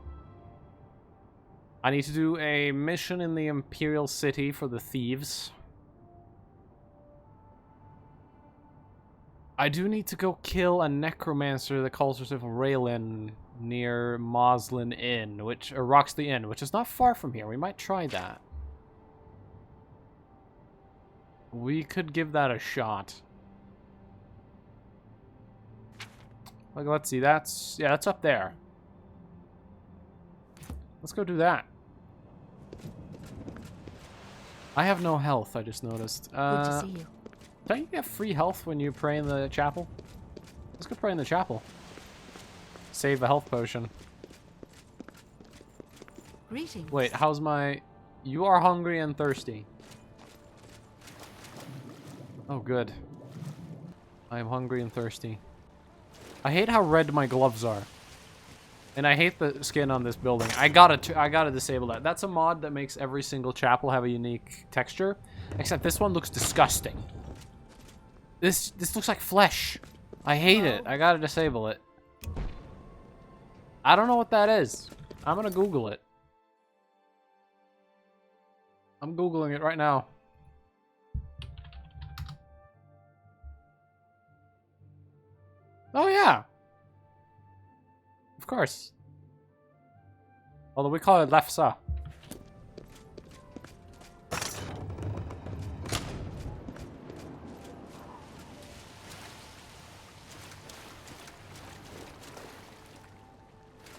I need to do a mission in the Imperial City for the thieves. I do need to go kill a necromancer that calls herself Raylin near Moslin Inn, or Roxley Inn, which is not far from here. We might try that. We could give that a shot. Like, let's see, that's up there. Let's go do that. I have no health, I just noticed. Good to see you. Don't you get free health when you pray in the chapel? Let's go pray in the chapel. Save a health potion. Greetings. Wait, how's my... You are hungry and thirsty. Oh, good. I am hungry and thirsty. I hate how red my gloves are. And I hate the skin on this building. I gotta disable that. That's a mod that makes every single chapel have a unique texture. Except this one looks disgusting. This looks like flesh. I hate it. I gotta disable it. I don't know what that is. I'm gonna Google it. I'm Googling it right now. Oh yeah. Of course. Although we call it lefsa.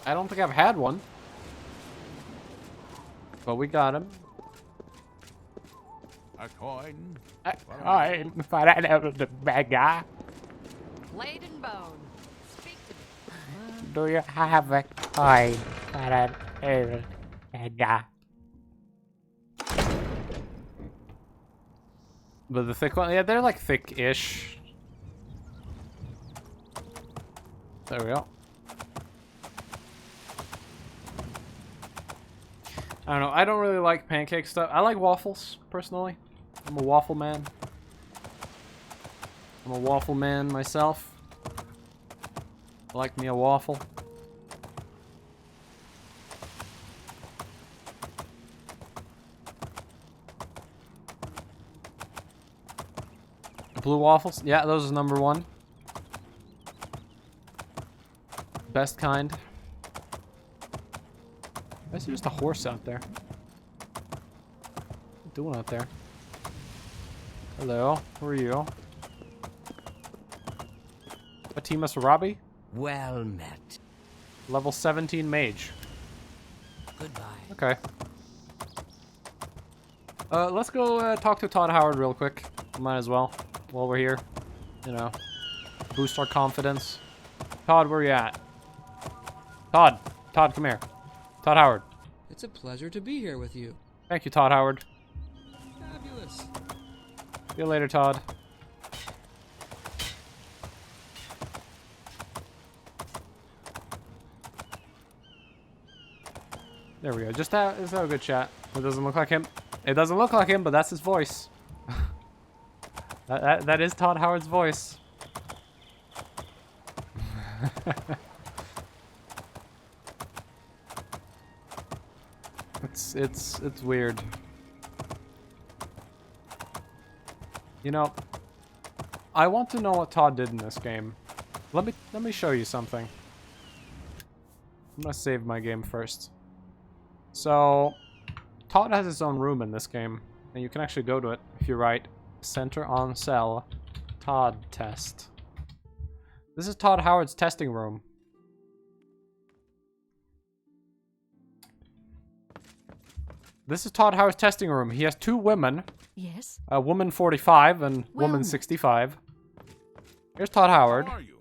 I don't think I've had one. But we got him. A coin. A coin for the bad guy. Blade and bone. Speak to me. Do you have a coin for the bad guy? But the thick one, yeah, they're like thick-ish. There we go. I don't know. I don't really like pancake stuff. I like waffles, personally. I'm a waffle man. I'm a waffle man myself. I like me a waffle. Blue waffles? Yeah, those is #1. Best kind. I see just a horse out there. What are you doing out there? Hello. Who are you? Fatima Sarabi? Well met. Level 17 mage. Goodbye. Okay. Let's go talk to Todd Howard real quick. Might as well. While we're here. You know. Boost our confidence. Todd, where you at? Todd. Todd, come here. Todd Howard. It's a pleasure to be here with you. Thank you, Todd Howard. Fabulous. See you later, Todd. There we go. Just have a good chat. It doesn't look like him. It doesn't look like him, but that's his voice. that is Todd Howard's voice. It's weird. You know, I want to know what Todd did in this game. Let me show you something. I'm gonna save my game first. So, Todd has his own room in this game, and you can actually go to it if you write center on cell Todd test. This is Todd Howard's testing room. This is Todd Howard's testing room. He has two women. Yes? A woman 45 and woman 65. Here's Todd Howard. How are you?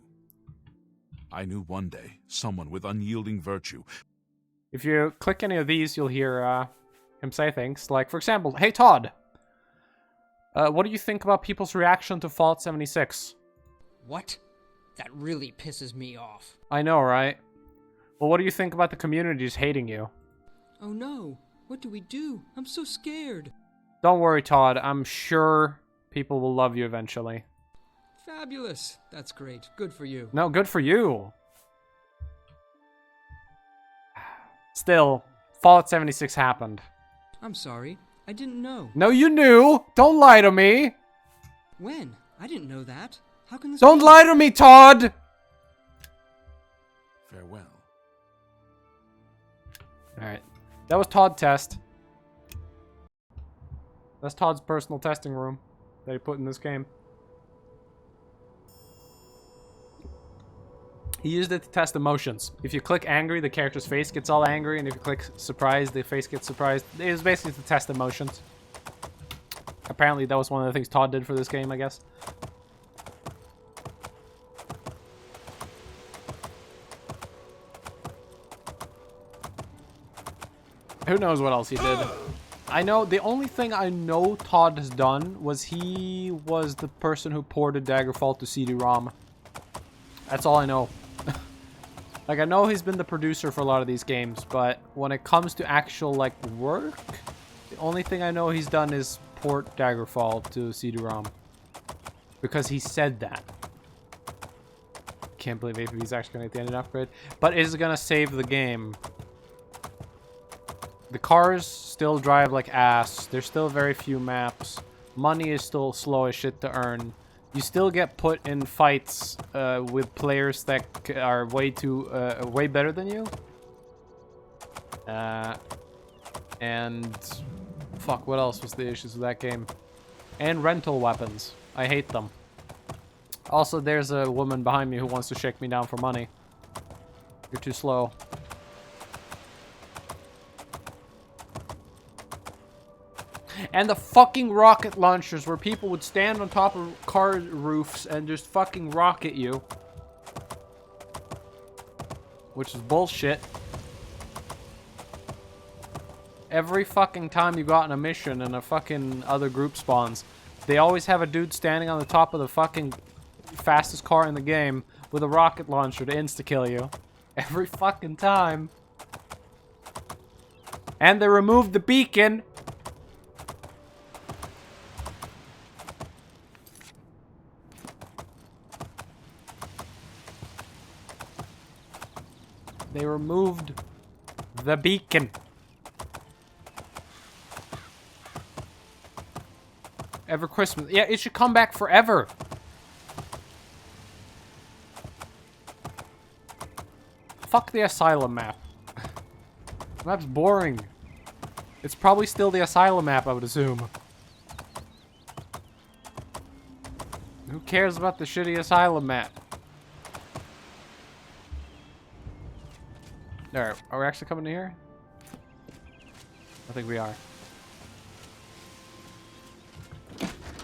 I knew one day someone with unyielding virtue. If you click any of these, you'll hear him say things like, for example, "Hey Todd, what do you think about people's reaction to Fallout 76? What? That really pisses me off. I know, right? Well, what do you think about the community just hating you? Oh no. What do we do? I'm so scared. Don't worry, Todd. I'm sure people will love you eventually. Fabulous. That's great. Good for you. No, good for you. Still, Fallout 76 happened. I'm sorry. I didn't know. No, you knew. Don't lie to me. When? I didn't know that. How can this Don't be? lie to me, Todd. Farewell. All right. That was Todd test. That's Todd's personal testing room that he put in this game. He used it to test emotions. If you click angry, the character's face gets all angry, and if you click surprised, the face gets surprised. It was basically to test emotions. Apparently, that was one of the things Todd did for this game, I guess. Who knows what else he did? I know, the only thing I know Todd has done was he was the person who ported Daggerfall to CD-ROM. That's all I know. Like, I know he's been the producer for a lot of these games, but when it comes to actual, like, work, the only thing I know he's done is port Daggerfall to CD-ROM. Because he said that. Can't believe he's actually going to get the engine upgrade. But is it going to save the game? The cars still drive like ass. There's still very few maps. Money is still slow as shit to earn. You still get put in fights with players that are way better than you. And fuck, what else was the issues with that game? And rental weapons. I hate them. Also, there's a woman behind me who wants to shake me down for money. You're too slow. And the fucking rocket launchers where people would stand on top of car roofs and just fucking rocket you. Which is bullshit. Every fucking time you go out on a mission and a fucking other group spawns, they always have a dude standing on the top of the fucking fastest car in the game with a rocket launcher to insta-kill you. Every fucking time. And they removed the beacon. They removed the beacon. Every Christmas. Yeah, it should come back forever. Fuck the asylum map. The map's boring. It's probably still the asylum map, I would assume. Who cares about the shitty asylum map? Alright, are we actually coming to here? I think we are.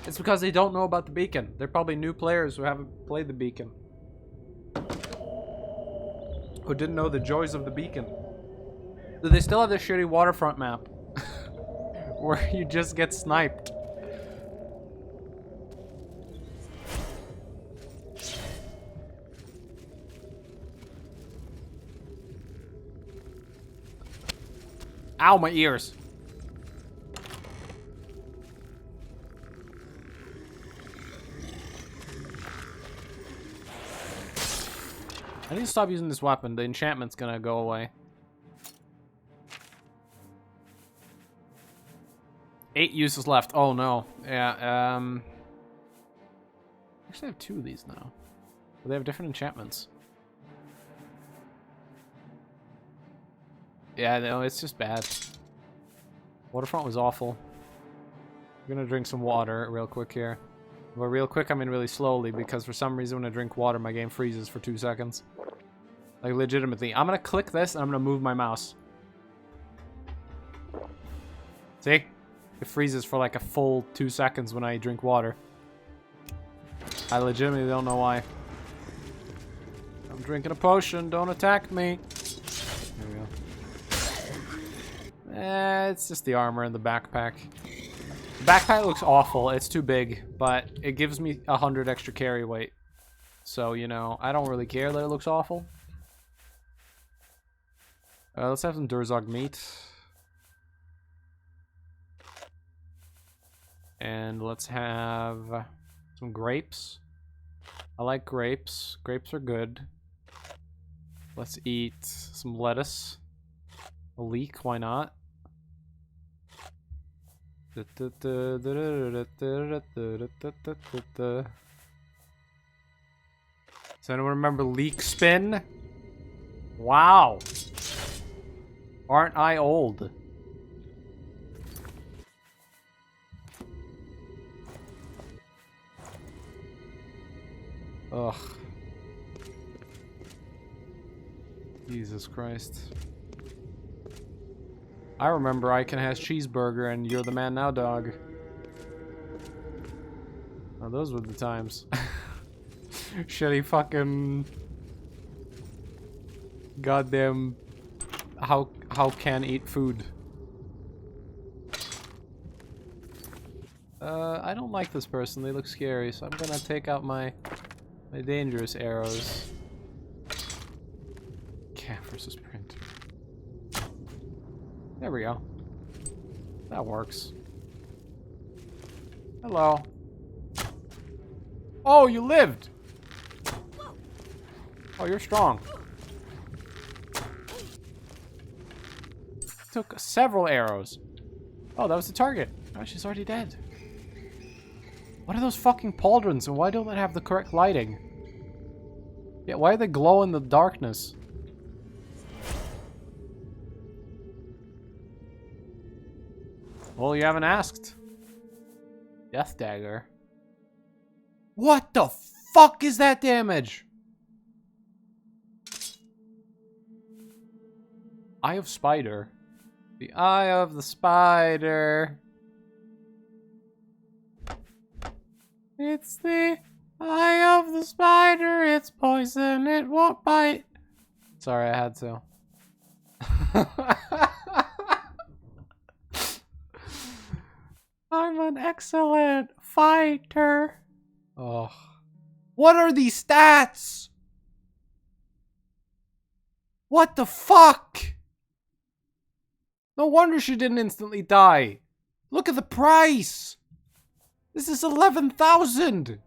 It's because they don't know about the beacon. They're probably new players who haven't played the beacon. Who didn't know the joys of the beacon. Do they still have this shitty waterfront map? Where you just get sniped. Ow, my ears. I need to stop using this weapon. The enchantment's gonna go away. 8 uses left. Oh no. Yeah, actually I have 2 of these now. But they have different enchantments. Yeah, no, it's just bad. Waterfront was awful. I'm gonna drink some water real quick here. Well, real quick, I mean really slowly, because for some reason when I drink water, my game freezes for 2 seconds. Like, legitimately. I'm gonna click this, and I'm gonna move my mouse. See? It freezes for like a full 2 seconds when I drink water. I legitimately don't know why. I'm drinking a potion, don't attack me. There we go. It's just the armor and the backpack. The backpack looks awful. It's too big, but it gives me 100 extra carry weight. So, you know, I don't really care that it looks awful. Let's have some Durzog meat. And let's have some grapes. I like grapes. Grapes are good. Let's eat some lettuce. A leek, why not? Does anyone remember leek spin? Wow. Aren't I old? Ugh. Jesus Christ. I remember Icon has cheeseburger and you're the man now, dog. Oh, those were the times. Shitty fucking... Goddamn... How can eat food? I don't like this person. They look scary, so I'm gonna take out my dangerous arrows. Cat versus print. There we go. That works. Hello. Oh, you lived! Oh, you're strong. Took several arrows. Oh, that was the target. Oh, she's already dead. What are those fucking pauldrons and why don't they have the correct lighting? Yeah, why do they glow in the darkness? Well, you haven't asked. Death dagger. What the fuck is that damage? Eye of Spider. The Eye of the Spider. It's the Eye of the Spider. It's poison. It won't bite. Sorry, I had to. I'm an excellent fighter. Oh. What are these stats? What the fuck? No wonder she didn't instantly die. Look at the price. This is 11,000.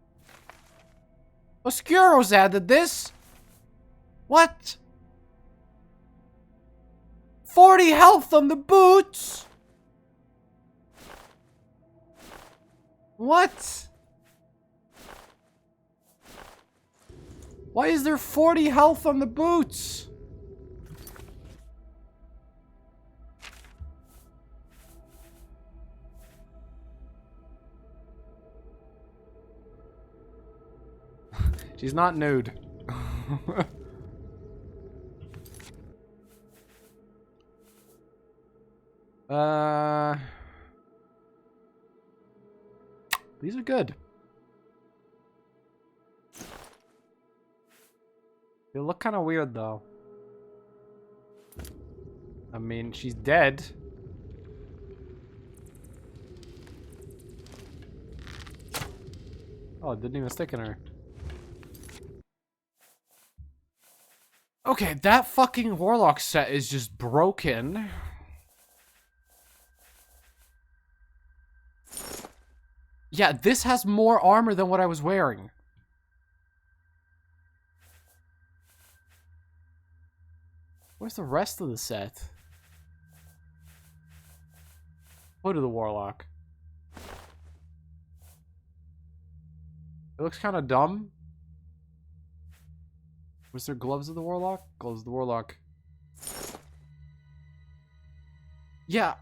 Oscuro's added this. What? 40 health on the boots. What? Why is there 40 health on the boots? She's not nude. These are good. They look kind of weird, though. I mean, she's dead. Oh, it didn't even stick in her. Okay, that fucking Warlock set is just broken. Yeah, this has more armor than what I was wearing. Where's the rest of the set? Hood of the Warlock. It looks kind of dumb. Was there gloves of the Warlock? Gloves of the Warlock. Yeah.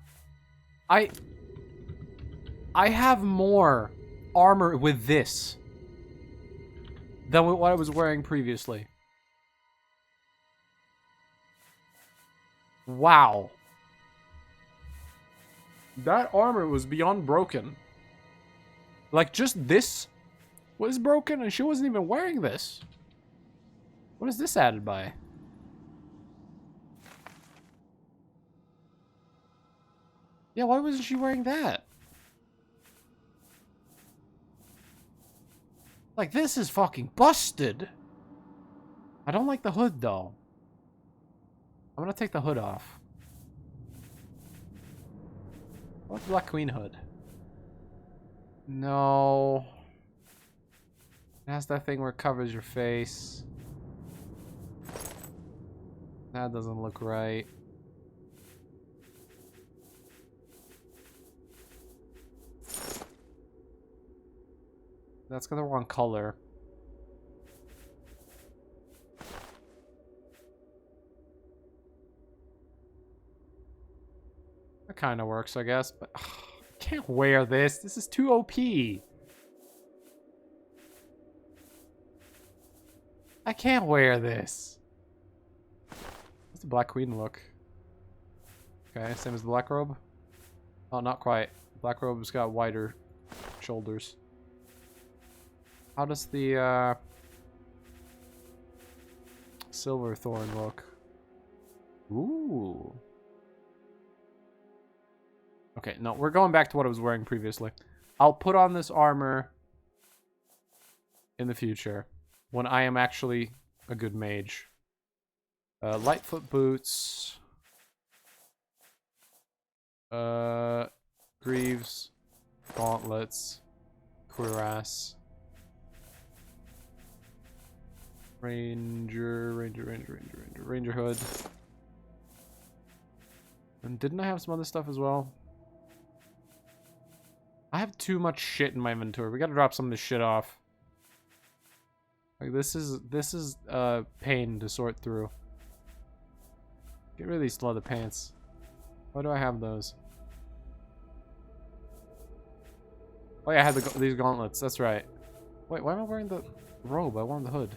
I have more armor with this than with what I was wearing previously. Wow. That armor was beyond broken. Like, just this was broken and she wasn't even wearing this. What is this added by? Yeah, why wasn't she wearing that? Like, this is fucking busted. I don't like the hood, though. I'm gonna take the hood off. I like the Black Queen hood. No. It has that thing where it covers your face. That doesn't look right. That's got the wrong color. That kind of works, I guess, but I can't wear this. This is too OP. I can't wear this. What's the Black Queen look? Okay, same as the Black Robe. Oh, not quite. Black Robe's got wider shoulders. How does the Silverthorn look? Ooh. Okay, no, we're going back to what I was wearing previously. I'll put on this armor in the future when I am actually a good mage. Lightfoot boots. Greaves. Gauntlets. Cuirass. Ranger hood. And didn't I have some other stuff as well? I have too much shit in my inventory. We gotta drop some of this shit off. Like, this is pain to sort through. Get rid of these leather pants. Why do I have those? Oh yeah, I had these gauntlets. That's right. Wait, why am I wearing the robe? I wanted the hood.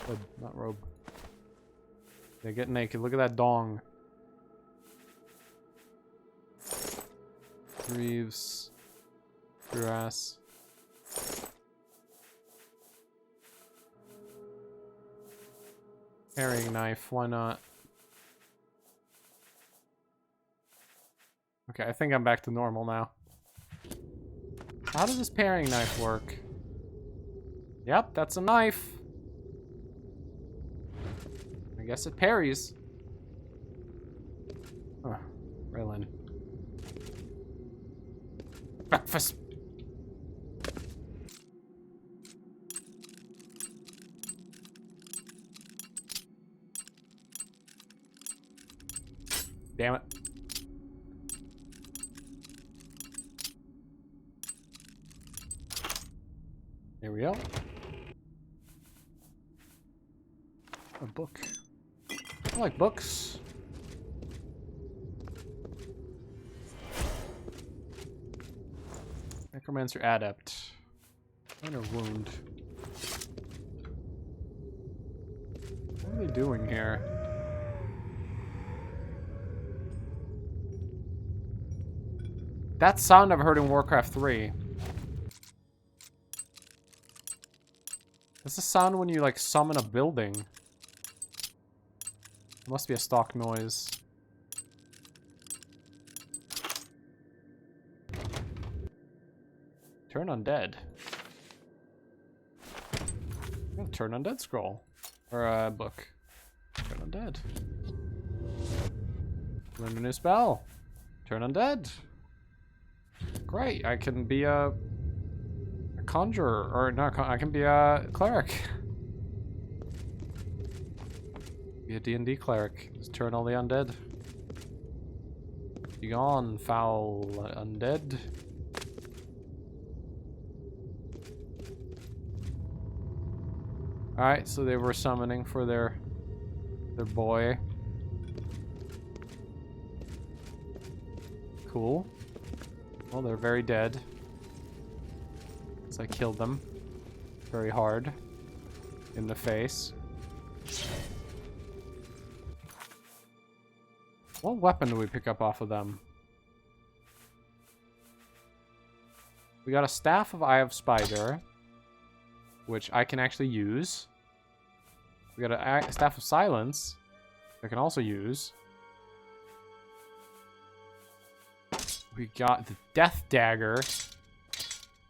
Hood, not robe. Yeah, get naked. Look at that dong. Greaves. Cuirass. Carrying knife, why not? Okay, I think I'm back to normal now. How does this paring knife work? Yep, that's a knife. I guess it parries. Oh, Raylan. Breakfast. Damn it. There we go. A book. I like books. Necromancer Adept. And a wound. What are they doing here? That sound I've heard in Warcraft 3. That's the sound when you, like, summon a building. It must be a stock noise. Turn undead. Oh, turn undead scroll. Or book. Turn undead. Learn a new spell. Turn undead. Great, I can be a conjurer, or not, I can be a cleric. Be a D&D cleric. Just turn all the undead. Be gone, foul undead. Alright, so they were summoning for their boy. Cool. Well, they're very dead. Because I killed them. Very hard. In the face. What weapon do we pick up off of them? We got a Staff of Eye of Spider, which I can actually use. We got a Staff of Silence, I can also use. We got the Death Dagger,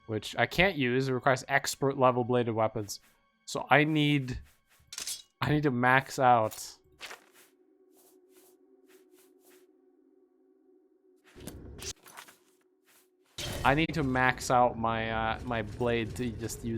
which I can't use. It requires expert level bladed weapons. So I need to max out. I need to max out my my blade to just use